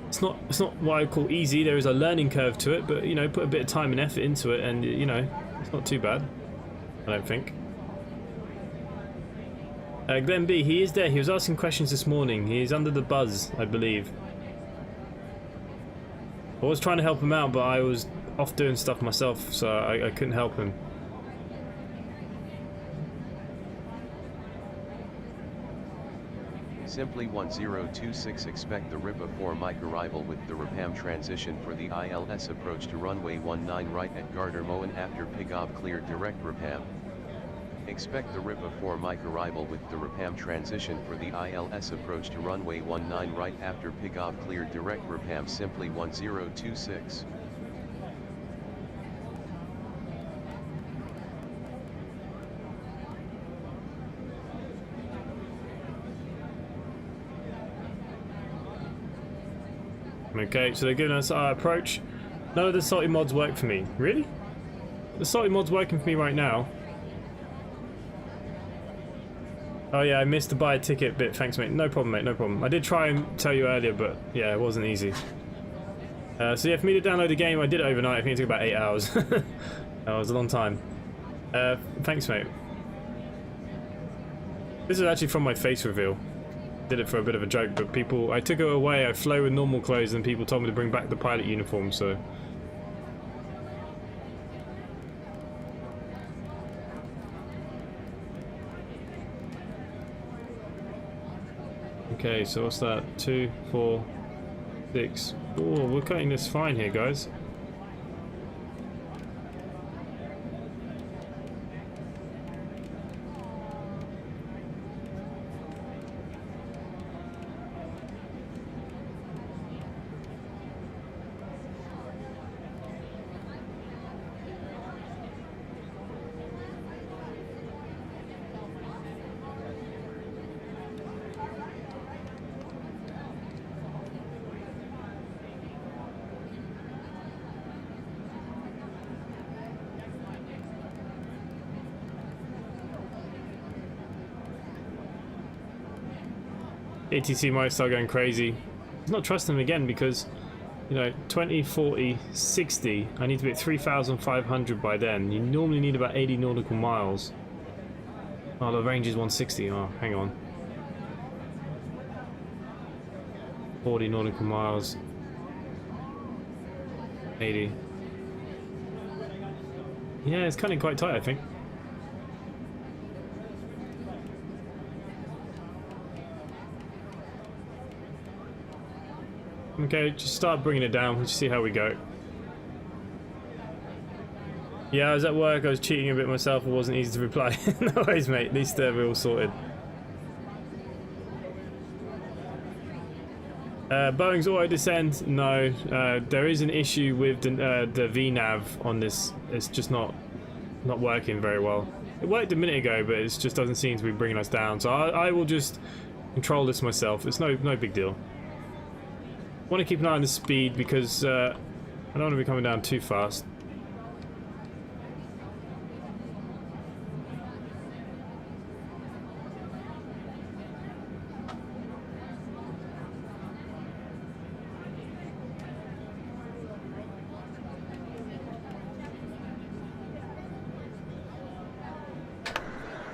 It's not what I call easy. There is a learning curve to it, but you know, put a bit of time and effort into it, and you know, it's not too bad. I don't think. Glenn B, he is there. He was asking questions this morning. He is under the Buzz, I believe. I was trying to help him out, but I was off doing stuff myself, so I couldn't help him. Simply 1026 expect the RIPA 4 mic arrival with the RAPAM transition for the ILS approach to runway 19 right at Gardermoen after Takeoff cleared direct RAPAM. Expect the RIPA 4 mic arrival with the RAPAM transition for the ILS approach to runway 19 right after Takeoff cleared direct RAPAM. Simply 1026. Okay, so they're giving us our approach. None of the salty mods work for me. Really? The salty mod's working for me right now. Oh yeah, I missed the buy a ticket bit. Thanks, mate. No problem, mate. No problem. I did try and tell you earlier, but yeah, it wasn't easy. So yeah, for me to download the game, I did it overnight. I think it took about 8 hours. That was a long time. Thanks, mate. This is actually from my face reveal. Did it for a bit of a joke, but people, I took it away, I flew with normal clothes and people told me to bring back the pilot uniform, so. Okay, so what's that? 2, 4, 6. Oh, we're cutting this fine here, guys. ATC might start going crazy. I'm not trusting them again because, you know, 20, 40, 60, I need to be at 3,500 by then. You normally need about 80 nautical miles. Oh, the range is 160. Oh, hang on. 40 nautical miles. 80. Yeah, it's cutting quite tight, I think. Okay, just start bringing it down. Let's see how we go. Yeah, I was at work, I was cheating a bit myself, it wasn't easy to reply. No worries, mate, at least we're all sorted. Boeing's auto descent, no. There is an issue with the VNav on this. It's just not working very well. It worked a minute ago, but it just doesn't seem to be bringing us down. So I will just control this myself. It's no big deal. Want to keep an eye on the speed because I don't want to be coming down too fast.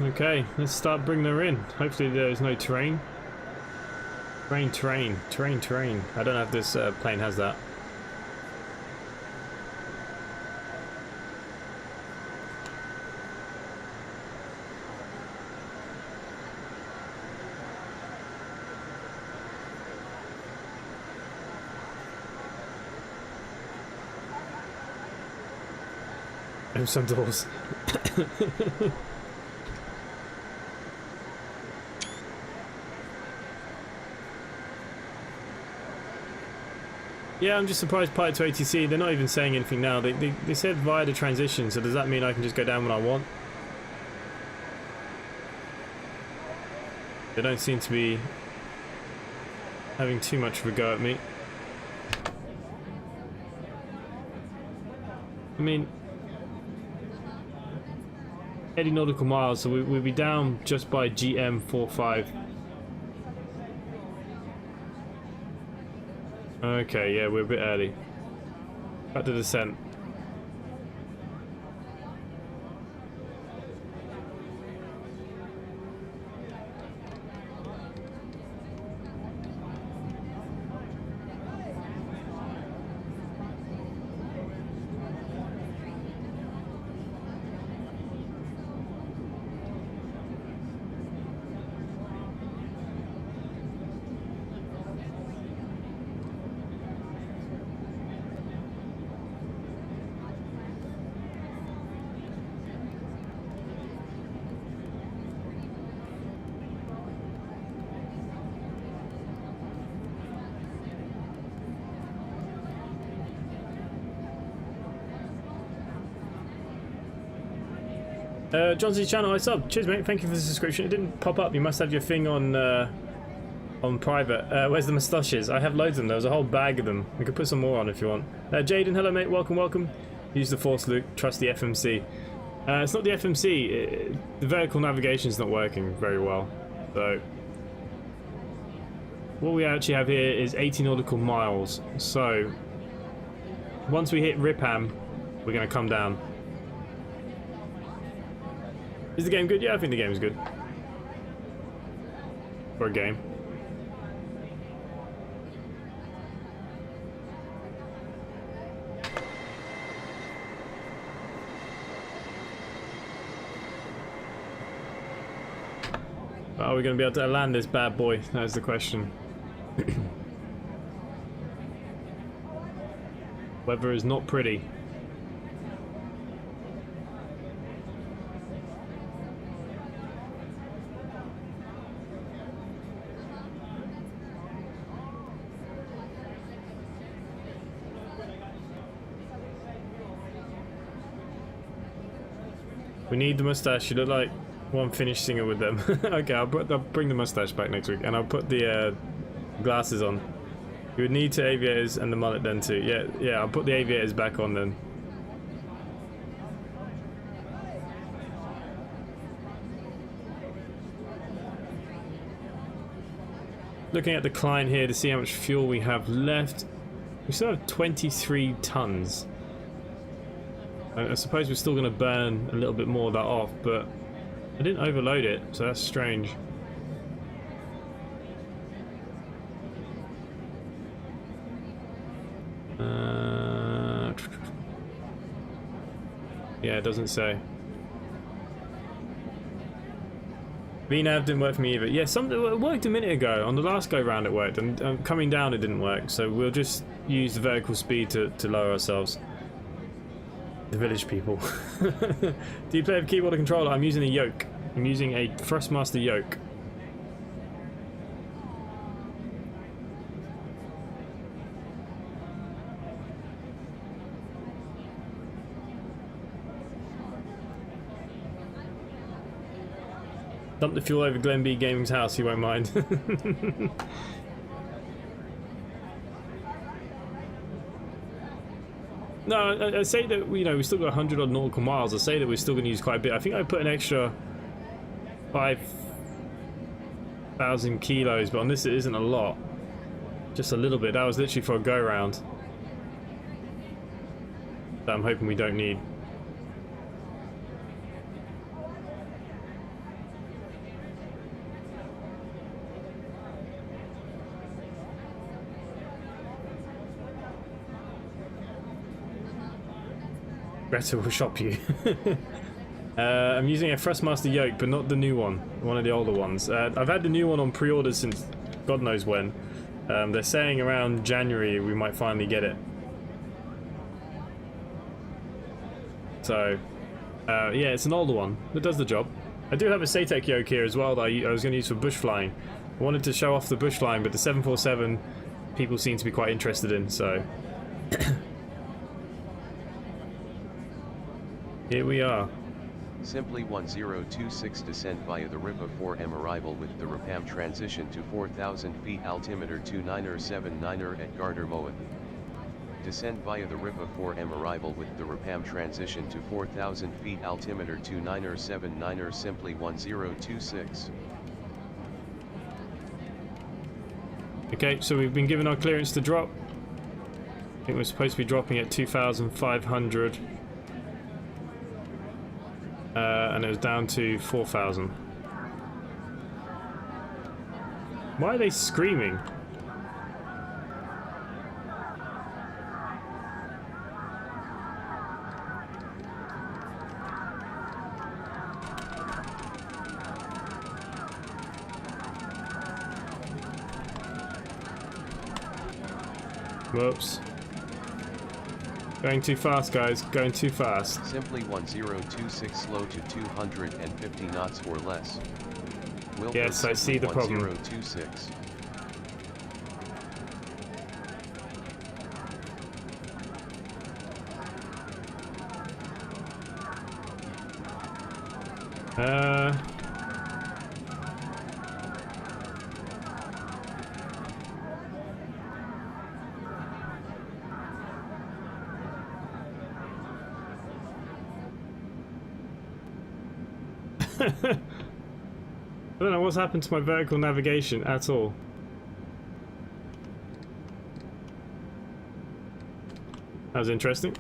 Okay, let's start bringing her in. Hopefully there's no terrain. Terrain. I don't know if this plane has that. There's some doors. Yeah, I'm just surprised Pilot to ATC, they're not even saying anything now. They said via the transition, so does that mean I can just go down when I want? They don't seem to be having too much of a go at me. I mean, 80 nautical miles, so we'll be down just by GM 45. Okay, yeah, we're a bit early. Back to descent. John C's channel, I sub. Cheers, mate. Thank you for the subscription. It didn't pop up. You must have your thing on private. Where's the moustaches? I have loads of them. There was a whole bag of them. We could put some more on if you want. Jaden, hello, mate. Welcome. Use the Force, Luke. Trust the FMC. It's not the FMC. The vertical navigation is not working very well. So what we actually have here is 80 nautical miles. So once we hit Ripham, we're going to come down. Is the game good? Yeah, I think the game is good. For a game. Are we going to be able to land this bad boy? That is the question. Weather is not pretty. We need the mustache. You look like one finished singer with them. Okay, I'll bring the mustache back next week, and I'll put the glasses on. You would need two aviators and the mullet then too. Yeah, I'll put the aviators back on then. Looking at the client here to see how much fuel we have left. We still have 23 tons. I suppose we're still going to burn a little bit more of that off, but I didn't overload it, so that's strange. Yeah, it doesn't say. VNav didn't work for me either. Yeah, it worked a minute ago. On the last go round it worked, and coming down it didn't work, so we'll just use the vertical speed to lower ourselves. The village people. Do you play with keyboard or controller? I'm using a yoke. I'm using a Thrustmaster yoke. Dump the fuel over Glen B Gaming's house, he won't mind. No, I say that, you know, we still got 100 odd nautical miles. I say that we're still going to use quite a bit. I think I put an extra 5,000 kilos, but on this it isn't a lot. Just a little bit. That was literally for a go round. That I'm hoping we don't need. Greta will shop you. I'm using a Thrustmaster yoke, but not the new one of the older ones. I've had the new one on pre-order since God knows when. They're saying around January we might finally get it. So, yeah, it's an older one that does the job. I do have a Satec yoke here as well that I was going to use for bush flying. I wanted to show off the bush flying, but the 747 people seem to be quite interested in, so... Here we are. Simply 1026 descent via the RIPA 4M arrival with the RIPAM transition to 4,000 feet altimeter 2979er at Gardermoen. Descent via the RIPA 4M arrival with the RIPAM transition to 4,000 feet altimeter 2979er simply 1026. Okay, so we've been given our clearance to drop. I think we're supposed to be dropping at 2,500. And it was down to 4,000. Why are they screaming? Whoops. Going too fast, guys. Going too fast. Simply 1026 slow to 250 knots or less. Wilco Yes, I see the problem. 1026. I don't know what's happened to my vertical navigation at all. That was interesting.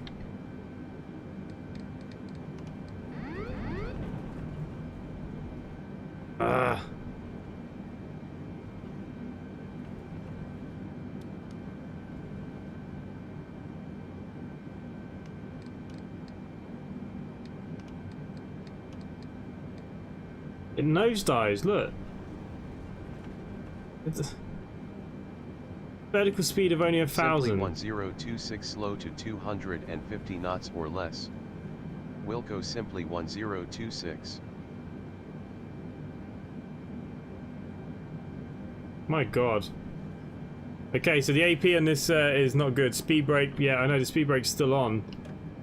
Ah. It nosedives, look. It's a vertical speed of only 1,000. Simply 1026 slow to 250 knots or less. Wilco simply 1026. My god. Okay, so the AP on this is not good. Speed brake, yeah, I know the speed brake's still on.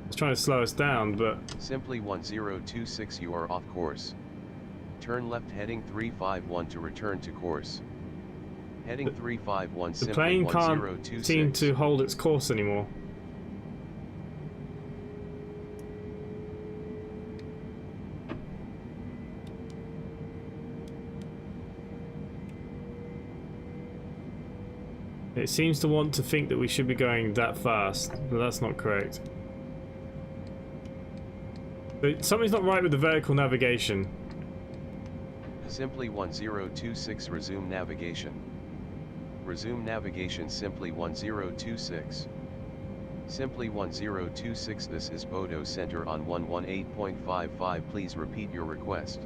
It's trying to slow us down, but... Simply 1026 you are off course. Turn left heading 351 to return to course. Heading 351 the simply plane 1026. can't seem to hold its course anymore. It seems to want to think that we should be going that fast, but that's not correct. But something's not right with the vertical navigation. Simply 1026 resume navigation. Resume navigation simply 1026. Simply 1026 this is Bodo Center on 118.55 please repeat your request.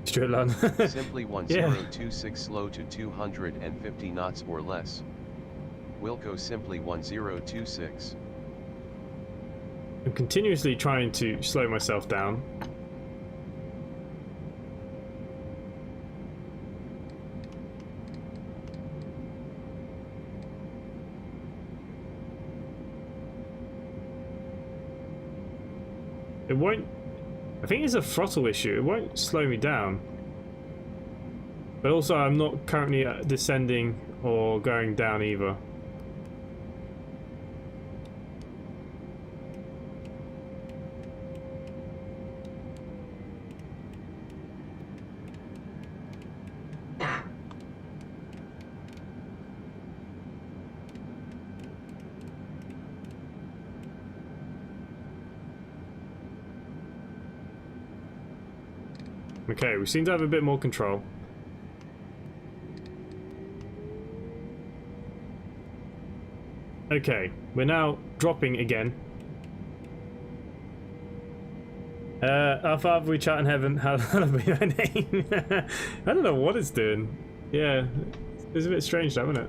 Straight line. Simply 1026 slow to 250 knots or less. Wilco simply 1026. I'm continuously trying to slow myself down. It won't... I think it's a throttle issue. It won't slow me down. But also I'm not currently descending or going down either. Okay, we seem to have a bit more control. Okay, we're now dropping again. Our Father we chat in heaven, hallowed be thy name. I don't know what it's doing. Yeah, it's a bit strange though, isn't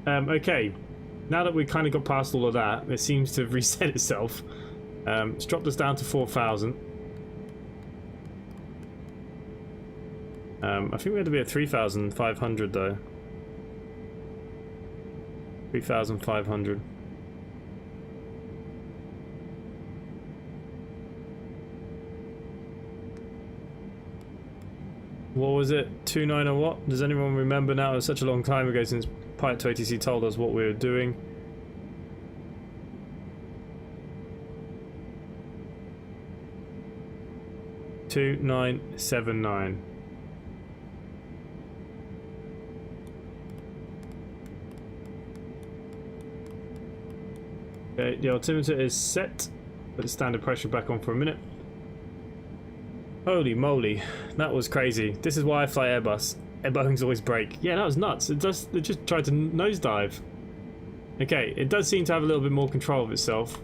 it? Okay, now that we kind of got past all of that, it seems to have reset itself. It's dropped us down to 4,000. I think we had to be at 3,500 though. 3,500. What was it? 2.9 or what? Does anyone remember now? It was such a long time ago since Pilot 2ATC told us what we were doing. $2,979. Okay, the altimeter is set. Put the standard pressure back on for a minute. Holy moly, that was crazy. This is why I fly Airbus. Boeing's always break. Yeah, that was nuts. It just tried to nosedive. Okay, it does seem to have a little bit more control of itself.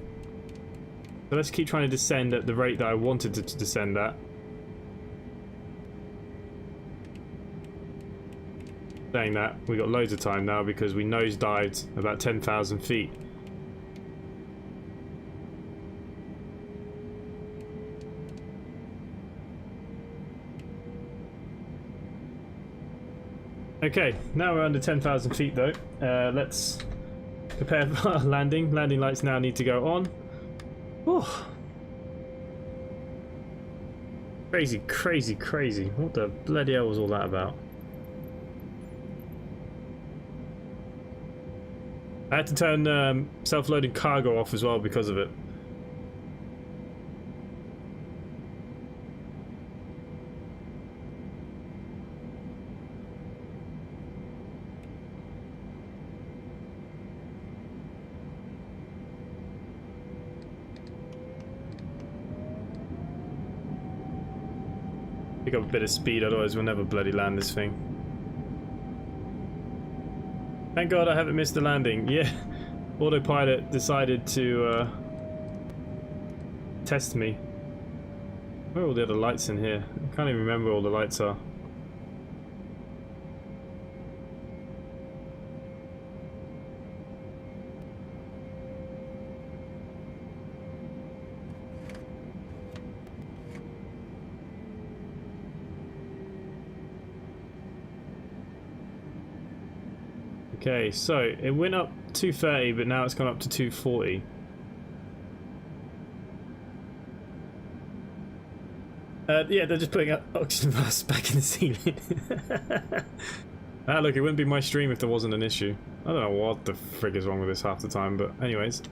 So let's keep trying to descend at the rate that I wanted it to descend at. Saying that, we got loads of time now because we nosedived about 10,000 feet. Okay, now we're under 10,000 feet though. Let's prepare for our landing. Landing lights now need to go on. Oh. Crazy, crazy, crazy. What the bloody hell was all that about? I had to turn self-loading cargo off as well because of it. Pick up a bit of speed, otherwise we'll never bloody land this thing. Thank God I haven't missed the landing. Yeah, autopilot decided to test me. Where are all the other lights in here? I can't even remember where all the lights are. Okay, so it went up 230, but now it's gone up to 240. Yeah, they're just putting oxygen masks back in the ceiling. Ah, look, it wouldn't be my stream if there wasn't an issue. I don't know what the frig is wrong with this half the time, but anyways.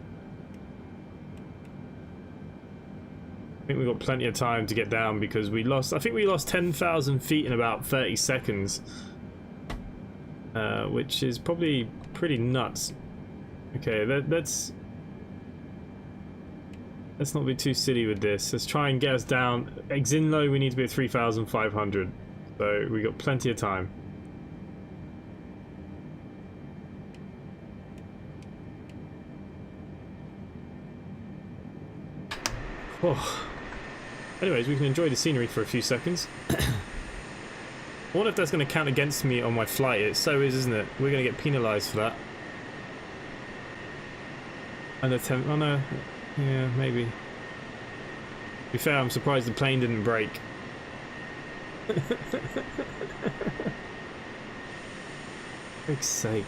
I think we've got plenty of time to get down because we lost, I think we lost 10,000 feet in about 30 seconds. Which is probably pretty nuts. Okay, let's not be too silly with this. Let's try and get us down. Exit low, we need to be at 3,500. So we got plenty of time. Oh. Anyways, we can enjoy the scenery for a few seconds. I wonder if that's going to count against me on my flight. It so is, isn't it? We're going to get penalised for that. Under 10. Oh no. Yeah, maybe. To be fair, I'm surprised the plane didn't break. Fuck's sake.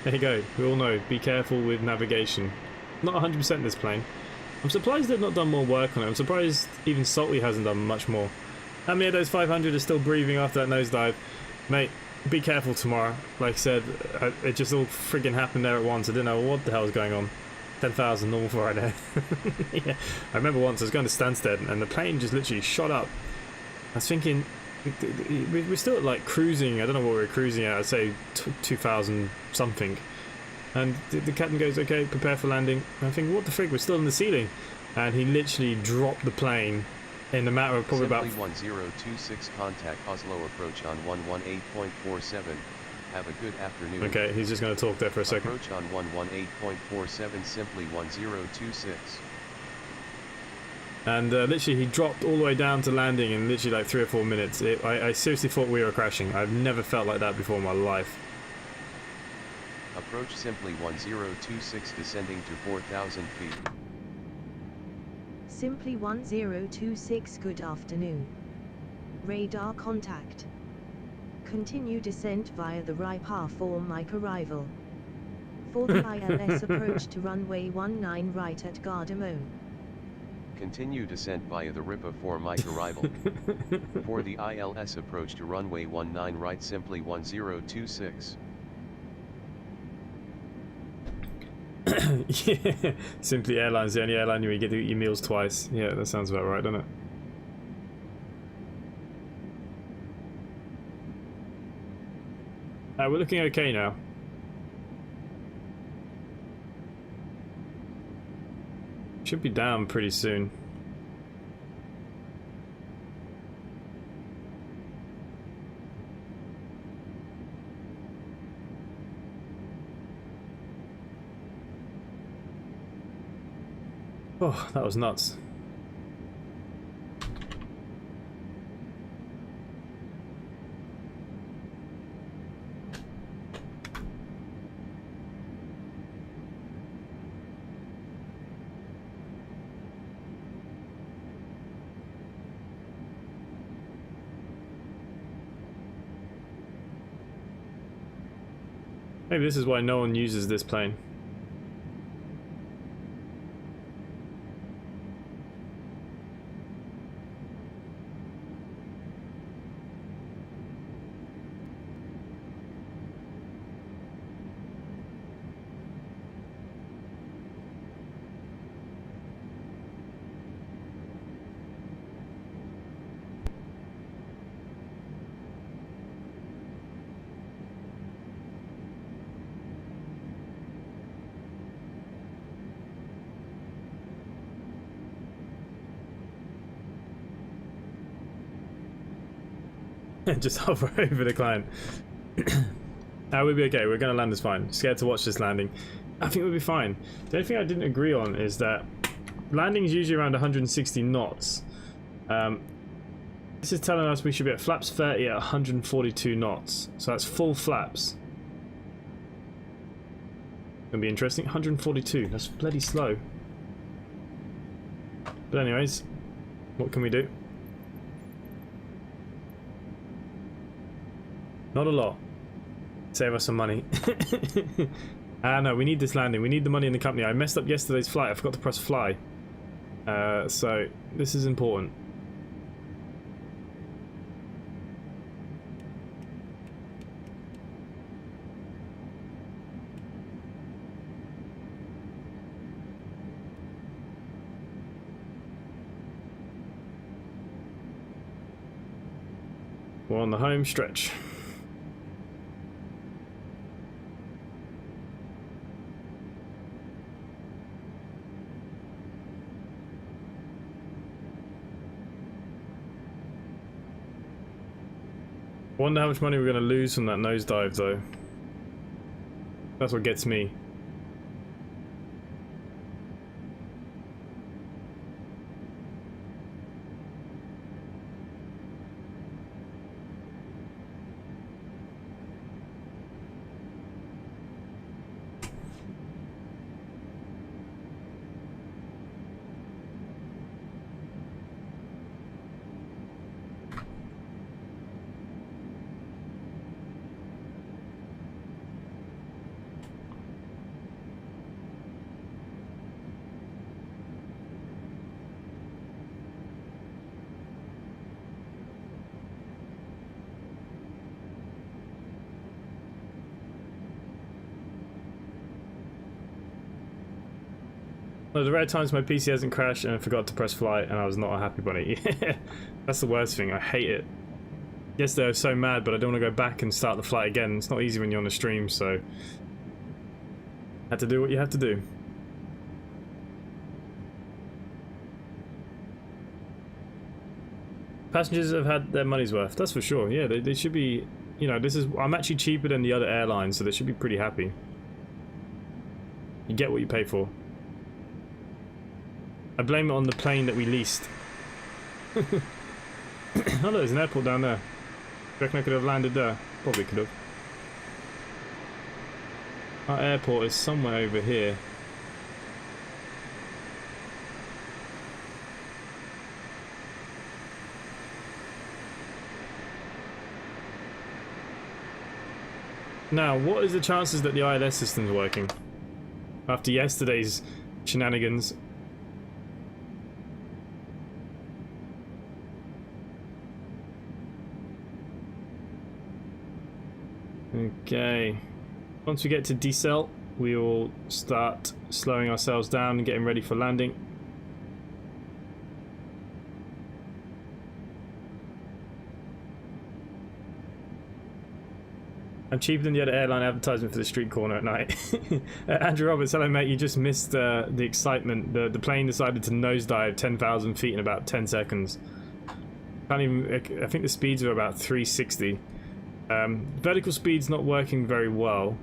There you go. We all know. Be careful with navigation. Not 100% this plane. I'm surprised they've not done more work on it. I'm surprised even Salty hasn't done much more. How many of those 500 are still breathing after that nosedive? Mate, be careful tomorrow. Like I said, it just all friggin' happened there at once. I didn't know what the hell was going on. 10,000 normal Friday. Yeah. I remember once I was going to Stansted and the plane just literally shot up. I was thinking, we're still at like cruising. I don't know what we're cruising at. I'd say 2,000 something. And the captain goes, okay, prepare for landing. And I think, what the frig, we're still in the ceiling. And he literally dropped the plane in a matter of probably Simply about... 1026 contact Oslo approach on 118.47. Have a good afternoon. Okay, he's just going to talk there for a second. Approach on 118.47 simply 1026. And literally he dropped all the way down to landing in literally like 3 or 4 minutes. I seriously thought we were crashing. I've never felt like that before in my life. Approach simply 1026 descending to 4,000 feet. Simply 1026, good afternoon. Radar contact. Continue descent via the Ripar for Mike arrival. For the ILS approach to runway 19 right at Gardermoen. Continue descent via the RIPA for Mike arrival. For the ILS approach to runway 19 right simply 1026. Yeah, Simply Airlines, the only airline where you get to eat your meals twice. Yeah, that sounds about right, doesn't it? We're looking okay now. Should be down pretty soon. Oh, that was nuts. Maybe this is why no one uses this plane. Just hover over the client. We'll be okay. We're going to land this fine. Scared to watch this landing. I think we'll be fine. The only thing I didn't agree on is that landing is usually around 160 knots. This is telling us we should be at flaps 30 at 142 knots. So that's full flaps. Gonna be interesting. 142. That's bloody slow. But anyways, what can we do? Not a lot. Save us some money. No, we need this landing. We need the money in the company. I messed up yesterday's flight. I forgot to press fly. So this is important. We're on the home stretch. Wonder how much money we're going to lose from that nosedive, though. That's what gets me. No, the rare times my PC hasn't crashed and I forgot to press fly and I was not a happy bunny. That's the worst thing. I hate it. Yesterday I was so mad, but I don't want to go back and start the flight again. It's not easy when you're on a stream, so had to do what you have to do. Passengers have had their money's worth, that's for sure. Yeah, they should be, you know, I'm actually cheaper than the other airlines, so they should be pretty happy. You get what you pay for. I blame it on the plane that we leased. Oh, there's an airport down there. Reckon I could have landed there? Probably could have. Our airport is somewhere over here. Now, what is the chances that the ILS system's working? After yesterday's shenanigans. Okay. Once we get to decel, we will start slowing ourselves down and getting ready for landing. I'm cheaper than the other airline advertisement for the street corner at night. Andrew Roberts, hello mate, you just missed the excitement. The plane decided to nosedive 10,000 feet in about 10 seconds. I think the speeds are about 360. Vertical speed's not working very well,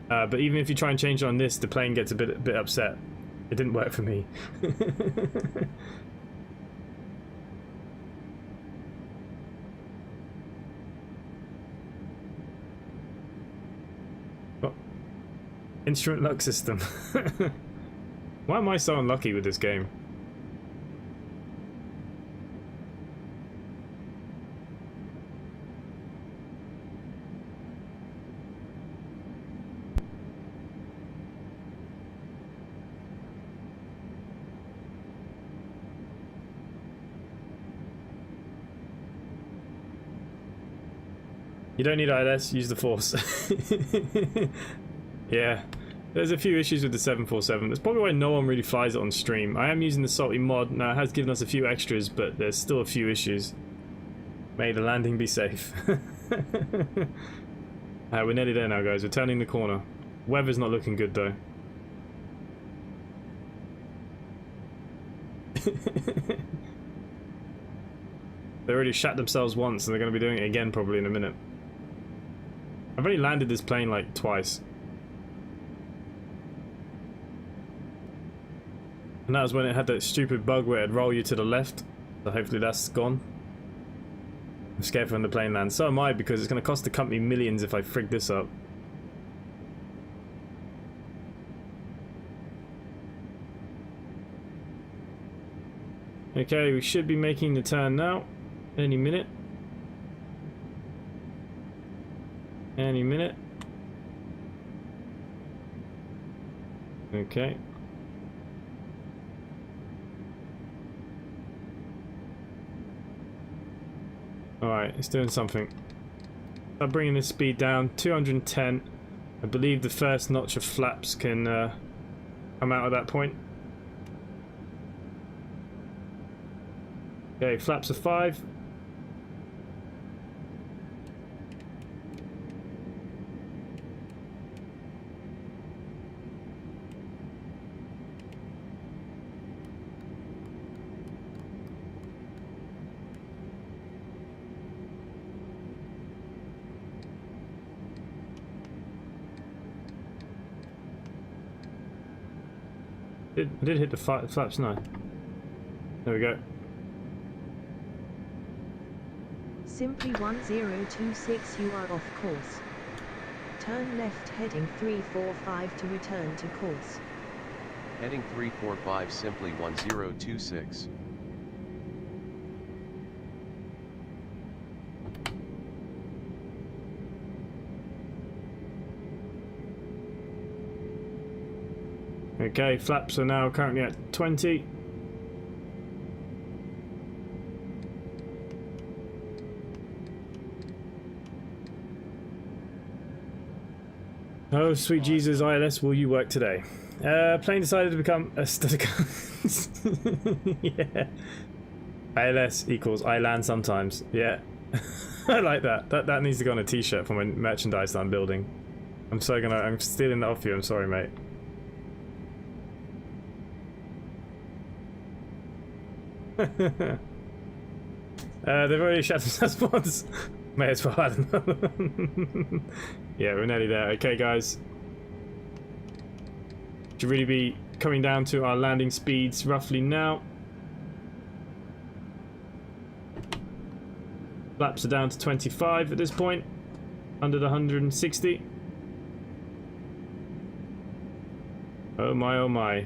but even if you try and change it on this, the plane gets a bit upset. It didn't work for me. Instrument luck system. Why am I so unlucky with this game? You don't need ILS, use the Force. Yeah, there's a few issues with the 747. That's probably why no one really flies it on stream. I am using the Salty mod. Now, it has given us a few extras, but there's still a few issues. May the landing be safe. We're nearly there now, guys. We're turning the corner. Weather's not looking good, though. They already shat themselves once, and they're going to be doing it again probably in a minute. I've only landed this plane like twice. And that was when it had that stupid bug where it'd roll you to the left. So hopefully that's gone. I'm scared for when the plane lands. So am I, because it's going to cost the company millions if I frig this up. Okay, we should be making the turn now. Any minute. Any minute. Okay. Alright, it's doing something. I'm bringing this speed down. 210. I believe the first notch of flaps can come out at that point. Okay, flaps are 5. I did hit the flaps, no. There we go. Simply 1026, you are off course. Turn left heading 345 to return to course. Heading 345, simply 1026. Okay, flaps are now currently at 20. Oh, sweet Jesus, ILS, will you work today? Plane decided to become a yeah. ILS equals I land sometimes. Yeah. I like that. That needs to go on a t-shirt for my merchandise that I'm building. I'm stealing that off you, I'm sorry, mate. They've already shut themselves once. May as well add another one. Yeah, we're nearly there. Okay, guys. Should really be coming down to our landing speeds roughly now. Flaps are down to 25 at this point, under the 160. Oh my, oh my.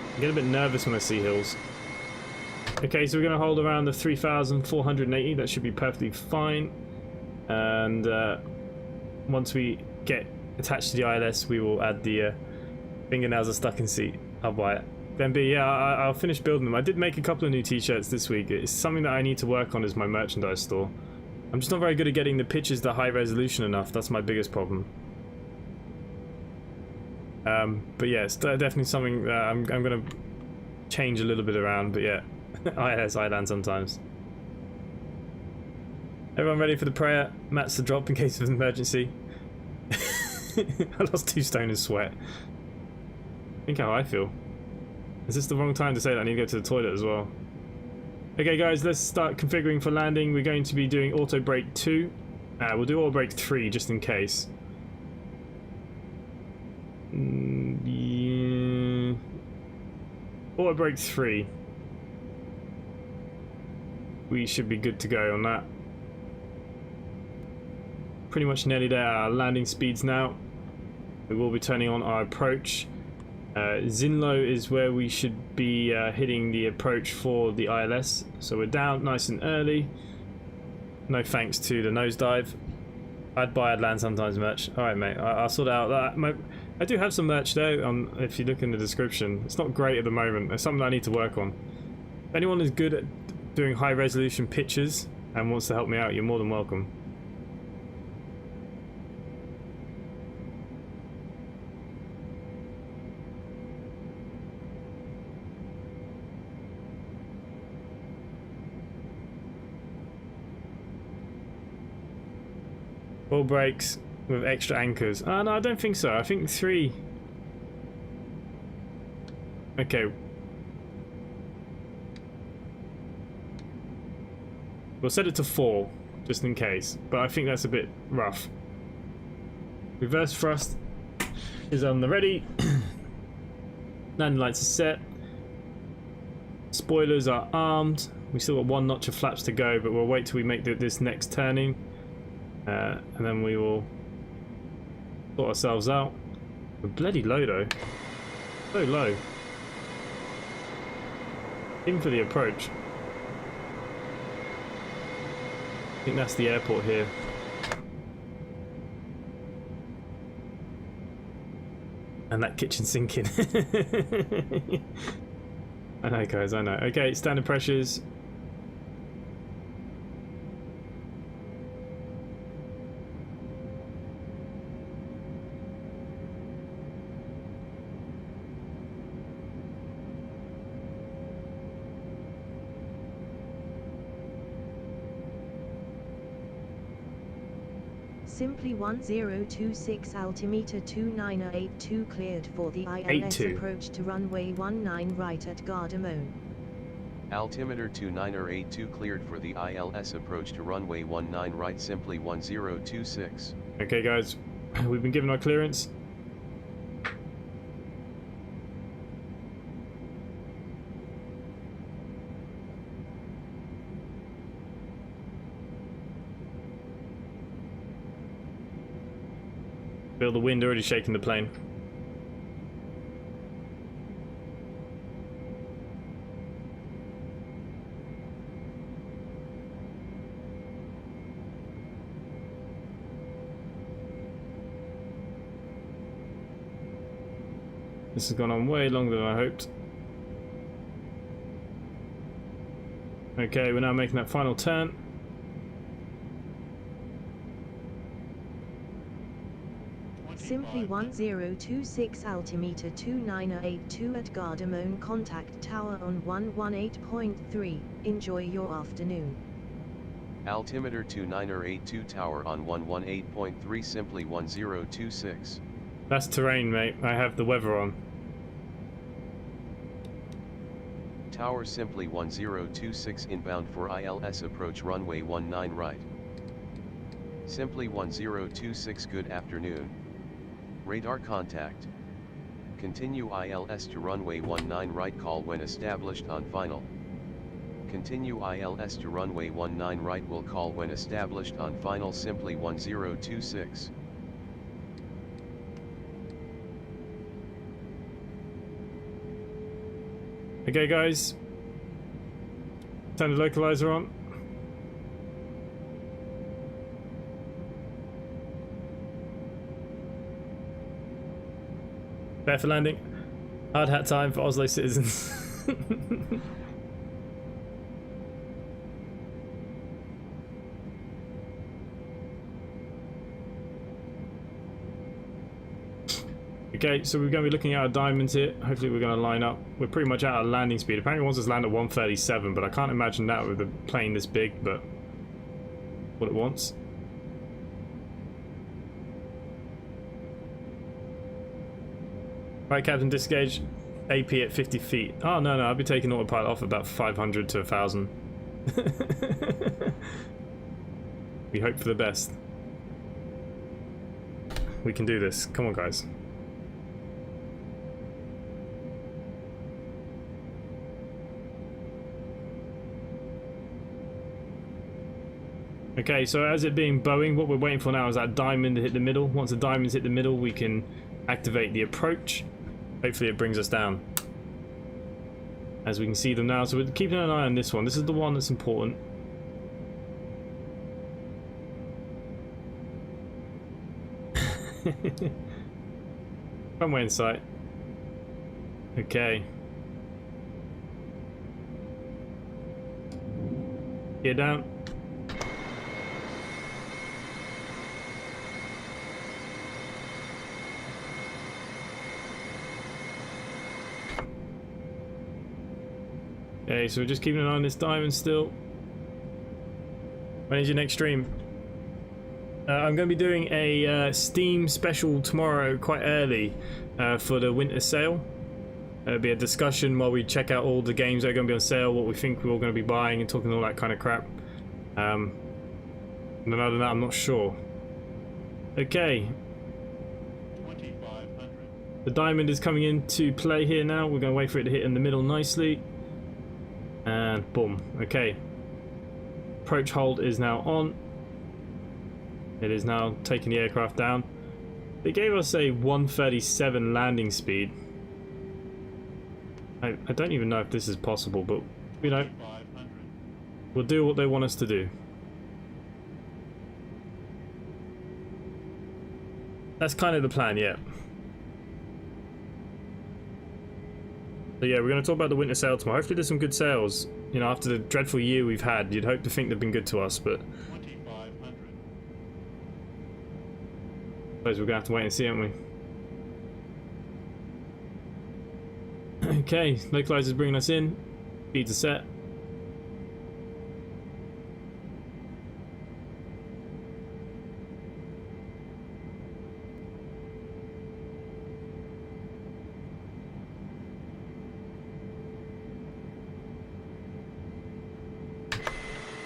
I get a bit nervous when I see hills. Okay, so we're going to hold around the 3,480. That should be perfectly fine. And once we get attached to the ILS, we will add the fingernails are stuck in seat. I'll buy it. Then B, yeah, I'll finish building them. I did make a couple of new t-shirts this week. It's something that I need to work on is my merchandise store. I'm just not very good at getting the pictures to high resolution enough. That's my biggest problem. But yeah, it's definitely something that I'm going to change a little bit around, but yeah. ILS, I land sometimes. Everyone ready for the prayer? Matt's to drop in case of an emergency. I lost 2 stone in sweat. Think how I feel. Is this the wrong time to say that I need to go to the toilet as well? Okay guys, let's start configuring for landing. We're going to be doing auto brake 2. We'll do auto brake 3 just in case. Yeah. Auto brake 3. We should be good to go on that. Pretty much nearly there. Our landing speeds now. We will be turning on our approach. Zinlo is where we should be hitting the approach for the ILS. So we're down nice and early. No thanks to the nosedive. I'd land sometimes merch. Alright mate, I'll sort out that. I do have some merch though, if you look in the description. It's not great at the moment. It's something I need to work on. If anyone is good at doing high resolution pictures and wants to help me out, you're more than welcome. All brakes with extra anchors. Oh no, I don't think so. I think 3. Okay. We'll set it to 4, just in case, but I think that's a bit rough. Reverse thrust is on the ready. Landing lights are set. Spoilers are armed. We still got 1 notch of flaps to go, but we'll wait till we make this next turning. And then we will sort ourselves out. We're bloody low though. So low. Even for the approach. I think that's the airport here. And that kitchen sinking. I know guys, I know. Okay, standard pressures. Simply 1026 altimeter 2982 cleared for the ILS 82. approach to runway 19 right at Gardermoen. Altimeter 2982 cleared for the ILS approach to runway 19 right, simply 1026. Okay guys, we've been given our clearance. Feel the wind already shaking the plane. This has gone on way longer than I hoped. Okay, we're now making that final turn. Simply 1026 altimeter 2982 at Gardermoen, contact tower on 118.3. Enjoy your afternoon. Altimeter 2982 tower on 118.3, simply 1026. That's terrain, mate. I have the weather on. Tower simply 1026 inbound for ILS, approach runway 19 right. Simply 1026, good afternoon. Radar contact. Continue ILS to runway 19 right, call when established on final. Continue ILS to runway 19 right, will call when established on final, simply 1026. Okay guys, turn the localizer on. Prepare for landing. Hard hat time for Oslo citizens. Okay, so we're going to be looking at our diamonds here. Hopefully we're going to line up. We're pretty much at our landing speed. Apparently it wants us to land at 137, but I can't imagine that with a plane this big, but what it wants. Right, Captain, disengage. AP at 50 feet. Oh, no, I'll be taking autopilot off about 500 to 1,000. We hope for the best. We can do this. Come on, guys. Okay, so as it being Boeing, what we're waiting for now is that diamond to hit the middle. Once the diamond's hit the middle, we can activate the approach. Hopefully it brings us down. As we can see them now, so we're keeping an eye on this one. This is the one that's important. Runway in sight. Okay. Gear down. Okay, so we're just keeping an eye on this diamond still. When is your next stream? I'm going to be doing a Steam special tomorrow quite early for the winter sale. It'll be a discussion while we check out all the games that are going to be on sale, what we think we're all going to be buying and talking all that kind of crap. And other than that, I'm not sure. Okay. The diamond is coming into play here now. We're going to wait for it to hit in the middle nicely. And boom. Okay. Approach hold is now on. It is now taking the aircraft down. They gave us a 137 landing speed. I don't even know if this is possible, but you know, we'll do what they want us to do. That's kind of the plan, yeah. So yeah, we're going to talk about the winter sale tomorrow. Hopefully there's some good sales. You know, after the dreadful year we've had, you'd hope to think they've been good to us, but I suppose we're going to have to wait and see, aren't we? Okay, localizer's bringing us in. Speeds are set.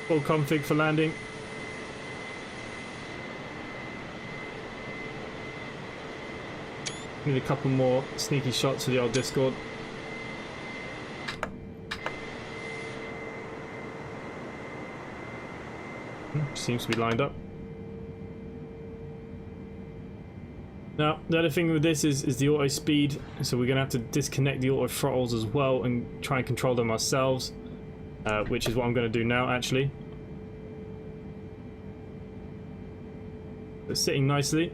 Full config for landing. Need a couple more sneaky shots for the old Discord. Seems to be lined up. Now, the other thing with this is the auto speed, so we're going to have to disconnect the auto throttles as well and try and control them ourselves, which is what I'm going to do now, actually. They're sitting nicely.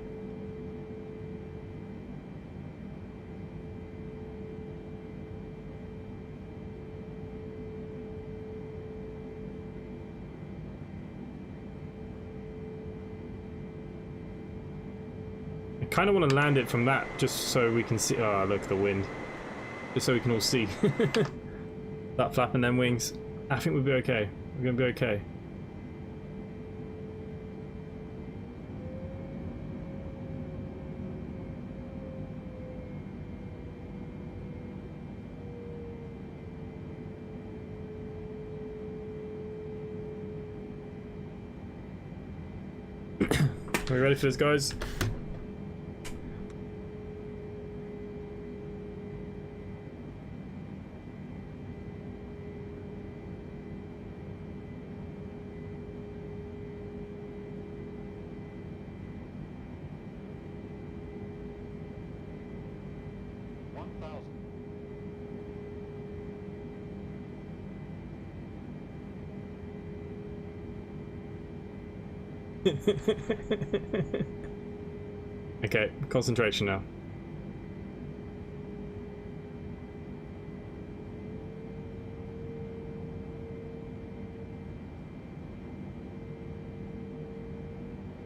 kind of want to land it from that just so we can see. Oh, look at the wind. Just so we can all see that flapping them wings. I think we'll be okay. We're gonna be okay. Are we ready for this, guys? Okay, concentration now.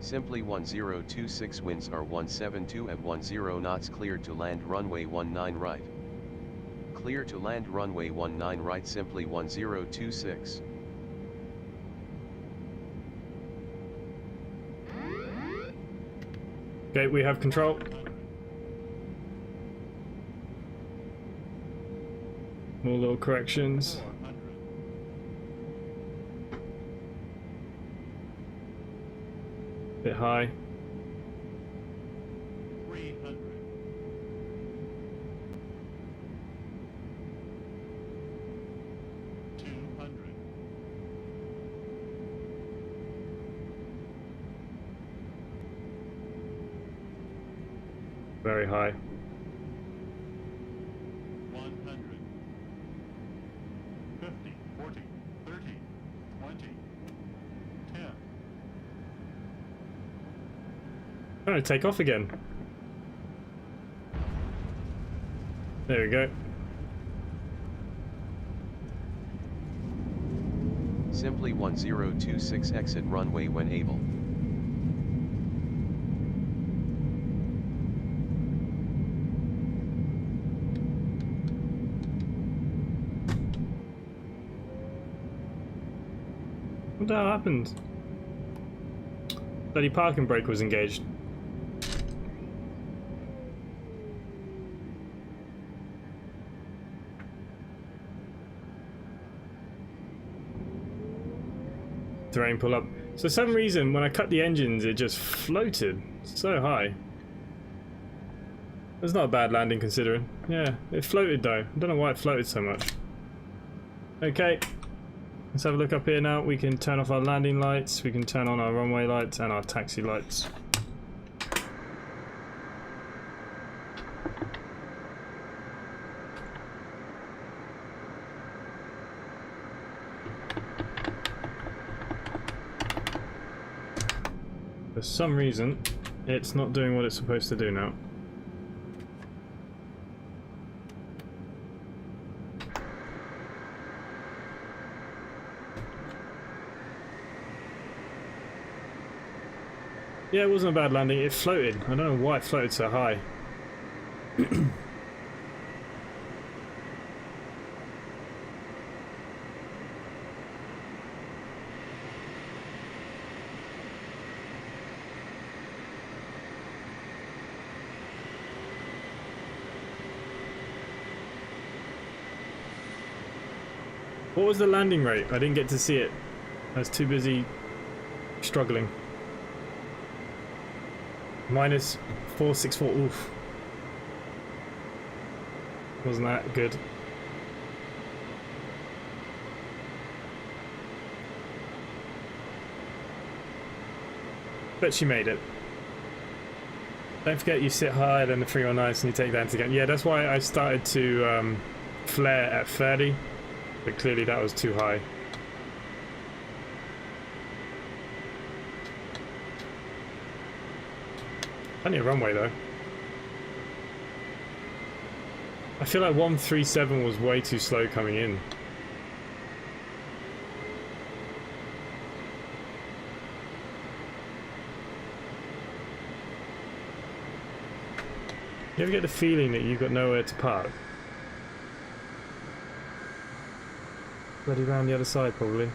Simply 1026 winds are 172 at 10 knots, cleared to land runway 19 right. Clear to land runway 19 right, simply 1026. Okay, we have control. More little corrections. Bit high. 300. 200. Very high. 100. 50, 40, 30, 20, 10. I'm gonna take off again. There we go. Simply 1026 exit runway when able. What the hell happened? Bloody parking brake was engaged. Terrain pull up. So for some reason when I cut the engines it just floated so high. That's not a bad landing considering. Yeah, it floated though. I don't know why it floated so much. Okay. Let's have a look up here now. We can turn off our landing lights, we can turn on our runway lights and our taxi lights. For some reason, it's not doing what it's supposed to do now. Yeah, it wasn't a bad landing, it floated. I don't know why it floated so high. What was the landing rate? I didn't get to see it. I was too busy struggling. Minus 464, oof. Wasn't that good. But she made it. Don't forget you sit higher than the 319 and you take that into account. Yeah, that's why I started to flare at 30. But clearly that was too high. Plenty of runway though. I feel like 137 was way too slow coming in. You ever get the feeling that you've got nowhere to park? Bloody round the other side, probably.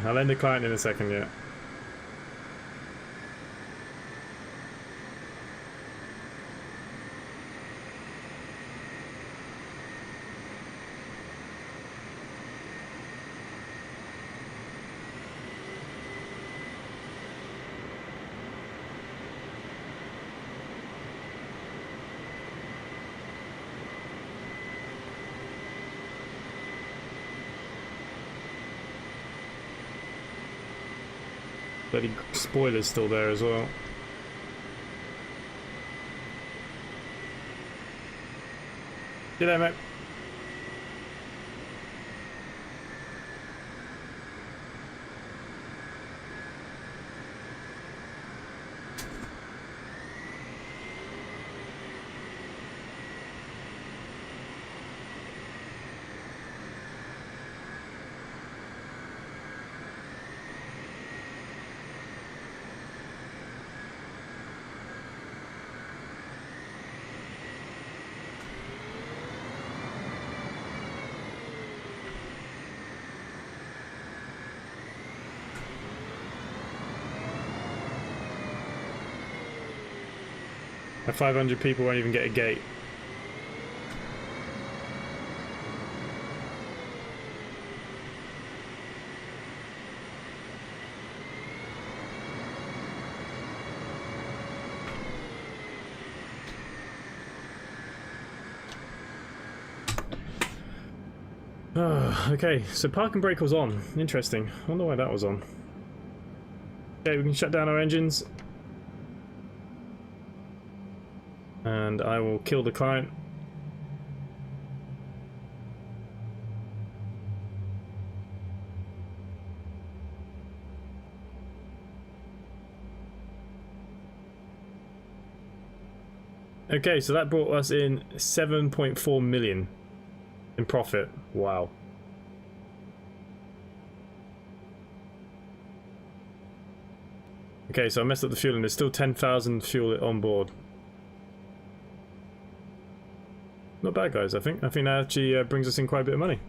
I'll end the client in a second, yeah. Bloody spoilers still there as well. See you there, mate. And 500 people won't even get a gate. Okay, so parking brake was on. Interesting. I wonder why that was on. Okay, we can shut down our engines. And I will kill the client. Okay, so that brought us in 7.4 million in profit. Wow. Okay, so I messed up the fuel and there's still 10,000 fuel on board. Not bad, guys, I think. I think that actually brings us in quite a bit of money.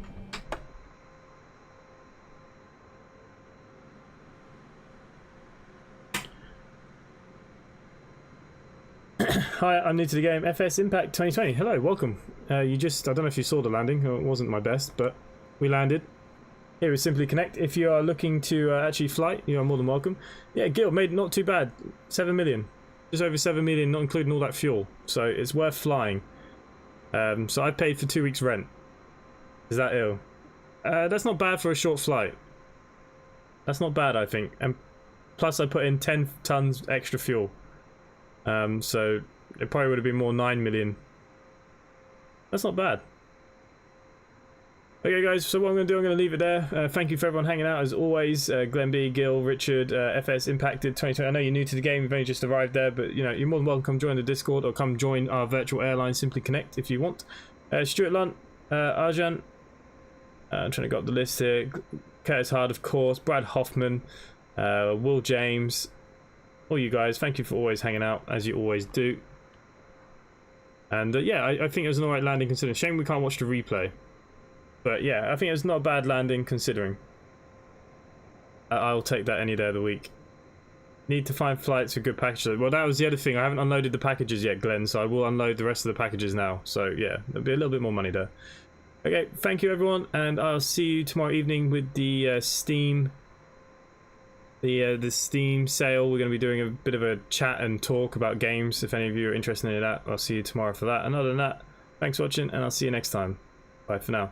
Hi, I'm new to the game. FS Impact 2020. Hello, welcome. I don't know if you saw the landing. It wasn't my best, but we landed. Here is Simply Connect. If you are looking to actually fly, you are more than welcome. Yeah, Gil, made not too bad. 7 million. Just over 7 million, not including all that fuel. So it's worth flying. So I paid for 2 weeks rent. Is that ill? That's not bad for a short flight. That's not bad, I think. And plus I put in 10 tons extra fuel. So it probably would have been more 9 million. That's not bad. Okay guys, so what I'm going to do, I'm going to leave it there. Thank you for everyone hanging out as always. Glenn B, Gil, Richard, FS Impacted 2020. I know you're new to the game, you've only just arrived there, but you know, you're more than welcome to come join the Discord or come join our virtual airline Simply Connect if you want. Stuart Lunt, Arjan, I'm trying to go up the list here. Curtis Hard, of course, Brad Hoffman, Will James, all you guys, thank you for always hanging out as you always do. And yeah, I think it was an alright landing considering. Shame we can't watch the replay. But yeah, I think it was not a bad landing considering. I'll take that any day of the week. Need to find flights for good packages. Well, that was the other thing. I haven't unloaded the packages yet, Glenn, so I will unload the rest of the packages now. So yeah, there'll be a little bit more money there. Okay, thank you everyone, and I'll see you tomorrow evening with the Steam. The Steam sale. We're going to be doing a bit of a chat and talk about games. If any of you are interested in that, I'll see you tomorrow for that. And other than that, thanks for watching, and I'll see you next time. Bye for now.